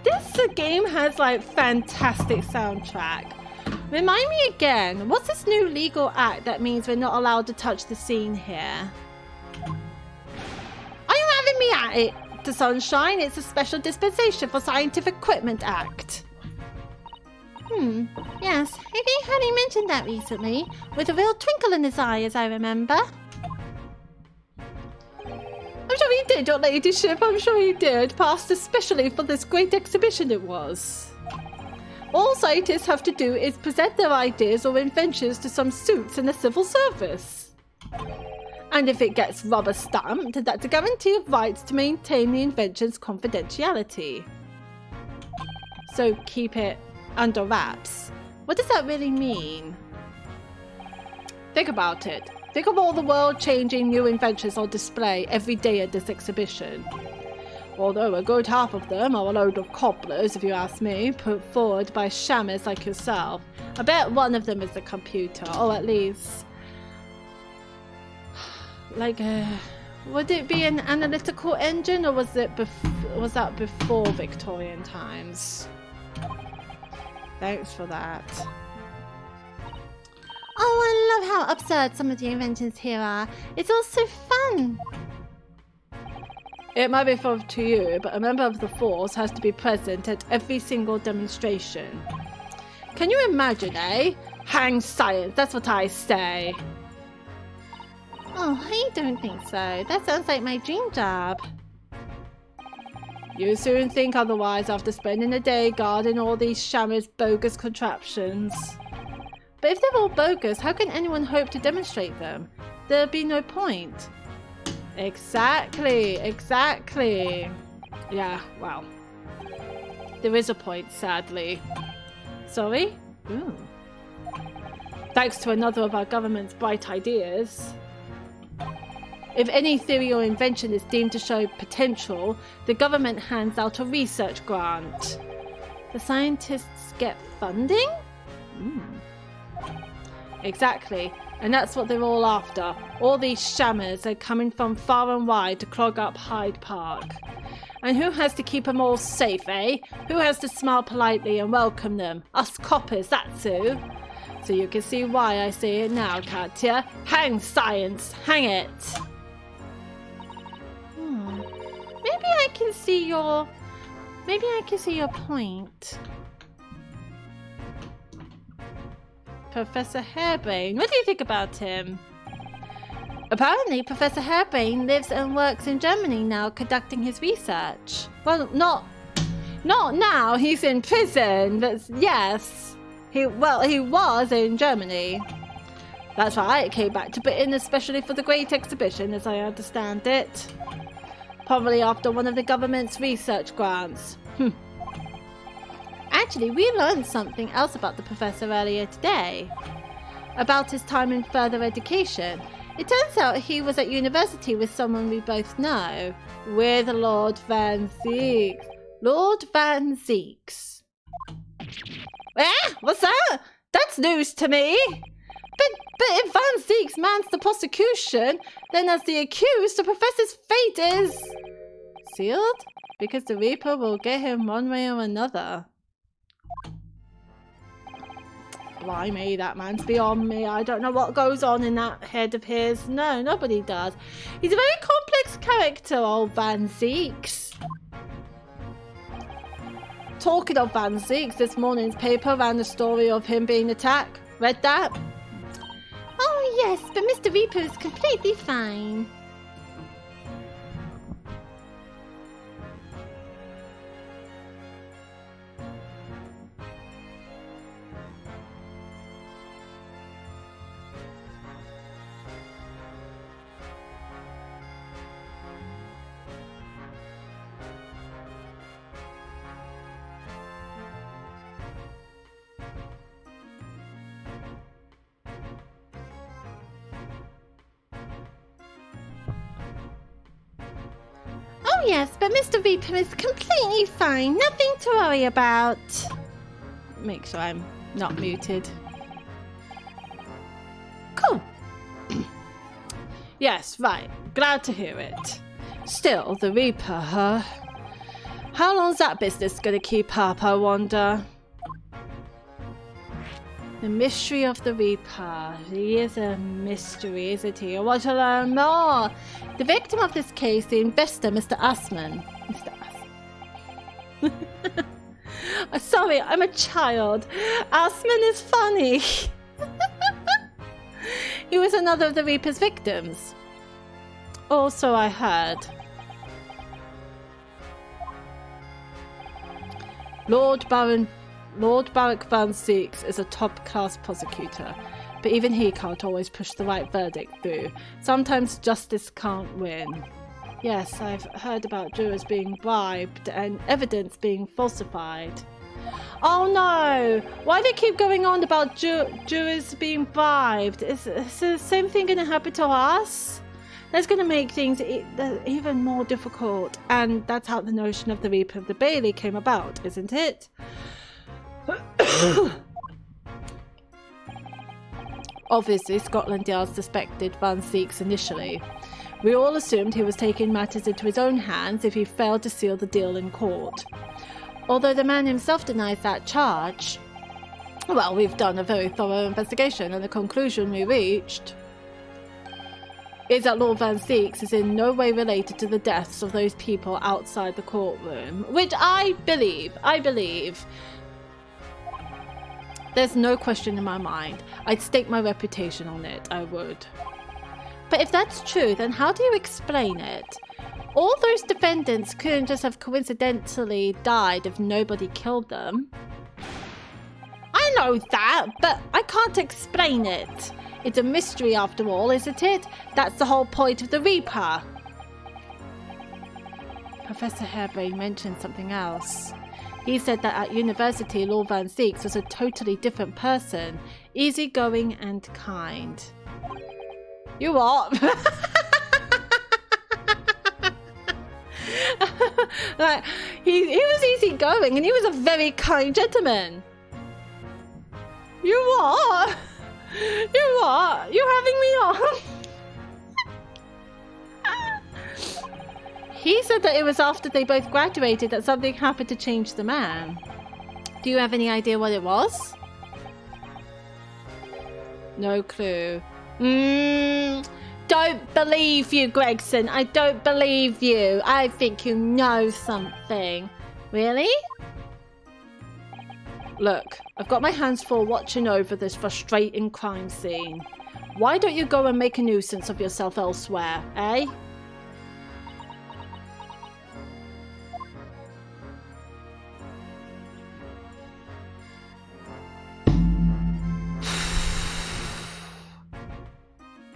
This game has like fantastic soundtrack. Remind me again, what's this new legal act that means we're not allowed to touch the scene here? Are you having me at it, the Sunshine? It's a Special Dispensation for Scientific Equipment Act. Yes, I think I heard he mentioned that recently, with a real twinkle in his eye, as I remember. I'm sure he did, your ladyship, I'm sure he did, passed especially for this great exhibition it was. All scientists have to do is present their ideas or inventions to some suits in the civil service. And if it gets rubber stamped, that's a guarantee of rights to maintain the invention's confidentiality. So keep it under wraps. What does that really mean? Think about it. Think of all the world-changing new inventions on display every day at this exhibition. Although a good half of them are a load of cobblers, if you ask me, put forward by shammers like yourself. I bet one of them is a computer, or at least... like would it be an analytical engine, or was that before Victorian times? Thanks for that. Oh, I love how absurd some of the inventions here are. It's all so fun. It might be fun to you, but a member of the force has to be present at every single demonstration. Can you imagine, eh? Hang science, that's what I say. Oh, I don't think so. That sounds like my dream job. You soon think otherwise after spending a day guarding all these shammers' bogus contraptions. But if they're all bogus, how can anyone hope to demonstrate them? There'd be no point. Exactly. Yeah, well. There is a point, sadly. Sorry? Ooh. Thanks to another of our government's bright ideas. If any theory or invention is deemed to show potential, the government hands out a research grant. The scientists get funding? Exactly, and that's what they're all after. All these shammers are coming from far and wide to clog up Hyde Park. And who has to keep them all safe, eh? Who has to smile politely and welcome them? Us coppers, that's who. So you can see why I say it now, Katya. Hang science, hang it! Maybe I can see your point. Professor Harebrain, what do you think about him? Apparently, Professor Harebrain lives and works in Germany now, conducting his research. Well, not now. He's in prison. Yes. He was in Germany. That's right. Came back to Britain especially for the Great Exhibition, as I understand it. Probably after one of the government's research grants. Actually, we learned something else about the professor earlier today. About his time in further education. It turns out he was at university with someone we both know. With Lord Van Zeeks. Lord Van Zeeks. What's that? That's news to me. But if Van Zeeks mans the prosecution, then as the accused, the professor's fate is... sealed? Because the Reaper will get him one way or another. blimey, that man's beyond me. I don't know what goes on in that head of his. No, nobody does. He's a very complex character, old Van Zeeks. Talking of Van Zeeks, this morning's paper ran the story of him being attacked. Read that? Oh, yes, but Mr. Reaper is completely fine. Oh, yes, but Mr. Reaper is completely fine. Nothing to worry about. Make sure I'm not muted. Cool. Yes, right. Glad to hear it. Still, the Reaper, huh? How long's that business gonna keep up, I wonder? The mystery of the Reaper. He is a mystery, isn't he? I want to learn more. The victim of this case, the investor, Mr. Usman. Mr. Usman. Sorry, I'm a child. Usman is funny. He was another of the Reaper's victims. Also, I heard. Lord Barak Van Zeeks is a top-class prosecutor, but even he can't always push the right verdict through. Sometimes justice can't win. Yes, I've heard about jurors being bribed and evidence being falsified. Oh no! Why do they keep going on about jurors being bribed? Is the same thing going to happen to us? That's going to make things even more difficult, and that's how the notion of the Reaper of the Bailey came about, isn't it? Obviously, Scotland Yard suspected Van Zeeks initially. We all assumed he was taking matters into his own hands if he failed to seal the deal in court. Although the man himself denies that charge, well, we've done a very thorough investigation, and the conclusion we reached is that Lord Van Zeeks is in no way related to the deaths of those people outside the courtroom, which I believe. There's no question in my mind. I'd stake my reputation on it, I would. But if that's true, then how do you explain it? All those defendants couldn't just have coincidentally died if nobody killed them. I know that, but I can't explain it. It's a mystery after all, isn't it? That's the whole point of the Reaper. Professor Harebrain mentioned something else. He said that at university, Lord Van Zeeks was a totally different person, easygoing and kind. You what? Like, he was easygoing and he was a very kind gentleman. You what? You what? You having me on? He said that it was after they both graduated that something happened to change the man. Do you have any idea what it was? No clue. Don't believe you, Gregson. I don't believe you. I think you know something. Really? Look, I've got my hands full watching over this frustrating crime scene. Why don't you go and make a nuisance of yourself elsewhere, eh?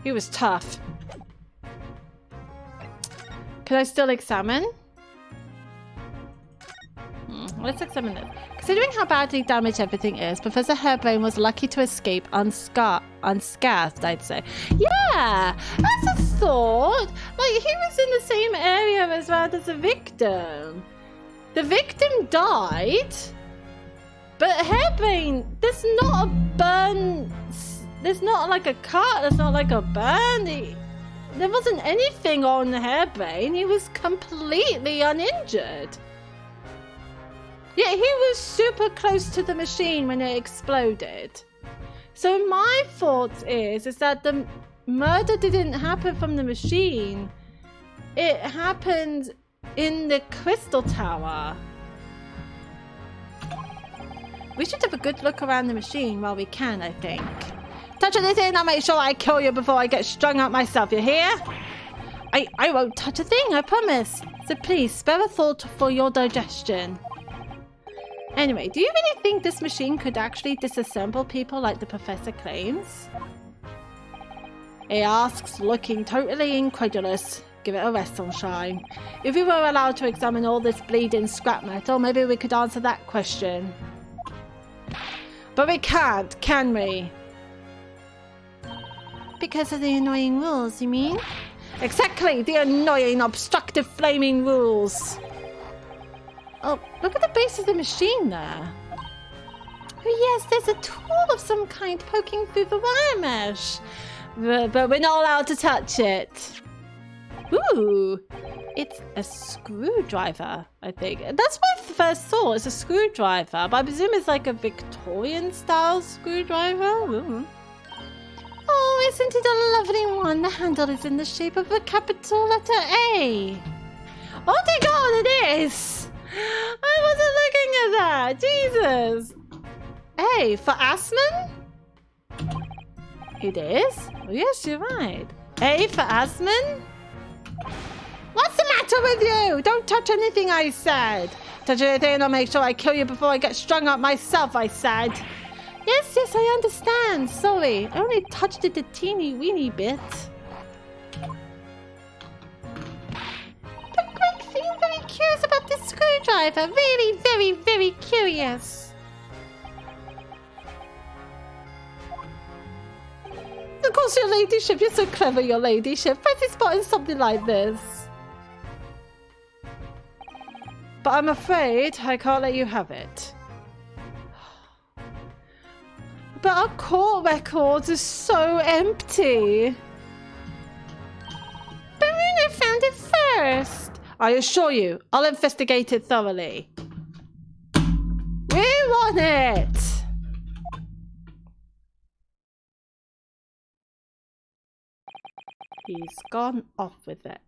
He was tough. Can I still examine? Let's examine it. Considering how badly damaged everything is, Professor Harebrain was lucky to escape unscathed, I'd say. Yeah, that's a thought. Like, he was in the same area as well as the victim. The victim died, but Harebrain, there's not a burn. There's not like a cut. There's not like a burn. There wasn't anything on Harebrain. He was completely uninjured. Yeah, he was super close to the machine when it exploded. So my thought is that the murder didn't happen from the machine. It happened in the crystal tower. We should have a good look around the machine while we can, I think. Touch anything, I'll make sure I kill you before I get strung out myself, you hear? I won't touch a thing, I promise. So please, spare a thought for your digestion. Anyway, do you really think this machine could actually disassemble people like the professor claims? He asks, looking totally incredulous. Give it a rest, sunshine. If we were allowed to examine all this bleeding scrap metal, maybe we could answer that question. But we can't, can we? Because of the annoying rules, you mean? Exactly, the annoying, obstructive, flaming rules. Oh, look at the base of the machine there. Oh yes, there's a tool of some kind poking through the wire mesh. But we're not allowed to touch it. Ooh, it's a screwdriver, I think. That's what I first saw. It's a screwdriver, but I presume it's like a Victorian-style screwdriver. Ooh. Oh, isn't it a lovely one? The handle is in the shape of a capital letter A. Oh my god, it is! I wasn't looking at that. Jesus. A for Asman? It is? Oh, yes, you're right. A for Asman? What's the matter with you? Don't touch anything, I said. Touch anything, I'll make sure I kill you before I get strung up myself, I said. Yes, I understand. Sorry, I only touched it a teeny weeny bit. But Greg, I'm very curious about this screwdriver. Really, very, very curious. Of course, your ladyship. You're so clever, your ladyship. Press this button, something like this. But I'm afraid I can't let you have it. But our court records are so empty. Bruno found it first. I assure you, I'll investigate it thoroughly. We want it! He's gone off with it.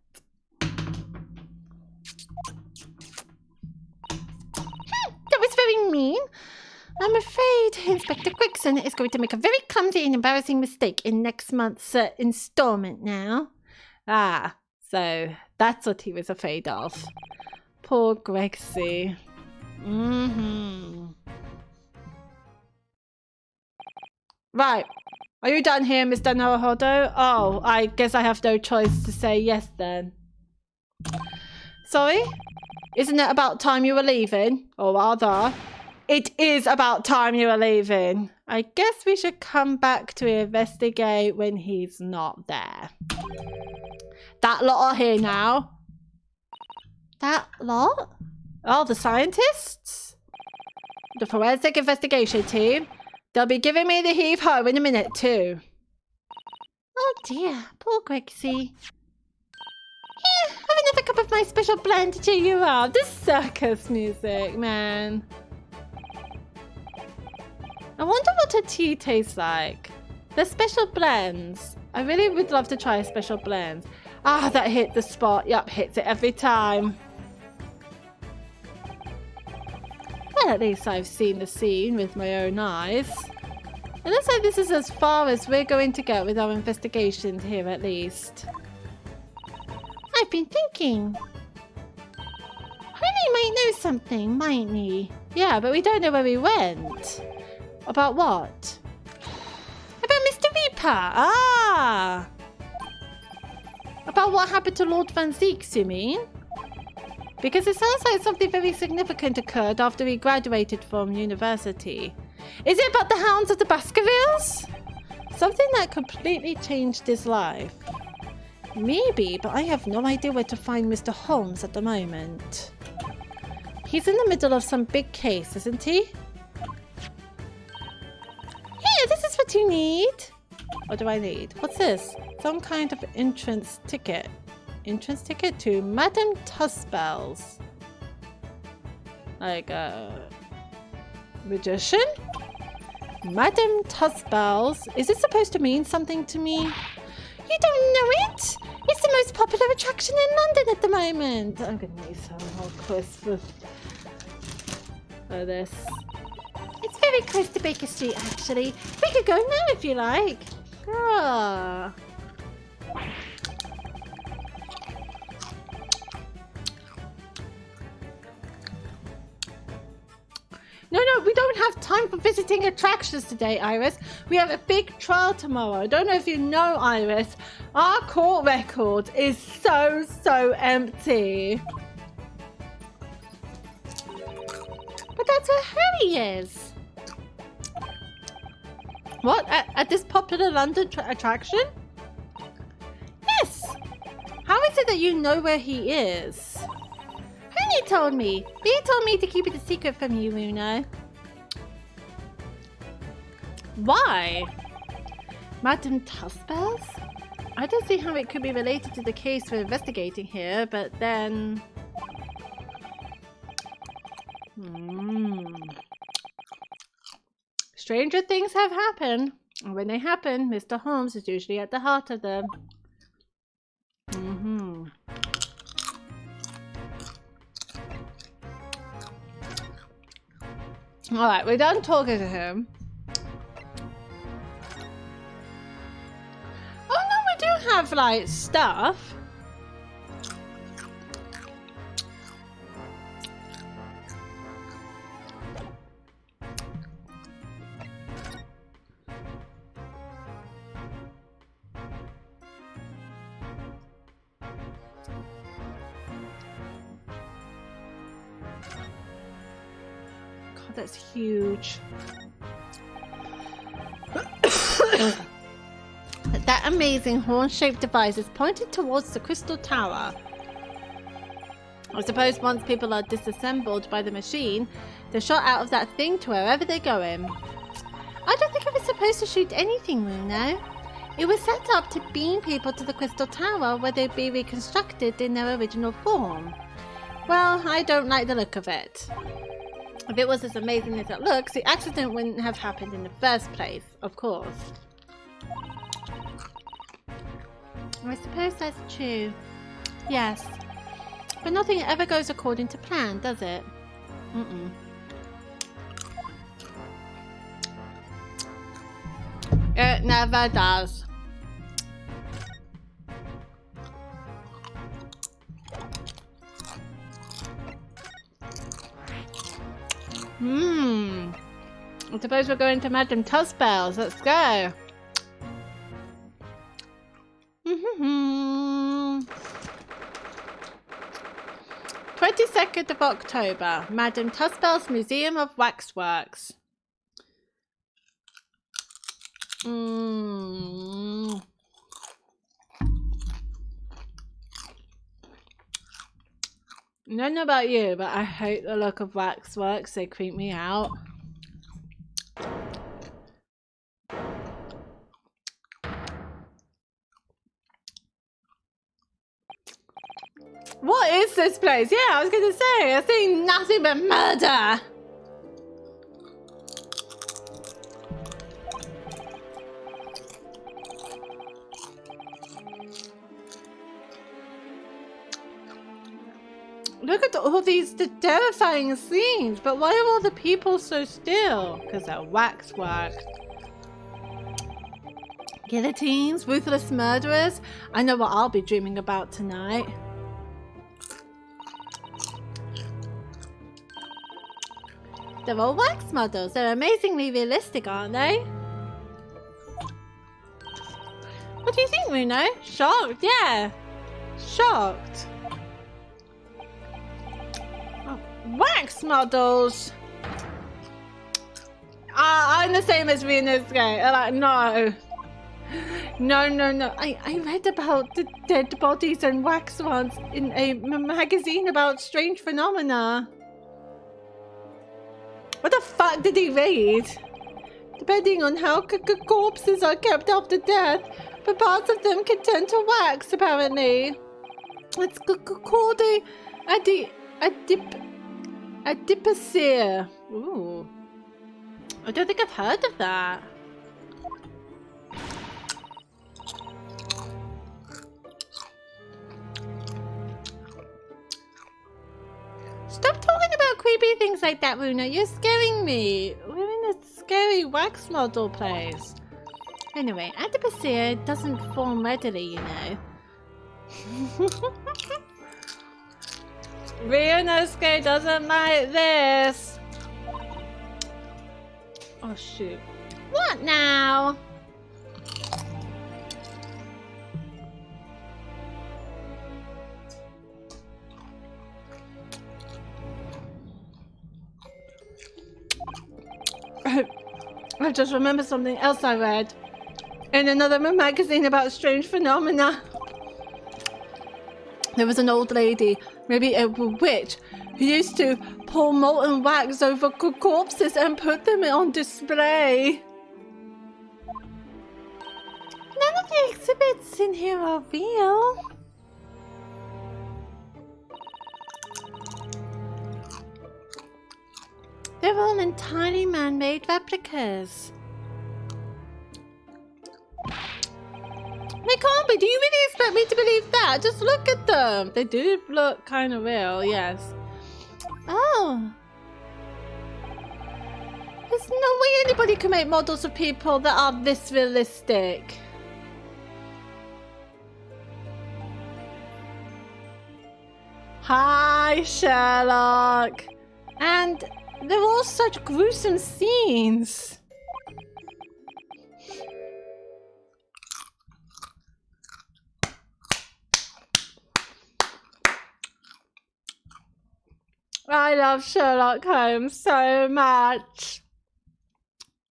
That was very mean. I'm afraid Inspector Gregson is going to make a very clumsy and embarrassing mistake in next month's installment now. Ah, so that's what he was afraid of. Poor Gregsy. Right. Are you done here, Mr. Naruhodo? Oh, I guess I have no choice to say yes then. Sorry? Isn't it about time you were leaving? Or rather, it is about time you were leaving. I guess we should come back to investigate when he's not there. That lot are here now. That lot? Oh, the scientists? The forensic investigation team. They'll be giving me the heave-ho in a minute too. Oh dear, poor Gregsy. Here, have another cup of my special blend to cheer you up. This circus music, man. I wonder what a tea tastes like. The special blends. I really would love to try a special blend. Ah, that hit the spot. Yup, hits it every time. Well, at least I've seen the scene with my own eyes. It looks like this is as far as we're going to get with our investigations here, at least. I've been thinking. Honey might know something, mightn't he? Yeah, but we don't know where he went. About what? About Mr. Reaper. Ah! About what happened to Lord Van Zeeks, you mean? Because it sounds like something very significant occurred after he graduated from university. Is it about the Hounds of the Baskervilles? Something that completely changed his life. Maybe, but I have no idea where to find Mr. Holmes at the moment. He's in the middle of some big case, isn't he? Here, this is what you need. What do I need? What's this? Some kind of entrance ticket. Entrance ticket to Madame Tuspel's. Like a magician? Madame Tussbells. Is it supposed to mean something to me? You don't know it? It's the most popular attraction in London at the moment. I'm going to need some whole quiz for this. It's very close to Baker Street, actually. We could go now if you like. Ah. No, we don't have time for visiting attractions today, Iris. We have a big trial tomorrow. I don't know if you know, Iris. Our court record is so empty. But that's where Harry is. What? At this popular London attraction? Yes. How is it that you know where he is? Rooney told me. But he told me to keep it a secret from you, Uno. Why? Madame Tussbells? I don't see how it could be related to the case we're investigating here, but then... Stranger things have happened. And when they happen, Mr. Holmes is usually at the heart of them. Alright, we're done talking to him. Oh no, we do have, like, stuff. That's huge. That amazing horn-shaped device is pointed towards the Crystal Tower. I suppose once people are disassembled by the machine, they're shot out of that thing to wherever they're going. I don't think it was supposed to shoot anything, Bruno. It was set up to beam people to the Crystal Tower where they'd be reconstructed in their original form. Well, I don't like the look of it. If it was as amazing as it looks, the accident wouldn't have happened in the first place, of course. I suppose that's true. Yes. But nothing ever goes according to plan, does it? It never does. I suppose we're going to Madame Tussbells. Let's go. 22nd of October, Madame Tussbells Museum of Waxworks. I don't know about you, but I hate the look of waxworks. They creep me out. What is this place? Yeah, I was gonna say, I see nothing but murder. Look at all these terrifying scenes, but why are all the people so still? Because they're waxwork. Guillotines, ruthless murderers. I know what I'll be dreaming about tonight. They're all wax models. They're amazingly realistic, aren't they? What do you think, Bruno? Shocked? Yeah. Shocked. Wax models. I'm the same as Venus Gay. Like, no. No. I read about the dead bodies and wax ones in a magazine about strange phenomena. What the fuck did he read? Depending on how corpses are kept after death, but parts of them can turn to wax, apparently. It's called a adipocere. Ooh. I don't think I've heard of that. Stop talking about creepy things like that, Runa. You're scaring me. We're in a scary wax model place. Anyway, adipocere doesn't form readily, you know. Ryunosuke doesn't like this. Oh shoot. What now? I just remember something else I read in another magazine about strange phenomena. There was an old lady, maybe a witch, who used to pour molten wax over corpses and put them on display. None of the exhibits in here are real. They're all entirely man-made replicas. They can't be. Do you really expect me to believe that? Just look at them. They do look kind of real, yes. Oh. There's no way anybody can make models of people that are this realistic. Hi, Sherlock. And they're all such gruesome scenes. I love Sherlock Holmes so much.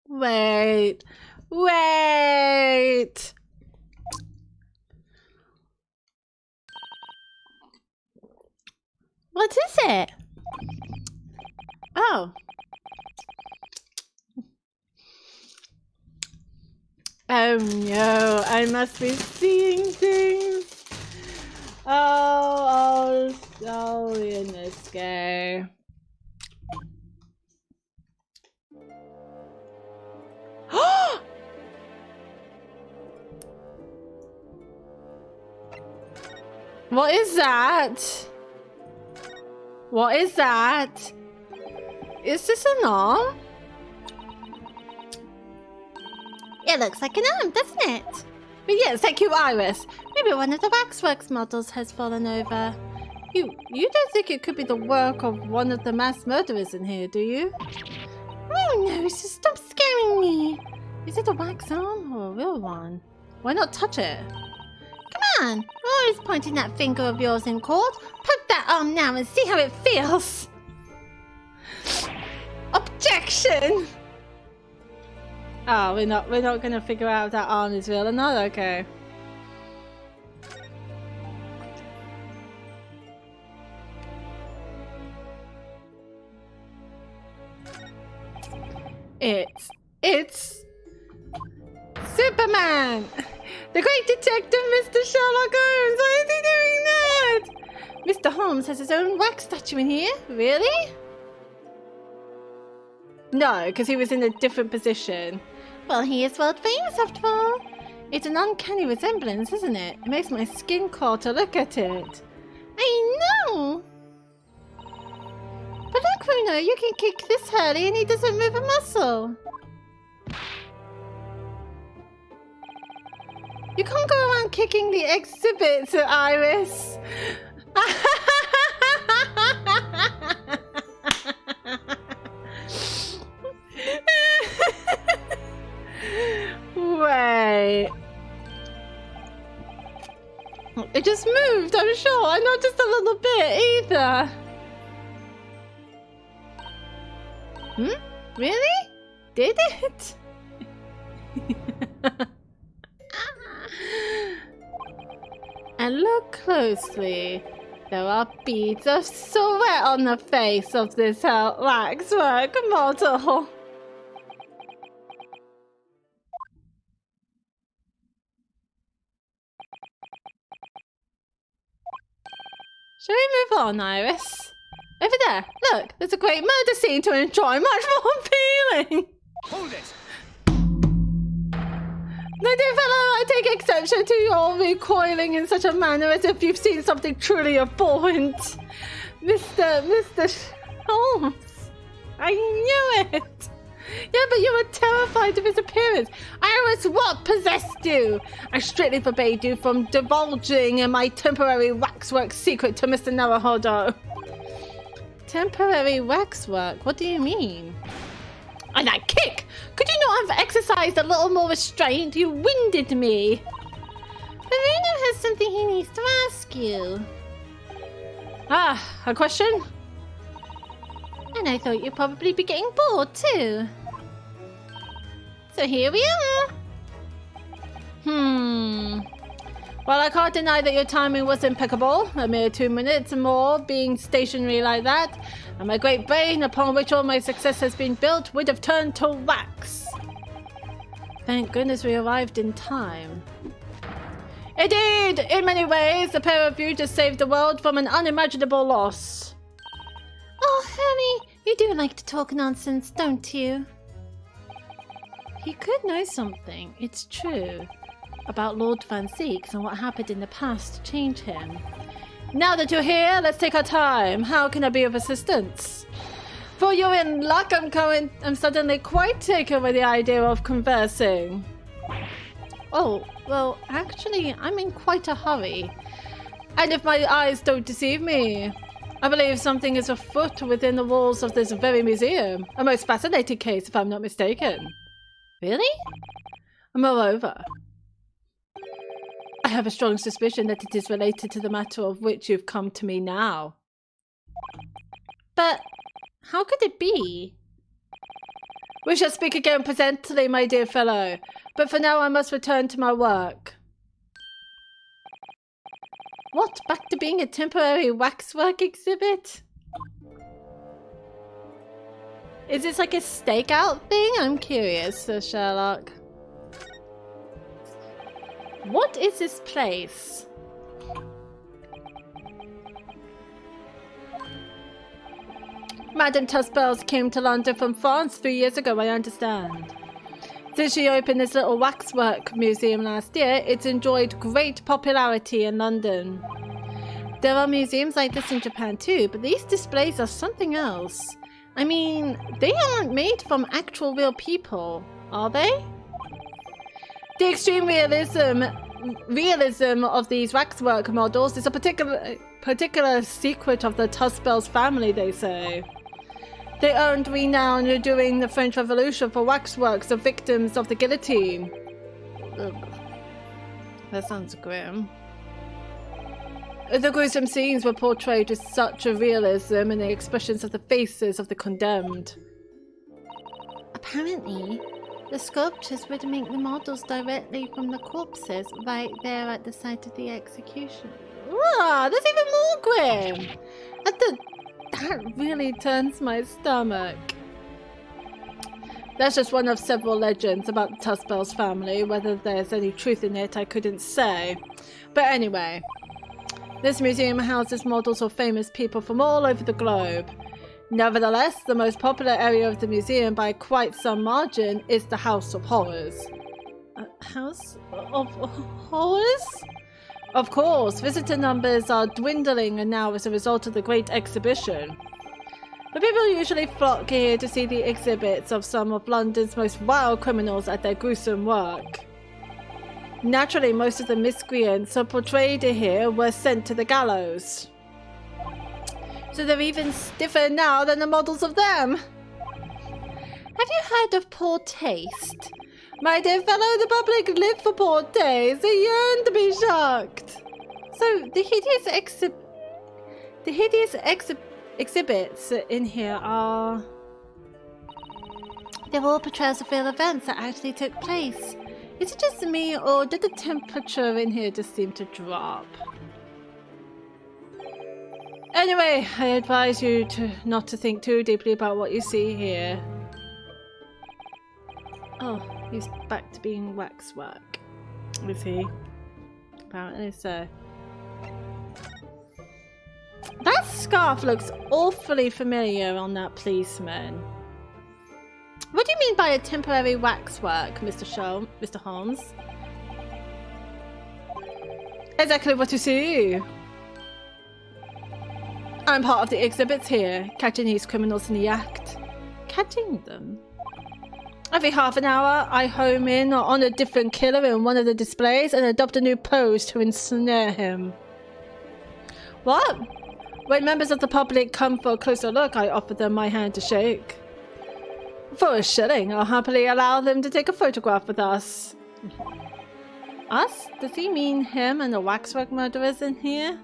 Wait. Wait. What is it? Oh. Oh no, I must be seeing things. Oh, goodness, go. What is that? What is that? Is this an arm? It looks like an arm, doesn't it? But yes, thank you, Iris. Maybe one of the waxworks models has fallen over. You don't think it could be the work of one of the mass murderers in here, do you? Oh no, just stop scaring me. Is it a wax arm or a real one? Why not touch it? Come on, we're always pointing that finger of yours in court. Poke that arm now and see how it feels. Objection! Oh, we're not gonna figure out if that arm is real or not? Okay. It's Superman! The great detective, Mr. Sherlock Holmes! Why is he doing that? Mr. Holmes has his own wax statue in here? Really? No, because he was in a different position. Well, he is world famous after all. It's an uncanny resemblance, isn't it? It makes my skin crawl to look at it. I know! But look, Bruno, you can kick this Hurley and he doesn't move a muscle. You can't go around kicking the exhibits, Iris. Wait. It just moved, I'm sure. And not just a little bit either. Really? Did it? And look closely. There are beads of sweat on the face of this waxwork model. Shall we move on, Iris? Over there, look, there's a great murder scene to enjoy, much more appealing. Hold it! My dear fellow, I take exception to your recoiling in such a manner as if you've seen something truly abhorrent. Mr. Holmes, I knew it. Yeah, but you were terrified of his appearance. I was what possessed you. I strictly forbade you from divulging my temporary waxwork secret to Mr. Naruhodo. Temporary waxwork? What do you mean? And that kick! Could you not have exercised a little more restraint? You winded me. Bruno has something he needs to ask you. Ah, a question? And I thought you'd probably be getting bored too. So here we are. Well, I can't deny that your timing was impeccable. A mere 2 minutes more being stationary like that, and my great brain, upon which all my success has been built, would have turned to wax. Thank goodness we arrived in time. Indeed, in many ways, the pair of you just saved the world from an unimaginable loss. Oh, honey, you do like to talk nonsense, don't you? He could know something, it's true, about Lord Van Zeeks and what happened in the past to change him. Now that you're here, let's take our time. How can I be of assistance? For you're in luck, I'm suddenly quite taken with the idea of conversing. Oh, well, actually, I'm in quite a hurry. And if my eyes don't deceive me, I believe something is afoot within the walls of this very museum. A most fascinating case, if I'm not mistaken. Really? Moreover, I have a strong suspicion that it is related to the matter of which you've come to me now. But how could it be? We shall speak again presently, my dear fellow, but for now I must return to my work. What? Back to being a temporary waxwork exhibit? Is this like a stakeout thing? I'm curious, Sir Sherlock. What is this place? Madame Tuspels came to London from France 3 years ago, I understand. Since she opened this little waxwork museum last year, it's enjoyed great popularity in London. There are museums like this in Japan too, but these displays are something else. I mean, they aren't made from actual real people, are they? The extreme realism of these waxwork models is a particular secret of the Tuspels family, they say. They earned renown during the French Revolution for waxworks of victims of the guillotine. Ugh. That sounds grim. The gruesome scenes were portrayed with such a realism in the expressions of the faces of the condemned. Apparently, the sculptures would make the models directly from the corpses right there at the site of the execution. Ah, that's even more grim! That really turns my stomach. That's just one of several legends about the Tuspels family. Whether there's any truth in it, I couldn't say. But anyway, this museum houses models of famous people from all over the globe. Nevertheless, the most popular area of the museum by quite some margin is the House of Horrors. House of Horrors? Of course, visitor numbers are dwindling now as a result of the great exhibition. But people usually flock here to see the exhibits of some of London's most vile criminals at their gruesome work. Naturally, most of the miscreants portrayed here were sent to the gallows. So they're even stiffer now than the models of them. Have you heard of poor taste? My dear fellow, the public live for poor taste. They yearn to be shocked. So the hideous exhibits in here are... They're all portrayals of real events that actually took place. Is it just me, or did the temperature in here just seem to drop? Anyway, I advise you not to think too deeply about what you see here. Oh, he's back to being waxwork. Is he? Apparently so. That scarf looks awfully familiar on that policeman. What do you mean by a temporary waxwork, Mr. Holmes? Exactly what you see. I'm part of the exhibits here, catching these criminals in the act. Catching them? Every half an hour, I home in on a different killer in one of the displays and adopt a new pose to ensnare him. What? When members of the public come for a closer look, I offer them my hand to shake. For a shilling, I'll happily allow them to take a photograph with us. Us? Does he mean him and the waxwork murderers in here?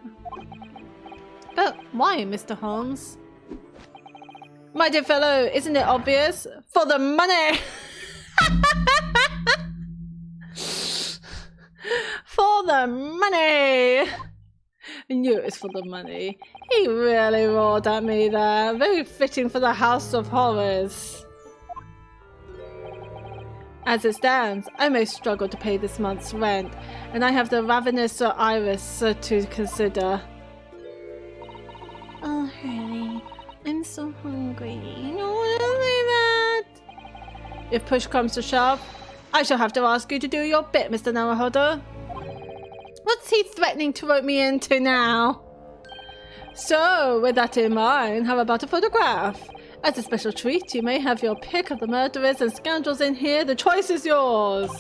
But why, Mr. Holmes? My dear fellow, isn't it obvious? For the money! For the money! I knew it was for the money. He really roared at me there. Very fitting for the House of Horrors. As it stands, I may struggle to pay this month's rent, and I have the ravenous Iris to consider. Oh, Hurley, I'm so hungry. No, don't say that. If push comes to shove, I shall have to ask you to do your bit, Mr. Naruhodo. What's he threatening to rope me into now? So, with that in mind, how about a photograph? As a special treat, you may have your pick of the murderers and scoundrels in here. The choice is yours.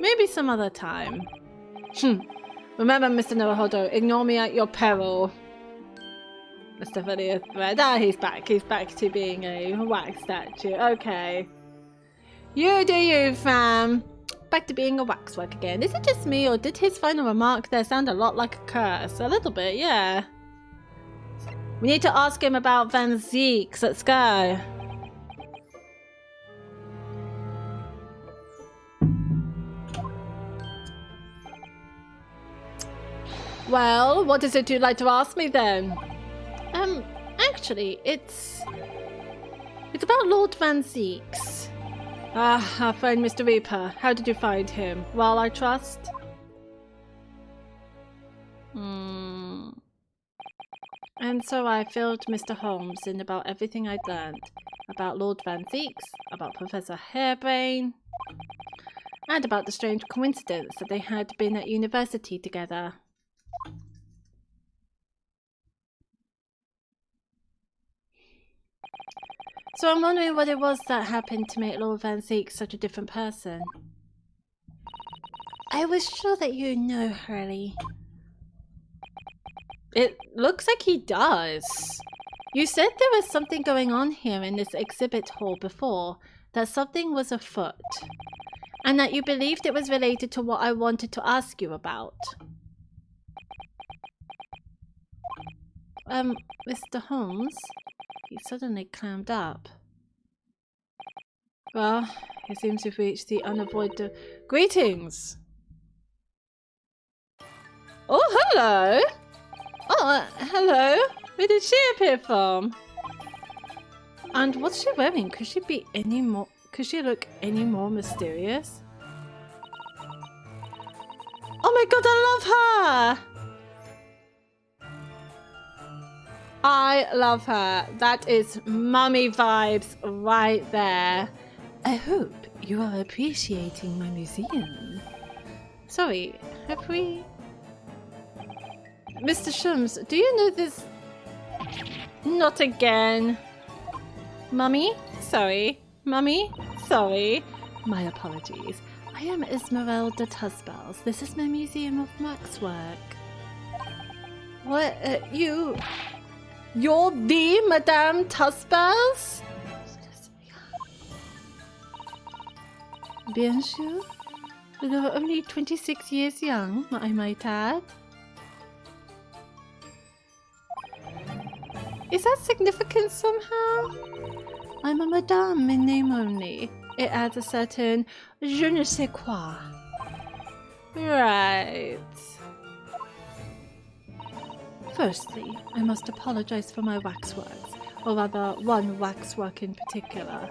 Maybe some other time. Remember, Mr. Naruhodo, ignore me at your peril. That's definitely a threat. Ah, he's back. He's back to being a wax statue. Okay. You do you, fam. Back to being a waxwork again. Is it just me, or did his final remark there sound a lot like a curse? A little bit, yeah. We need to ask him about Van Zeeks. Let's go. Well, what is it you'd like to ask me then? Actually, it's about Lord Van Zeeks. Ah, our friend Mr. Reaper. How did you find him? Well, I trust? And so I filled Mr. Holmes in about everything I'd learned. About Lord Van Zeeks, about Professor Harebrain, and about the strange coincidence that they had been at university together. So I'm wondering what it was that happened to make Lord Van Zeeks such a different person. I was sure that you know, Hurley. It looks like he does. You said there was something going on here in this exhibit hall before, that something was afoot, and that you believed it was related to what I wanted to ask you about. Mr. Holmes? He suddenly clammed up. Well, it seems we've reached the unavoidable... Greetings! Oh, hello! Oh, hello! Where did she appear from? And what's she wearing? Could she be any more... Could she look any more mysterious? Oh my god, I love her! I love her. That is mummy vibes right there. I hope you are appreciating my museum. Sorry, have we... Mr. Shums, do you know this... Not again. Mummy? Sorry. Mummy? Sorry. My apologies. I am Esmeralda Tusbells. This is my museum of waxwork. What? You're the Madame Tusbells? Bien sûr. Though only 26 years young, I might add. Is that significant somehow? I'm a madame in name only. It adds a certain je ne sais quoi. Right. Firstly, I must apologize for my waxworks, or rather one waxwork in particular.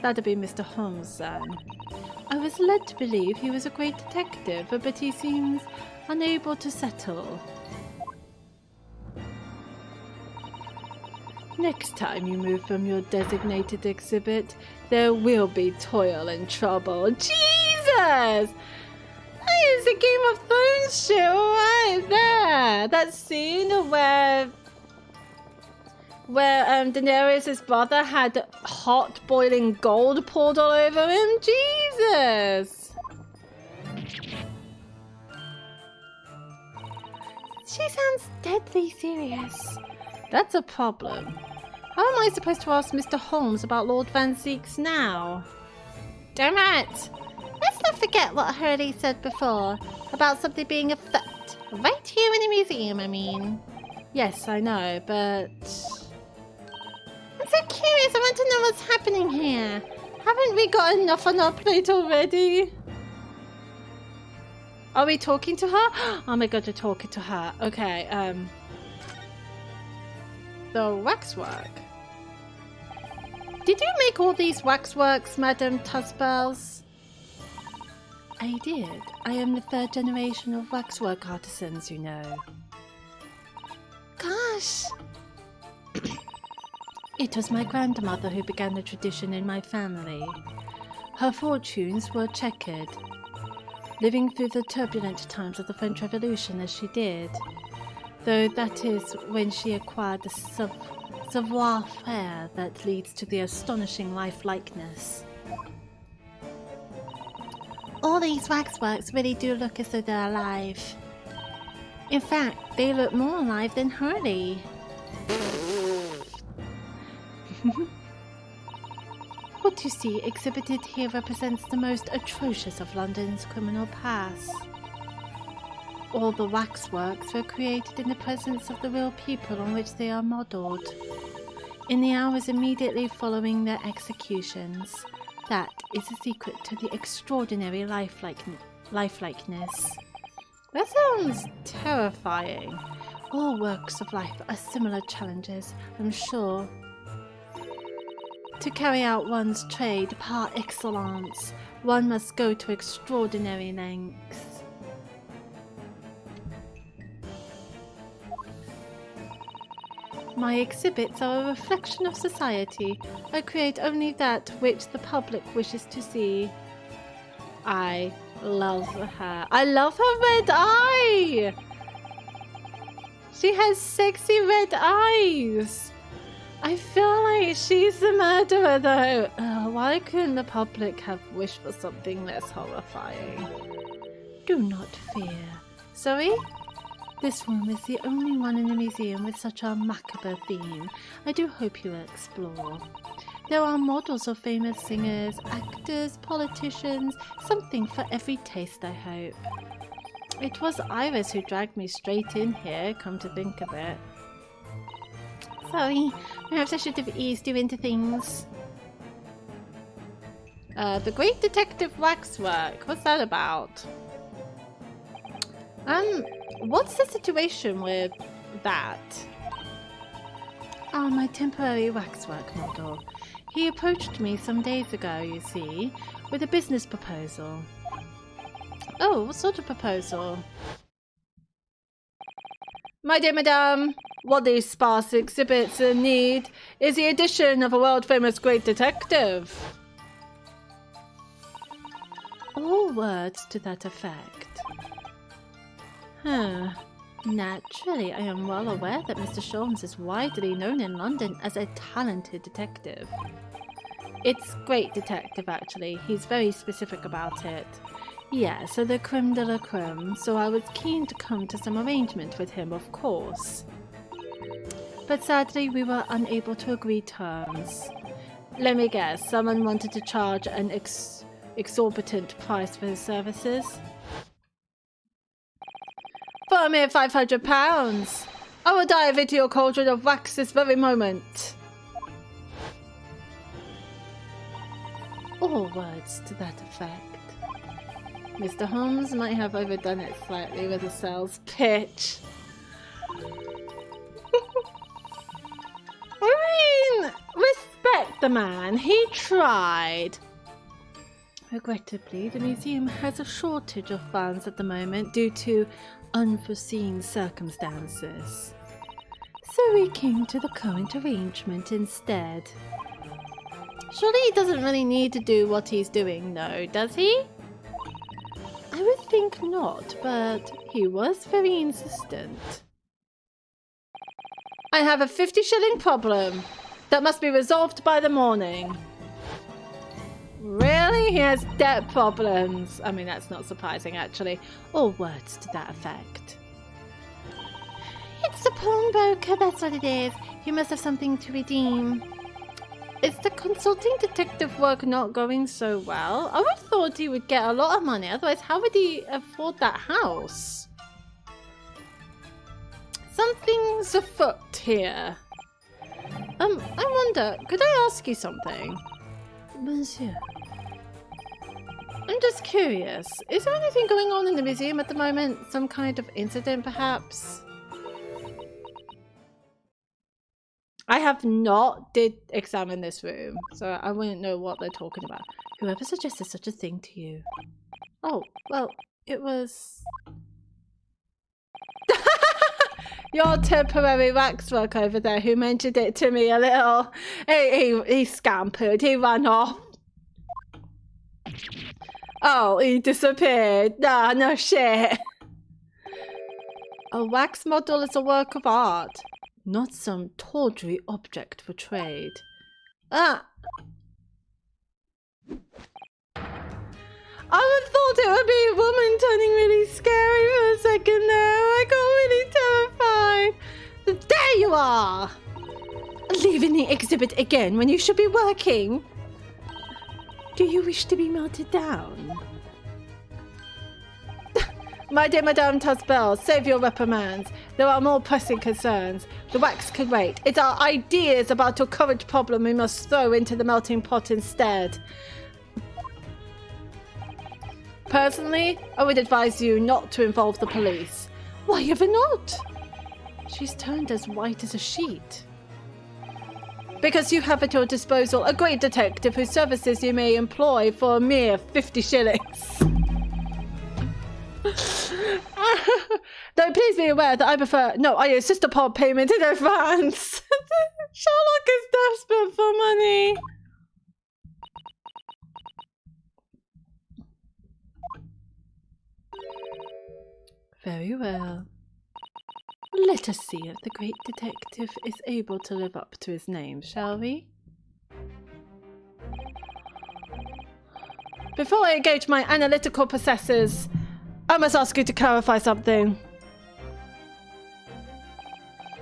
That'd be Mr. Holmes then. I was led to believe he was a great detective, but he seems unable to settle. Next time you move from your designated exhibit, there will be toil and trouble. Jesus! That is a Game of Thrones shit right there. That scene where Daenerys' brother had hot boiling gold poured all over him. Jesus! She sounds deadly serious. That's a problem. How am I supposed to ask Mr. Holmes about Lord Van Zeeks now? Damn it! Let's not forget what Hurley said before about something being afoot. Right here in the museum, I mean. Yes, I know, but... I'm so curious, I want to know what's happening here. Haven't we got enough on our plate already? Are we talking to her? Oh my god, we're talking to her. Okay, the waxwork. Did you make all these waxworks, Madame Tusbells? I did. I am the third generation of waxwork artisans, you know. Gosh! It was my grandmother who began the tradition in my family. Her fortunes were checkered, living through the turbulent times of the French Revolution as she did, though that is when she acquired the savoir-faire that leads to the astonishing life-likeness. All these waxworks really do look as though they're alive. In fact, they look more alive than Hurley. What you see exhibited here represents the most atrocious of London's criminal past. All the waxworks were created in the presence of the real people on which they are modelled. In the hours immediately following their executions, that is the secret to the extraordinary lifelikeliness. That sounds terrifying. All works of life are similar challenges, I'm sure. To carry out one's trade par excellence, one must go to extraordinary lengths. My exhibits are a reflection of society. I create only that which the public wishes to see. I love her. I love her red eye! She has sexy red eyes! I feel like she's the murderer though. Why couldn't the public have wished for something less horrifying? Do not fear. Sorry? This room is the only one in the museum with such a macabre theme. I do hope you will explore. There are models of famous singers, actors, politicians, something for every taste, I hope. It was Iris who dragged me straight in here, come to think of it. Sorry, perhaps I should have eased you into things. The Great Detective Waxwork, what's that about? What's the situation with that? Ah, my temporary waxwork model. He approached me some days ago, you see, with a business proposal. Oh, what sort of proposal? My dear madame, what these sparse exhibits need is the addition of a world-famous great detective. All words to that effect. Huh. Naturally, I am well aware that Mr. Sholmes is widely known in London as a talented detective. It's great detective, actually. He's very specific about it. Yeah, so the creme de la creme, so I was keen to come to some arrangement with him, of course. But sadly, we were unable to agree terms. Let me guess, someone wanted to charge an exorbitant price for his services? For a mere £500! I will dive into your cauldron of wax this very moment! All words to that effect. Mr. Holmes might have overdone it slightly with the sales pitch. I mean, respect the man. He tried. Regrettably, the museum has a shortage of funds at the moment due to unforeseen circumstances. So we came to the current arrangement instead. Surely he doesn't really need to do what he's doing, though, does he? I would think not, but he was very insistent. I have a 50-shilling problem that must be resolved by the morning. Really? He has debt problems. I mean, that's not surprising, actually. Or words to that effect. It's the pawnbroker, that's what it is. You must have something to redeem. Is the consulting detective work not going so well? I would have thought he would get a lot of money, otherwise how would he afford that house? Something's afoot here. I wonder, could I ask you something? Monsieur. I'm just curious, is there anything going on in the museum at the moment? Some kind of incident, perhaps? I have not did examine this room, so I wouldn't know what they're talking about. Whoever suggested such a thing to you? Oh, well, it was... Your temporary waxwork over there who mentioned it to me a little. He scampered, he ran off. Oh, he disappeared. Nah, no shit. A wax model is a work of art, not some tawdry object for trade. Ah! I would have thought it would be a woman turning really scary for a second there. I got really terrified. There you are! Leaving the exhibit again when you should be working. Do you wish to be melted down? My dear Madame Tasbel, save your reprimands. There are more pressing concerns. The wax can wait. It's our ideas about your current problem we must throw into the melting pot instead. Personally, I would advise you not to involve the police. Why ever not? She's turned as white as a sheet. Because you have at your disposal a great detective whose services you may employ for a mere 50 shillings. Though please be aware that I prefer... No, I insist upon payment in advance. Sherlock is desperate for money. Very well. Let us see if the great detective is able to live up to his name, shall we? Before I engage my analytical processes, I must ask you to clarify something.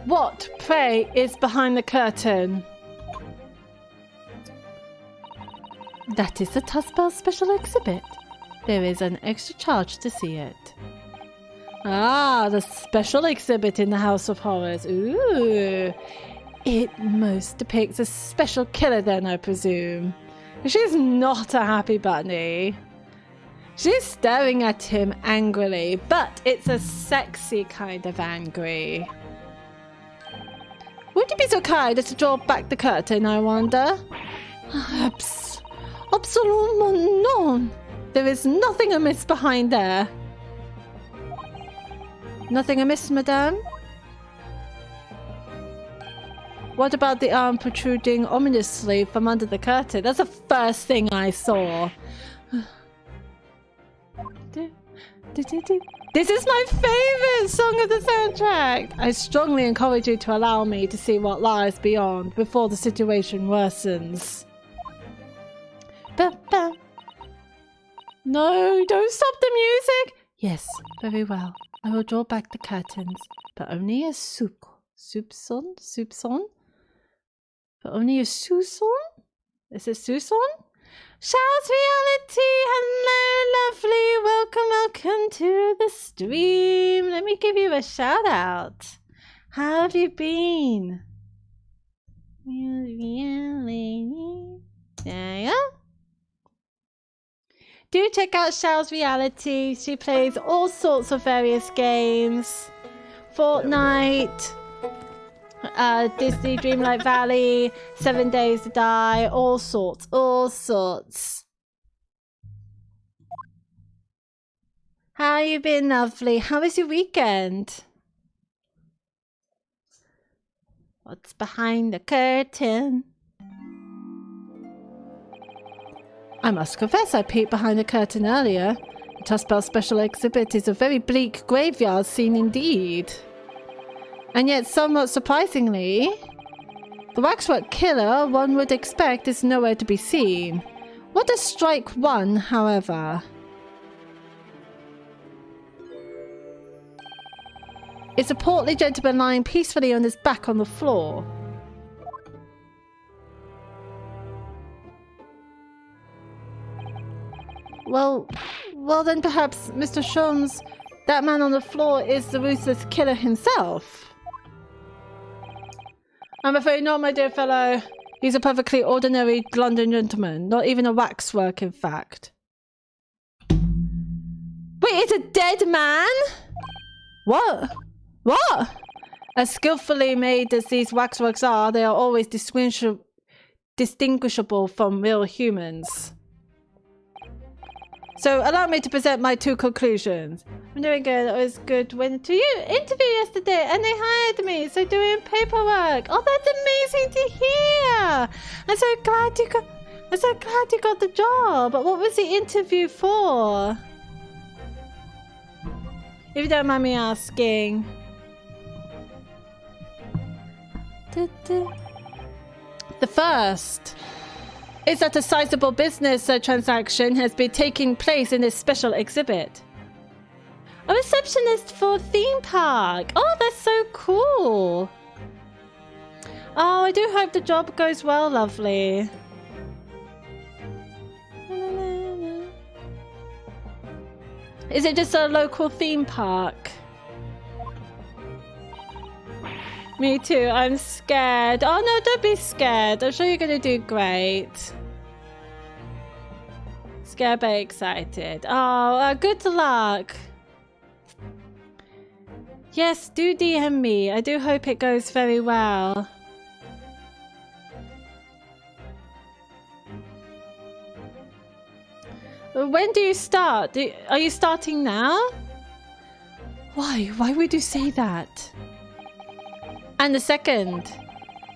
What, pray, is behind the curtain? That is the Tasbel special exhibit. There is an extra charge to see it. Ah, the special exhibit in the House of Horrors. Ooh. It most depicts a special killer then, I presume. She's not a happy bunny. She's staring at him angrily, but it's a sexy kind of angry. Would you be so kind as to draw back the curtain, I wonder? Absolument none. There is nothing amiss behind there. Nothing amiss, madame? What about the arm protruding ominously from under the curtain? That's the first thing I saw. This is my favorite song of the soundtrack. I strongly encourage you to allow me to see what lies beyond before the situation worsens. No, don't stop the music. Yes, very well. I will draw back the curtains, but only a soupçon? But only a soupçon? Is it soupçon? Shouts reality, hello lovely, welcome to the stream. Let me give you a shout out. How have you been? Yeah. Do check out Xiao's reality. She plays all sorts of various games. Fortnite, Disney Dreamlight Valley, 7 Days to Die, all sorts. How you been, lovely? How was your weekend? What's behind the curtain? I must confess I peeped behind the curtain earlier. The Tuspel special exhibit is a very bleak graveyard scene indeed. And yet, somewhat surprisingly, the waxwork killer one would expect is nowhere to be seen. What does strike one, however? It's a portly gentleman lying peacefully on his back on the floor. Well then perhaps, Mr. Sholmes, that man on the floor is the ruthless killer himself. I'm afraid not, my dear fellow. He's a perfectly ordinary London gentleman, not even a waxwork, in fact. Wait, it's a dead man? What? What? As skillfully made as these waxworks are, they are always distinguishable from real humans. So allow me to present my two conclusions. I'm doing good. I was good when to you interview yesterday and they hired me. So doing paperwork. Oh, that's amazing to hear. I'm so glad you got the job. But what was the interview for? If you don't mind me asking. The first is that a sizable business transaction has been taking place in this special exhibit. A receptionist for a theme park. Oh, that's so cool. Oh, I do hope the job goes well, lovely. Is it just a local theme park? Me too, I'm scared. Oh no, don't be scared. I'm sure you're gonna do great. Scared but excited. Oh, good luck. Yes, do DM me. I do hope it goes very well. When do you start? Are you starting now? Why? Why would you say that? And the second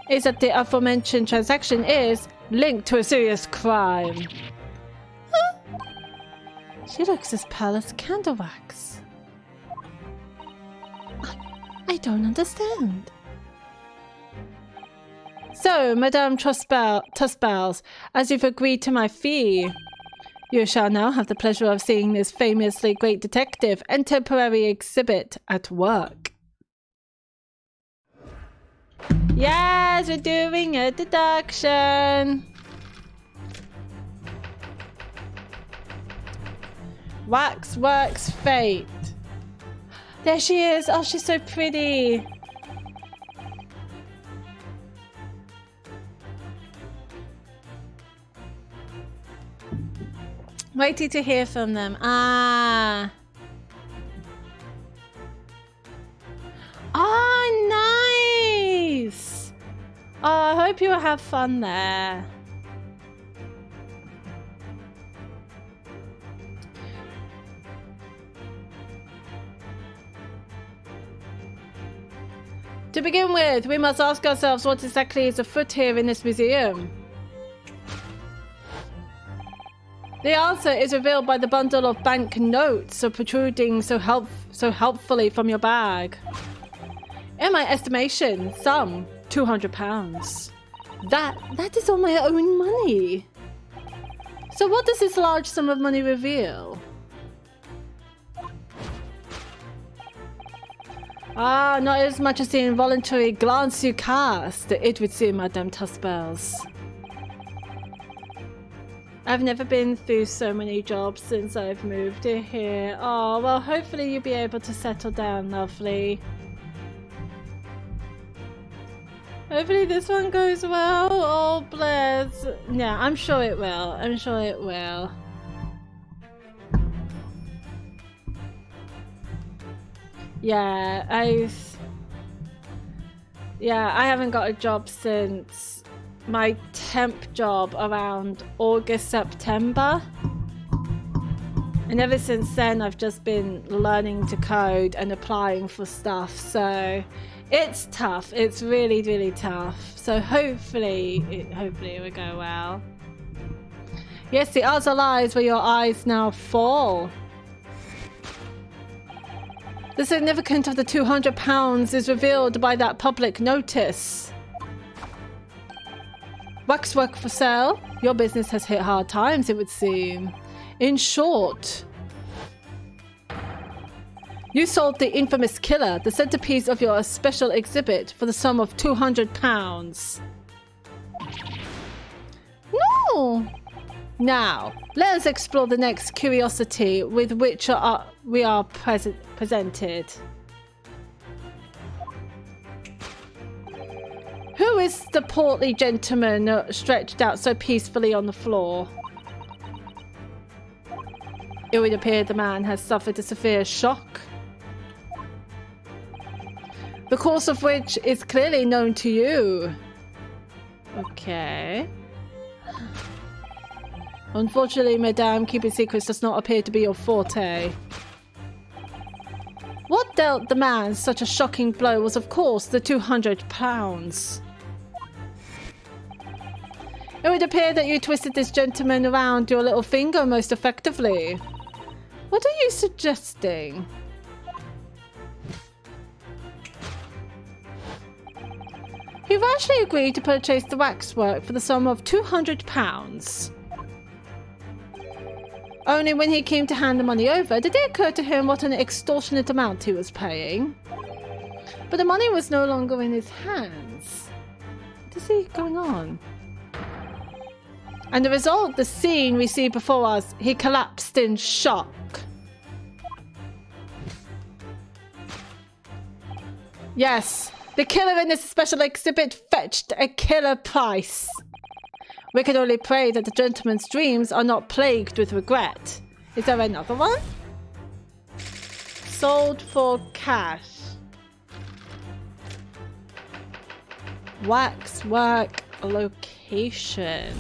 is that the aforementioned transaction is linked to a serious crime. Huh? She looks as pale as candle wax. I don't understand. So, Madame Tuspels, as you've agreed to my fee, you shall now have the pleasure of seeing this famously great detective and temporary exhibit at work. Yes, we're doing a deduction. Waxworks Fate. There she is. Oh, she's so pretty. Waiting to hear from them. Ah. Oh, nice. Oh, I hope you will have fun there. To begin with, we must ask ourselves what exactly is afoot here in this museum. The answer is revealed by the bundle of bank notes protruding so helpfully from your bag. In my estimation, some £200. That is all my own money. So what does this large sum of money reveal? Ah, not as much as the involuntary glance you cast, it would seem, Madame Tuspels. I've never been through so many jobs since I've moved here. Oh, well, hopefully you'll be able to settle down, lovely. Hopefully this one goes well. Oh, bless. Yeah, I'm sure it will. I'm sure it will. Yeah, I haven't got a job since my temp job around August, September. And ever since then, I've just been learning to code and applying for stuff. So it's tough. It's really, really tough. So hopefully it will go well. Yes, the odds are lies where your eyes now fall. The significance of the £200 is revealed by that public notice. Waxwork for sale? Your business has hit hard times, it would seem. In short, you sold the infamous killer, the centerpiece of your special exhibit, for the sum of £200. No! Now, let us explore the next curiosity with which we are presented. Who is the portly gentleman stretched out so peacefully on the floor? It would appear the man has suffered a severe shock, the cause of which is clearly known to you. Okay. Unfortunately, madame, keeping secrets does not appear to be your forte. What dealt the man such a shocking blow was, of course, the £200. It would appear that you twisted this gentleman around your little finger most effectively. What are you suggesting? He rashly agreed to purchase the waxwork for the sum of £200. Only when he came to hand the money over did it occur to him what an extortionate amount he was paying. But the money was no longer in his hands. What is he going on? And the result, the scene we see before us, he collapsed in shock. Yes, the killer in this special exhibit fetched a killer price. We can only pray that the gentleman's dreams are not plagued with regret. Is there another one? Sold for cash. Waxwork location.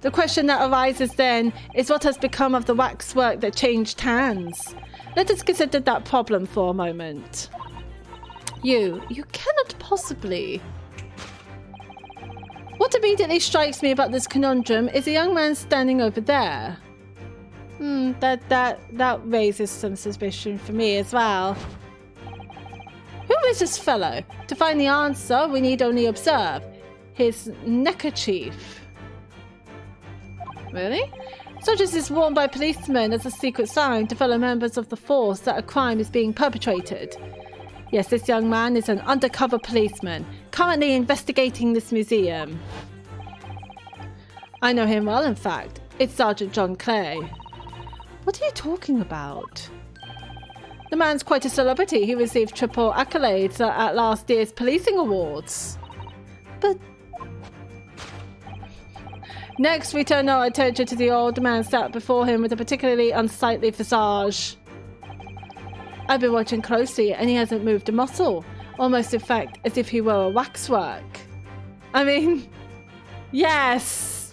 The question that arises then is what has become of the waxwork that changed hands? Let us consider that problem for a moment. You cannot possibly. What immediately strikes me about this conundrum is a young man standing over there. That raises some suspicion for me as well. Who is this fellow? To find the answer, we need only observe his neckerchief. Really? Such as is worn by policemen as a secret sign to fellow members of the force that a crime is being perpetrated. Yes, this young man is an undercover policeman, currently investigating this museum. I know him well, in fact. It's Sergeant John Clay. What are you talking about? The man's quite a celebrity. He received triple accolades at last year's policing awards. But... Next, we turn our attention to the old man sat before him with a particularly unsightly visage. I've been watching closely, and he hasn't moved a muscle. Almost, in fact, as if he were a waxwork. I mean, yes.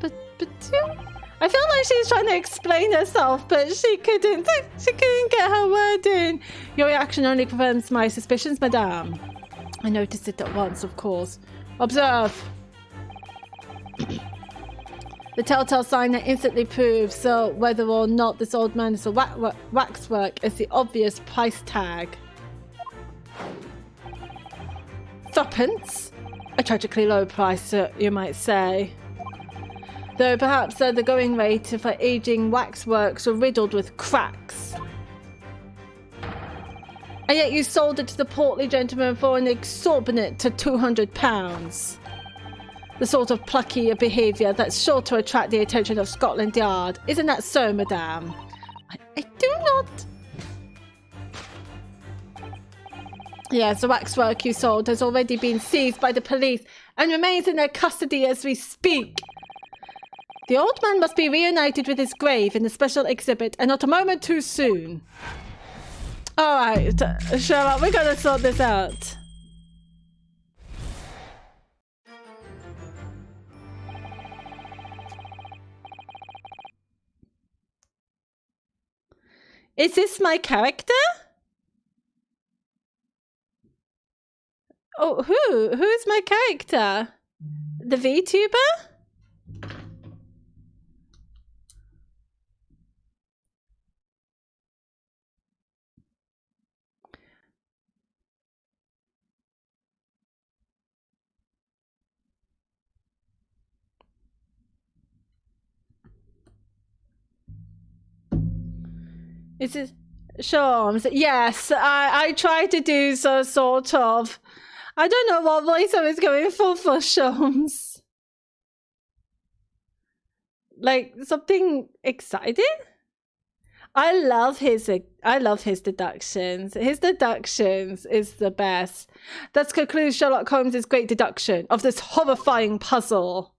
But I feel like she's trying to explain herself, but she couldn't get her word in. Your reaction only confirms my suspicions, madame. I noticed it at once, of course. Observe. The telltale sign that instantly proves whether or not this old man is a waxwork is the obvious price tag. Threepence? A tragically low price, you might say. Though perhaps the going rate for aging waxworks are riddled with cracks. And yet you sold it to the portly gentleman for an exorbitant to £200. The sort of plucky behaviour that's sure to attract the attention of Scotland Yard. Isn't that so, madame? I do not... Yes, the waxwork you sold has already been seized by the police and remains in their custody as we speak. The old man must be reunited with his grave in the special exhibit, and not a moment too soon. Alright, Sherlock, we're gonna sort this out. Is this my character? Oh, who's my character? The VTuber? Is it Shawms? Yes, I tried to do so sort of. I don't know what voice I was going for Shawms. Like something exciting? I love his deductions. His deductions is the best. That concludes Sherlock Holmes' great deduction of this horrifying puzzle.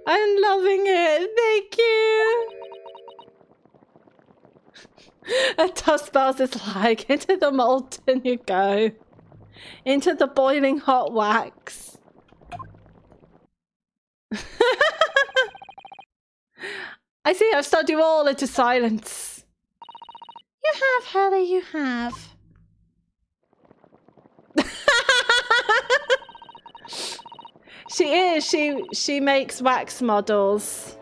I'm loving it. Thank you. A dust belt is like, into the molten you go. Into the boiling hot wax. I see, I've stunned you all into silence. You have, Harry, you have. She is. She makes wax models.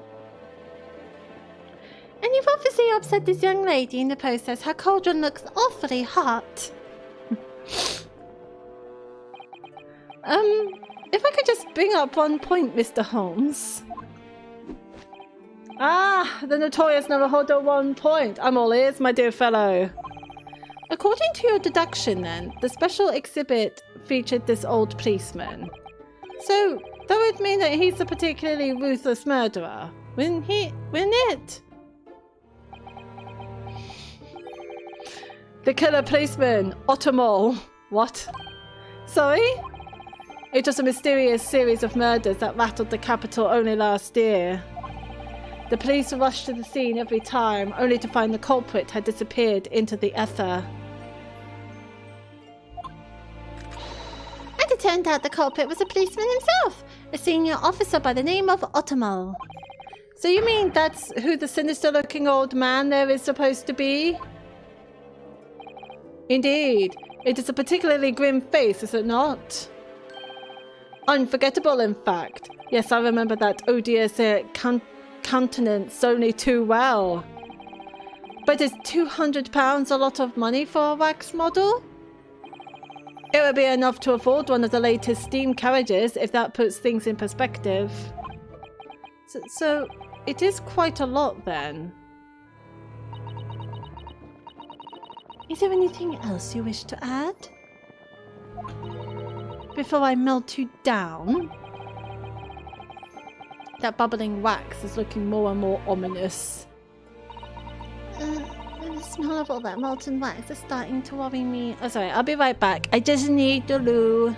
And you've obviously upset this young lady in the process. Her cauldron looks awfully hot. If I could just bring up one point, Mr. Holmes. Ah, the notorious Navajo 1 point. I'm all ears, my dear fellow. According to your deduction, then, the special exhibit featured this old policeman. So, that would mean that he's a particularly ruthless murderer. Wouldn't it? The killer policeman, Ottomol. What? Sorry? It was a mysterious series of murders that rattled the capital only last year. The police rushed to the scene every time, only to find the culprit had disappeared into the ether. And it turned out the culprit was a policeman himself, a senior officer by the name of Ottomol. So you mean that's who the sinister-looking old man there is supposed to be? Indeed. It is a particularly grim face, is it not? Unforgettable, in fact. Yes, I remember that odious countenance only too well. But is £200 a lot of money for a wax model? It would be enough to afford one of the latest steam carriages, if that puts things in perspective. So it is quite a lot, then. Is there anything else you wish to add? Before I melt you down? That bubbling wax is looking more and more ominous. The smell of all that molten wax is starting to worry me. Oh, sorry, I'll be right back. I just need the loo.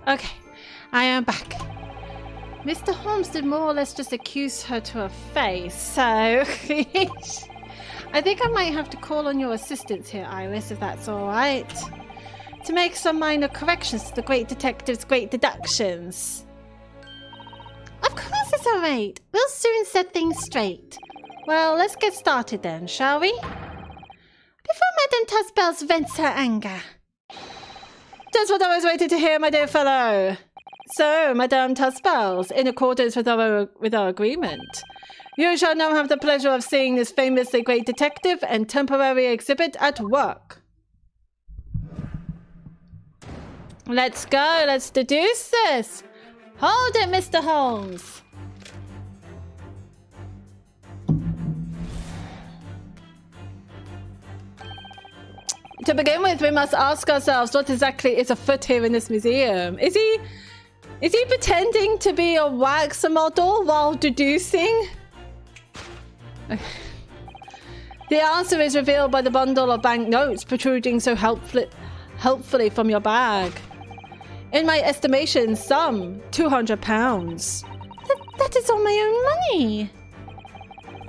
Okay, I am back. Mr. Holmes did more or less just accuse her to her face, so I think I might have to call on your assistance here, Iris, if that's all right, to make some minor corrections to the great detective's great deductions. Of course it's all right. We'll soon set things straight. Well, let's get started then, shall we? Before Madame Tusbells vents her anger. Just what I was waiting to hear, my dear fellow. So, Madame Tusbells, in accordance with our agreement, you shall now have the pleasure of seeing this famously great detective and temporary exhibit at work. Let's go, let's deduce this. Hold it, Mr. Holmes. To begin with, we must ask ourselves what exactly is afoot here in this museum. Is he pretending to be a wax model while deducing? The answer is revealed by the bundle of banknotes protruding so helpfully from your bag. In my estimation, some £200. That is all my own money.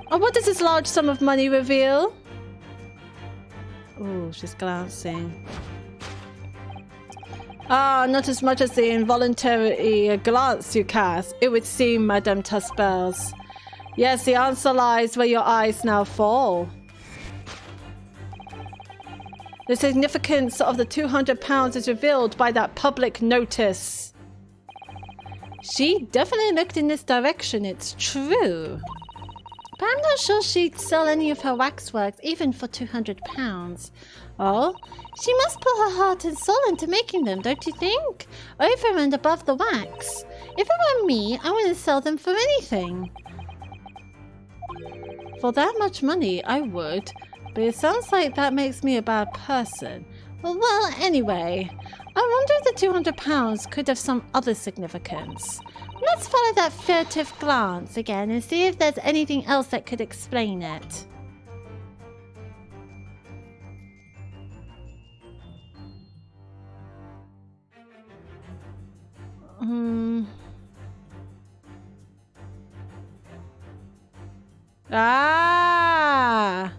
And what does this large sum of money reveal? Oh, she's glancing. Ah, not as much as the involuntary glance you cast, it would seem, Madame Tusbells. Yes, the answer lies where your eyes now fall. The significance of the £200 is revealed by that public notice. She definitely looked in this direction, it's true. But I'm not sure she'd sell any of her waxworks, even for £200. Oh, she must put her heart and soul into making them, don't you think? Over and above the wax. If it were me, I wouldn't sell them for anything. For that much money, I would. But it sounds like that makes me a bad person. Well, anyway, I wonder if the £200 could have some other significance. Let's follow that furtive glance again and see if there's anything else that could explain it. Ah!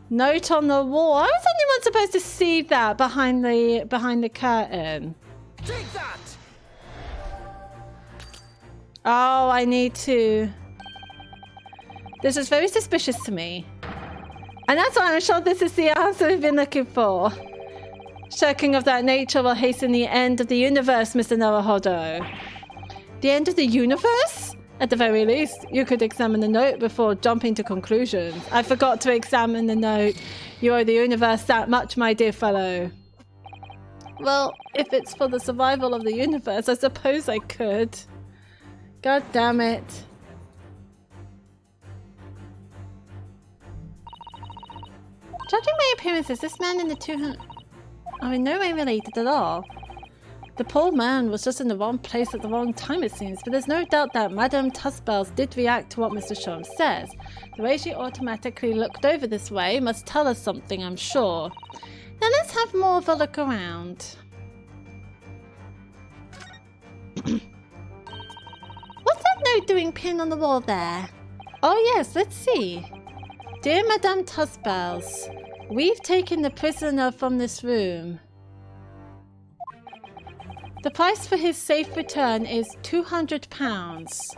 Note on the wall. How is anyone supposed to see that behind the curtain? Take that! Oh, I need to... This is very suspicious to me. And that's why I'm sure this is the answer we've been looking for. Shirking of that nature will hasten the end of the universe, Mr. Naruhodo. The end of the universe? At the very least, you could examine the note before jumping to conclusions. I forgot to examine the note. You owe the universe that much, my dear fellow. Well, if it's for the survival of the universe, I suppose I could. God damn it. Judging my appearance, is this man in the 200... I'm in no way related at all. The poor man was just in the wrong place at the wrong time, it seems, but there's no doubt that Madame Tusbells did react to what Mr. Sholmes says. The way she automatically looked over this way must tell us something, I'm sure. Now let's have more of a look around. What's that note doing pinned on the wall there? Oh yes, let's see. Dear Madame Tusbells, we've taken the prisoner from this room. The price for his safe return is £200.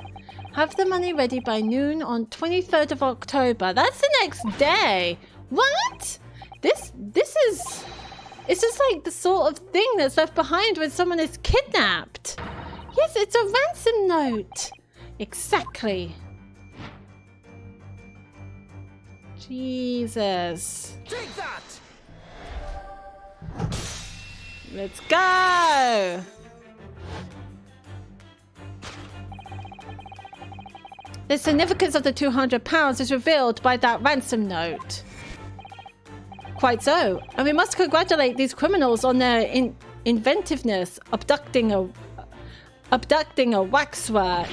Have the money ready by noon on 23rd of October. That's the next day. What? This is... It's just like the sort of thing that's left behind when someone is kidnapped. Yes, it's a ransom note. Exactly. Jesus. Take that! Let's go! The significance of the £200 is revealed by that ransom note. Quite so, and we must congratulate these criminals on their inventiveness, abducting a waxwork.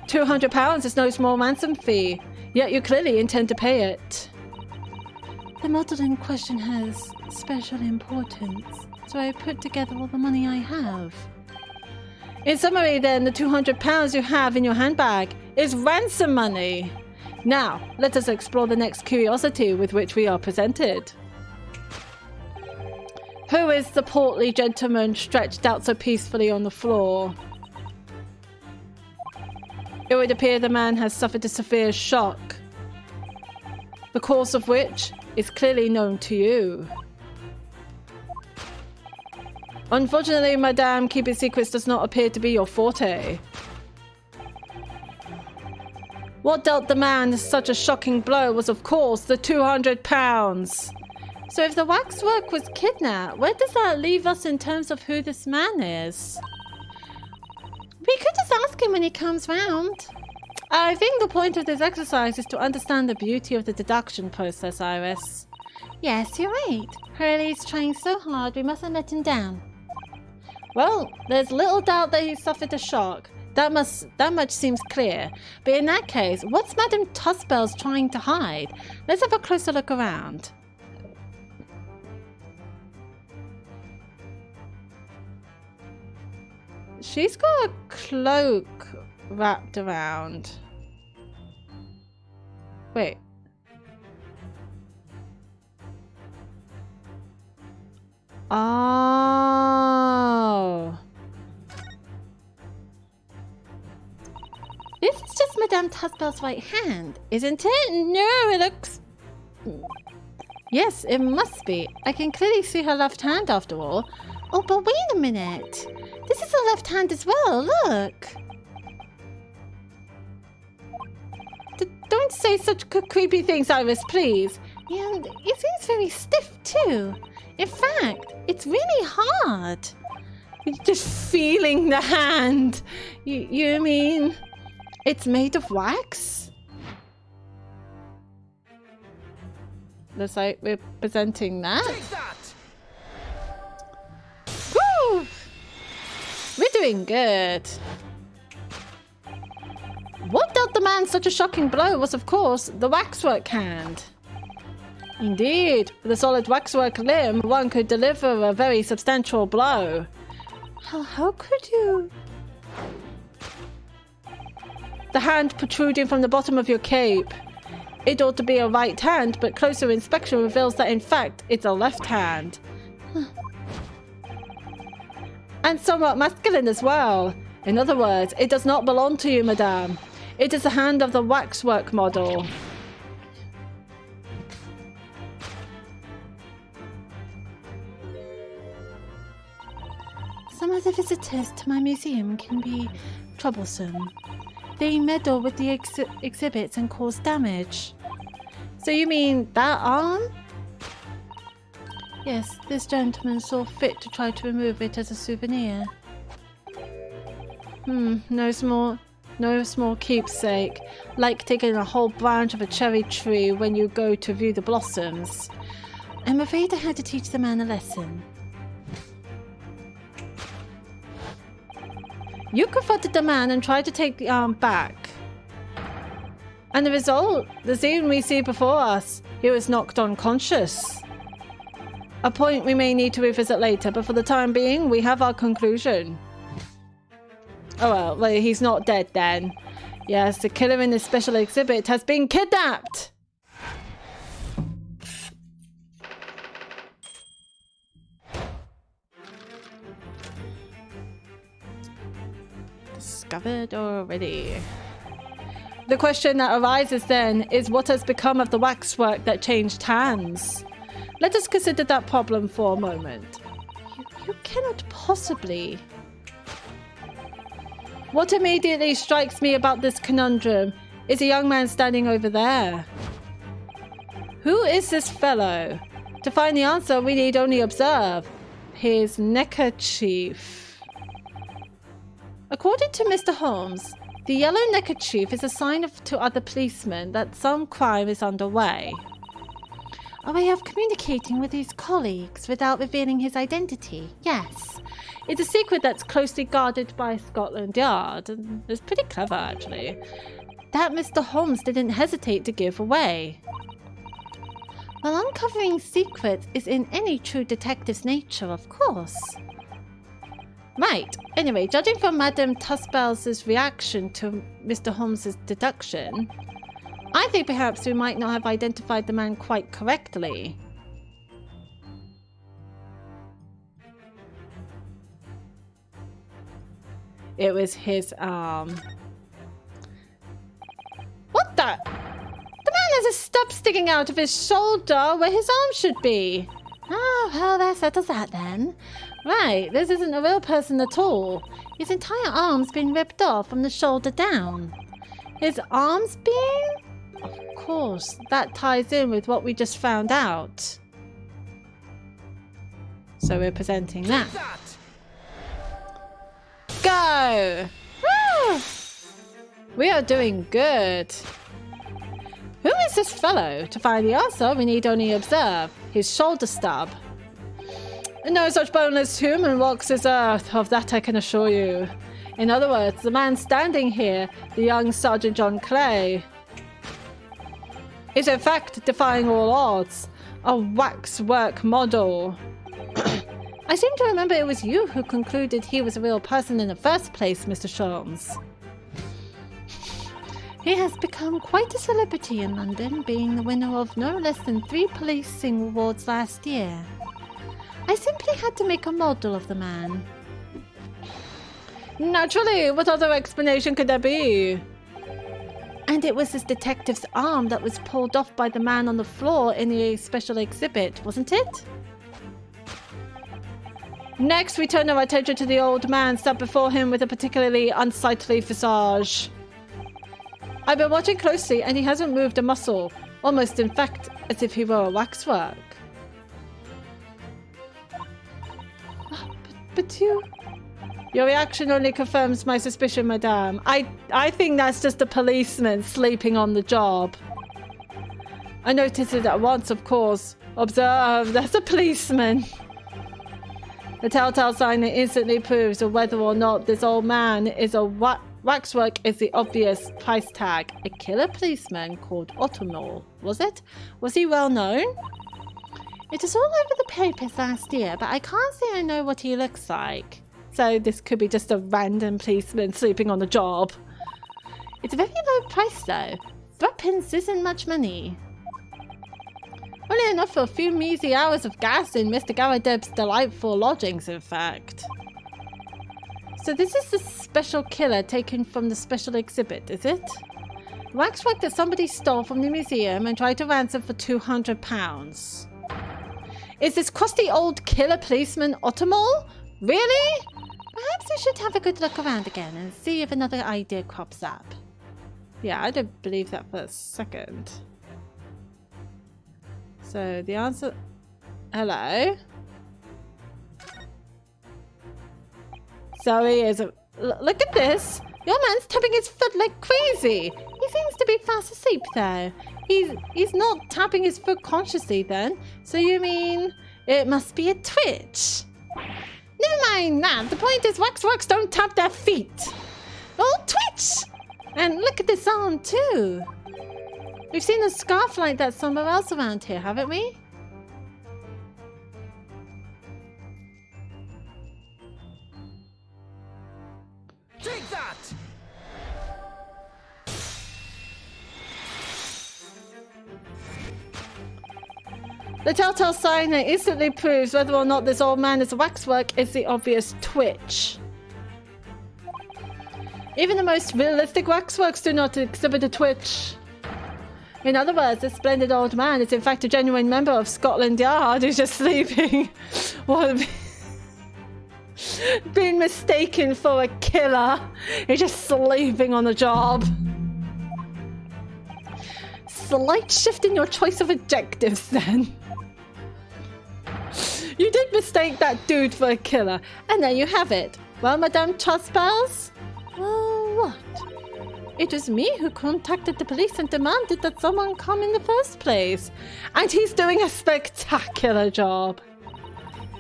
£200 is no small ransom fee, yet you clearly intend to pay it. The model in question has special importance. So I put together all the money I have. In summary, then, the £200 you have in your handbag is ransom money. Now, let us explore the next curiosity with which we are presented. Who is the portly gentleman stretched out so peacefully on the floor? It would appear the man has suffered a severe shock, the cause of which is clearly known to you. Unfortunately, madame, keeping secrets does not appear to be your forte. What dealt the man such a shocking blow was, of course, the £200. So if the waxwork was kidnapped, where does that leave us in terms of who this man is? We could just ask him when he comes round. I think the point of this exercise is to understand the beauty of the deduction process, Iris. Yes, you're right. Hurley's trying so hard, we mustn't let him down. Well, there's little doubt that he suffered a shock. That much seems clear. But in that case, what's Madame Tussbells trying to hide? Let's have a closer look around. She's got a cloak wrapped around. Wait. Oh. This is just Madame Tussbells' right hand, isn't it? No, it looks... Yes, it must be. I can clearly see her left hand after all. Oh, but wait a minute. This is her left hand as well, look. Don't say such creepy things, Iris, please. And it seems very stiff too. In fact, it's really hard. You're just feeling the hand. You mean it's made of wax? Looks like we're presenting that. Take that! Woo! We're doing good. What dealt the man such a shocking blow was, of course, the waxwork hand. Indeed, with a solid waxwork limb, one could deliver a very substantial blow. How could you? The hand protruding from the bottom of your cape. It ought to be a right hand, but closer inspection reveals that in fact it's a left hand. And somewhat masculine as well. In other words, it does not belong to you, madame. It is the hand of the waxwork model. Some of the visitors to my museum can be troublesome. They meddle with the exhibits and cause damage. So you mean that arm? Yes, this gentleman saw fit to try to remove it as a souvenir. No small keepsake, like taking a whole branch of a cherry tree when you go to view the blossoms. I'm afraid I had to teach the man a lesson. You confronted the man and tried to take the arm back. And the result? The scene we see before us. He was knocked unconscious. A point we may need to revisit later, but for the time being, we have our conclusion. Oh well, he's not dead then. Yes, the killer in this special exhibit has been kidnapped! Discovered already. The question that arises then is what has become of the waxwork that changed hands? Let us consider that problem for a moment. You cannot possibly... What immediately strikes me about this conundrum is a young man standing over there. Who is this fellow? To find the answer, we need only observe his neckerchief. According to Mr. Holmes, the yellow neckerchief is a sign to other policemen that some crime is underway. A way of communicating with his colleagues without revealing his identity, yes. It's a secret that's closely guarded by Scotland Yard, and it's pretty clever, actually. That Mr. Holmes didn't hesitate to give away. Well, uncovering secrets is in any true detective's nature, of course. Right. Anyway, judging from Madame Tusbell's reaction to Mr. Holmes's deduction, I think perhaps we might not have identified the man quite correctly. It was his arm. What the? The man has a stub sticking out of his shoulder where his arm should be. Oh, well, that settles that then. Right, this isn't a real person at all. His entire arm's been ripped off from the shoulder down. His arm's been? Of course, that ties in with what we just found out. So we're presenting that. Go! Woo! We are doing good. Who is this fellow? To find the answer, we need only observe his shoulder stub. No such boneless human walks this earth, of that I can assure you. In other words, the man standing here, the young Sergeant John Clay, is in fact defying all odds. A waxwork model. I seem to remember it was you who concluded he was a real person in the first place, Mr. Sholmes. He has become quite a celebrity in London, being the winner of no less than 3 policing awards last year. I simply had to make a model of the man. Naturally, what other explanation could there be? And it was this detective's arm that was pulled off by the man on the floor in the special exhibit, wasn't it? Next, we turn our attention to the old man sat before him with a particularly unsightly visage. I've been watching closely, and he hasn't moved a muscle, almost in fact as if he were a waxwork. But you... Your reaction only confirms my suspicion, madame. I think that's just a policeman sleeping on the job. I noticed it at once, of course. Observe, that's a policeman. The telltale sign that instantly proves whether or not this old man is a waxwork is the obvious price tag. A killer policeman called Ottomol, was it? Was he well known? It was all over the papers last year, but I can't say I know what he looks like. So this could be just a random policeman sleeping on the job. It's a very low price though. Threepence isn't much money. Only enough for a few measly hours of gas in Mr. Garadeb's delightful lodgings, in fact. So this is the special killer taken from the special exhibit, is it? The waxwork that somebody stole from the museum and tried to ransom for £200. Is this crusty old killer policeman Ottomol? Really? Perhaps we should have a good look around again and see if another idea crops up. Yeah, I don't believe that for a second. So the answer... Hello? So he is a... Look at this! Your man's tapping his foot like crazy! He seems to be fast asleep though. He's not tapping his foot consciously then. So you mean it must be a twitch? Never mind that. The point is waxworks don't tap their feet. Oh, twitch! And look at this arm too. We've seen a scarf like that somewhere else around here, haven't we? Take that! The telltale sign that instantly proves whether or not this old man is a waxwork is the obvious twitch. Even the most realistic waxworks do not exhibit a twitch. In other words, this splendid old man is in fact a genuine member of Scotland Yard who's just sleeping. What? Being mistaken for a killer. He's just sleeping on the job. Slight shift in your choice of adjectives then. You did mistake that dude for a killer, and there you have it. Well, Madame Tusbells? Well, what? It was me who contacted the police and demanded that someone come in the first place. And he's doing a spectacular job.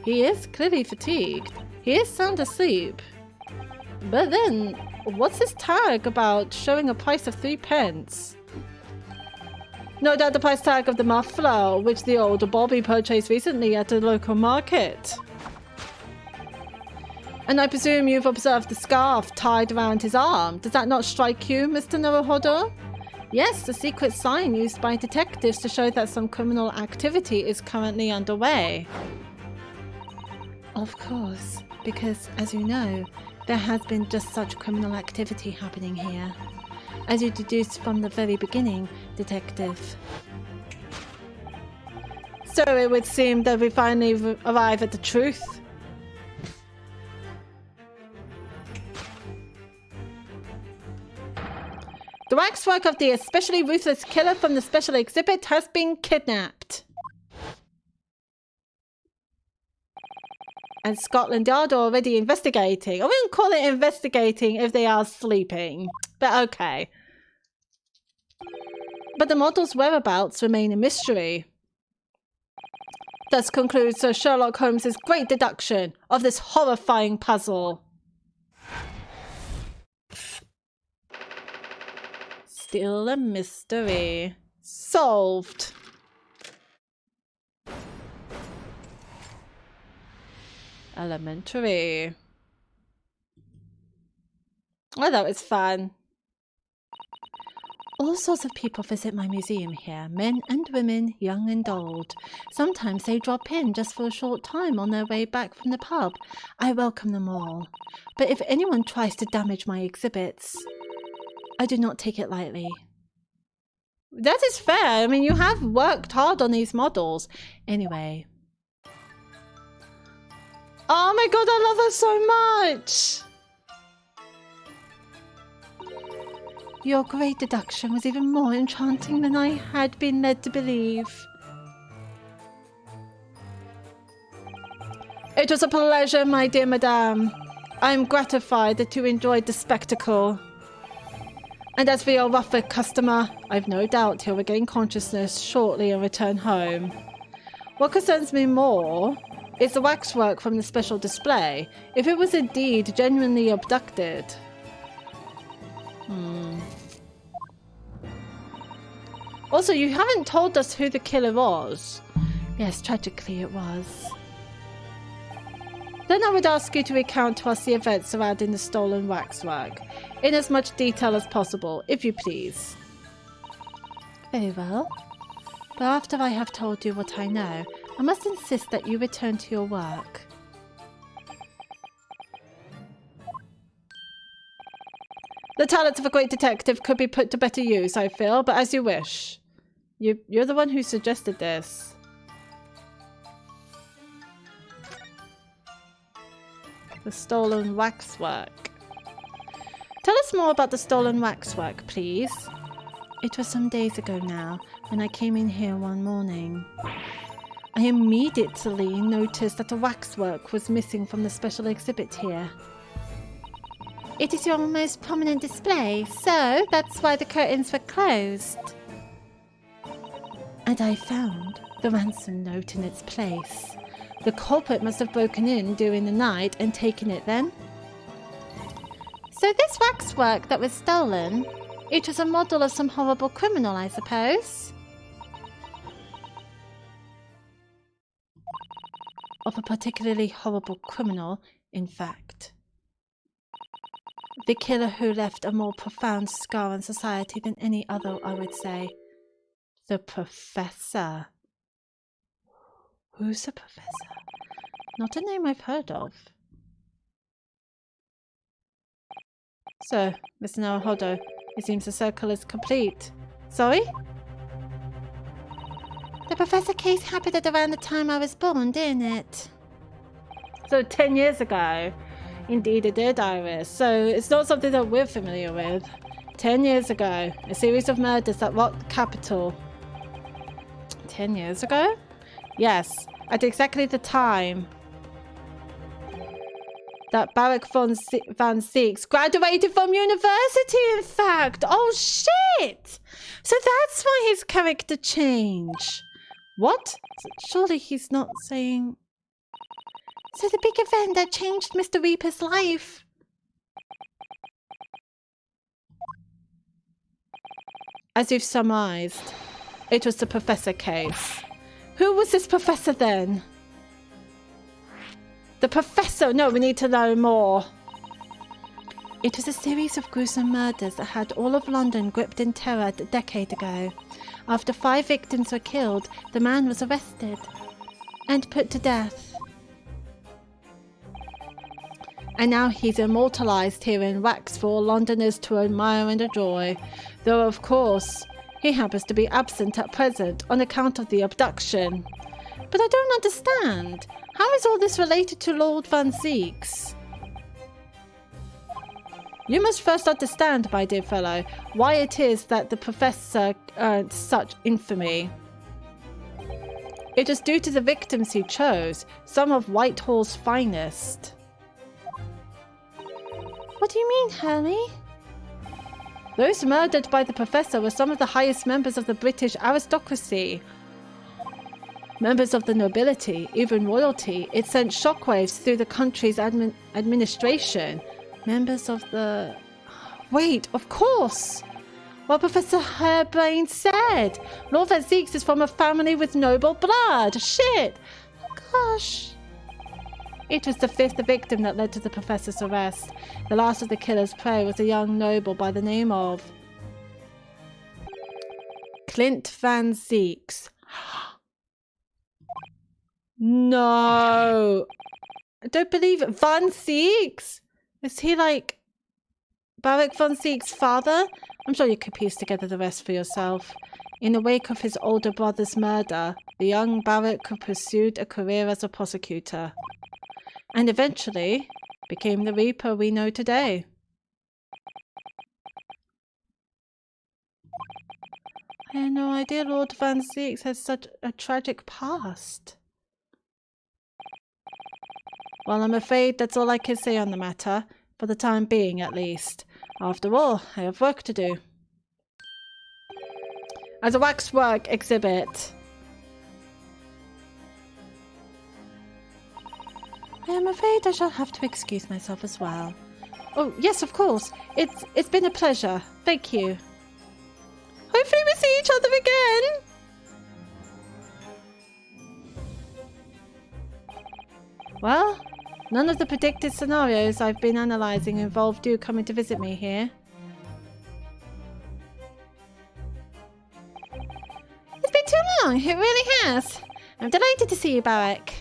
He is clearly fatigued. He is sound asleep. But then, what's this tag about showing a price of 3 pence? No doubt the price tag of the muffler, which the older Bobby purchased recently at a local market. And I presume you've observed the scarf tied around his arm. Does that not strike you, Mr. Naruhodo? Yes, the secret sign used by detectives to show that some criminal activity is currently underway. Of course, because, as you know, there has been just such criminal activity happening here. As you deduced from the very beginning, Detective. So it would seem that we finally arrive at the truth. The waxwork of the especially ruthless killer from the special exhibit has been kidnapped. And Scotland Yard are already investigating. I wouldn't call it investigating if they are sleeping. But okay. But the model's whereabouts remain a mystery. Thus concludes Sir Sherlock Holmes's great deduction of this horrifying puzzle. Still a mystery. Solved. Elementary. Oh, that was fun. All sorts of people visit my museum here, men and women, young and old. Sometimes they drop in just for a short time on their way back from the pub. I welcome them all. But if anyone tries to damage my exhibits, I do not take it lightly. That is fair. I mean, you have worked hard on these models. Anyway. Oh my god, I love her so much! Your great deduction was even more enchanting than I had been led to believe. It was a pleasure, my dear madame. I am gratified that you enjoyed the spectacle. And as for your Rufford customer, I've no doubt he'll regain consciousness shortly and return home. What concerns me more is the waxwork from the special display. If it was indeed genuinely abducted... Also, you haven't told us who the killer was. Yes, tragically it was. Then I would ask you to recount to us the events surrounding the stolen waxwork, in as much detail as possible, if you please. Very well. But after I have told you what I know, I must insist that you return to your work. The talents of a great detective could be put to better use, I feel, but as you wish. You're the one who suggested this. The stolen waxwork. Tell us more about the stolen waxwork, please. It was some days ago now, when I came in here one morning. I immediately noticed that the waxwork was missing from the special exhibit here. It is your most prominent display, so that's why the curtains were closed. And I found the ransom note in its place. The culprit must have broken in during the night and taken it then. So this waxwork that was stolen, it was a model of some horrible criminal, I suppose? Of a particularly horrible criminal, in fact. The killer who left a more profound scar on society than any other, I would say. The Professor. Who's the Professor? Not a name I've heard of. So, Mr. Naruhodo, it seems the circle is complete. Sorry? The Professor case happened at around the time I was born, didn't it? So 10 years ago. Indeed it did, Iris. So it's not something that we're familiar with. 10 years ago, a series of murders that rocked the capital. 10 years ago? Yes, at exactly the time that Barak van Seeks graduated from university, in fact. Oh, shit! So that's why his character changed. What? Surely he's not saying... So the big event that changed Mr. Reaper's life. As you've surmised, It was the professor case. Who was this professor then? The professor! No, we need to know more. It was a series of gruesome murders that had all of London gripped in terror a decade ago. After 5 victims were killed, the man was arrested and put to death. And now he's immortalized here in wax for all Londoners to admire and enjoy. Though, of course, he happens to be absent at present on account of the abduction. But I don't understand. How is all this related to Lord Van Zeeks? You must first understand, my dear fellow, why it is that the professor earned such infamy. It is due to the victims he chose, some of Whitehall's finest. What do you mean, Harry? Those murdered by the professor were some of the highest members of the British aristocracy. Members of the nobility, even royalty. It sent shockwaves through the country's administration. Members of the... Wait, of course! Well, Professor Hairbrain said. Lord Van Zeeks is from a family with noble blood. Shit! Gosh. It was the 5th victim that led to the professor's arrest. The last of the killer's prey was a young noble by the name of... Clint Van Zeeks. No! I don't believe it. Van Zeeks? Is he like Barak Van Zeek's father? I'm sure you could piece together the rest for yourself. In the wake of his older brother's murder, the young Barak pursued a career as a prosecutor. And eventually became the Reaper we know today. I had no idea Lord Van Zeeks has such a tragic past. Well, I'm afraid that's all I can say on the matter, for the time being at least. After all, I have work to do. As a waxwork exhibit. I am afraid I shall have to excuse myself as well. Oh, yes, of course. It's been a pleasure. Thank you. Hopefully we see each other again. Well, none of the predicted scenarios I've been analysing involved you coming to visit me here. It's been too long, it really has. I'm delighted to see you, Barak.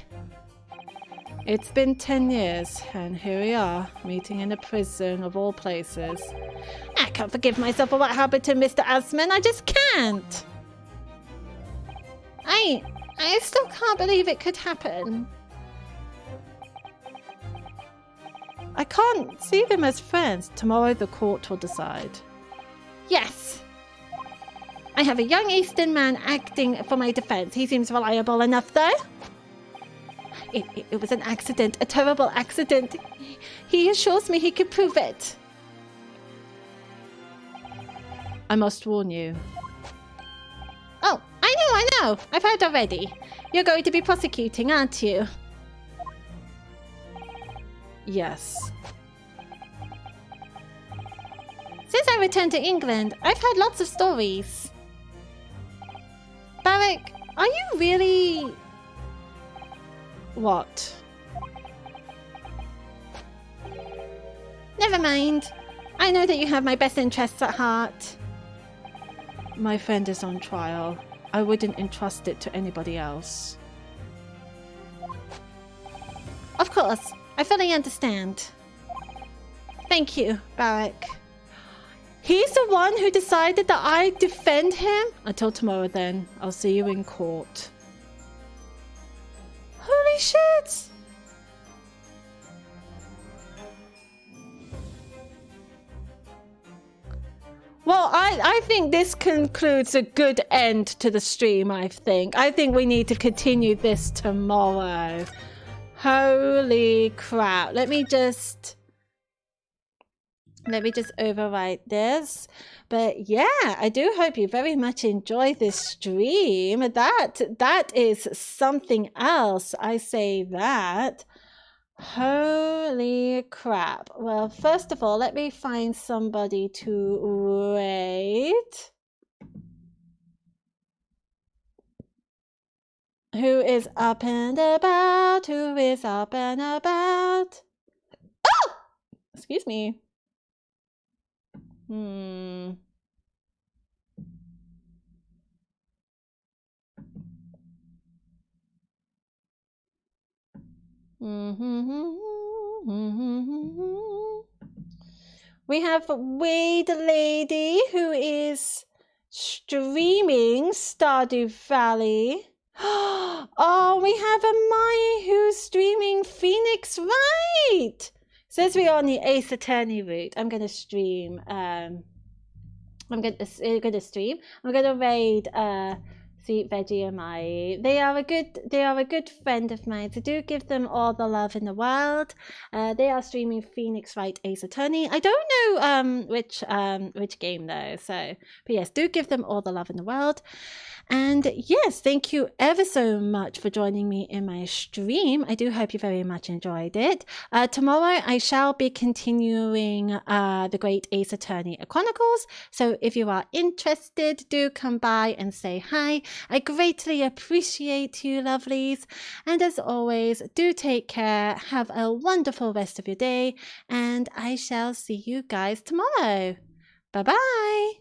It's been 10 years, and here we are, meeting in a prison of all places. I can't forgive myself for what happened to Mr. Asman, I just can't. I still can't believe it could happen. I can't see them as friends. Tomorrow the court will decide. Yes. I have a young Eastern man acting for my defense. He seems reliable enough, though. It was an accident, a terrible accident. He assures me he can prove it. I must warn you. Oh, I know. I've heard already. You're going to be prosecuting, aren't you? Yes. Since I returned to England, I've heard lots of stories. Barak, are you really... What? Never mind. I know that you have my best interests at heart. My friend is on trial. I wouldn't entrust it to anybody else. Of course. I fully understand. Thank you, Barak. He's the one who decided that I defend him? Until tomorrow then. I'll see you in court. Holy shit! Well, I think this concludes a good end to the stream, I think. I think we need to continue this tomorrow. Holy crap. Let me just overwrite this. But yeah, I do hope you very much enjoy this stream. That is something else. I say that. Holy crap. Well, first of all, let me find somebody to rate. Who is up and about? Who is up and about? Oh! Excuse me. We have Wade Lady who is streaming Stardew Valley. Oh, we have a Mai who's streaming Phoenix Wright. Says we're on the Ace Attorney route. I'm gonna stream. I'm gonna stream. I'm gonna raid Sweet Veggie and Mai. They are a good friend of mine. So do give them all the love in the world. They are streaming Phoenix Wright Ace Attorney. I don't know which game though. So, but yes, do give them all the love in the world. And yes, thank you ever so much for joining me in my stream. I do hope you very much enjoyed it. Tomorrow I shall be continuing the Great Ace Attorney Chronicles. So if you are interested, do come by and say hi. I greatly appreciate you, lovelies. And as always, do take care. Have a wonderful rest of your day. And I shall see you guys tomorrow. Bye-bye.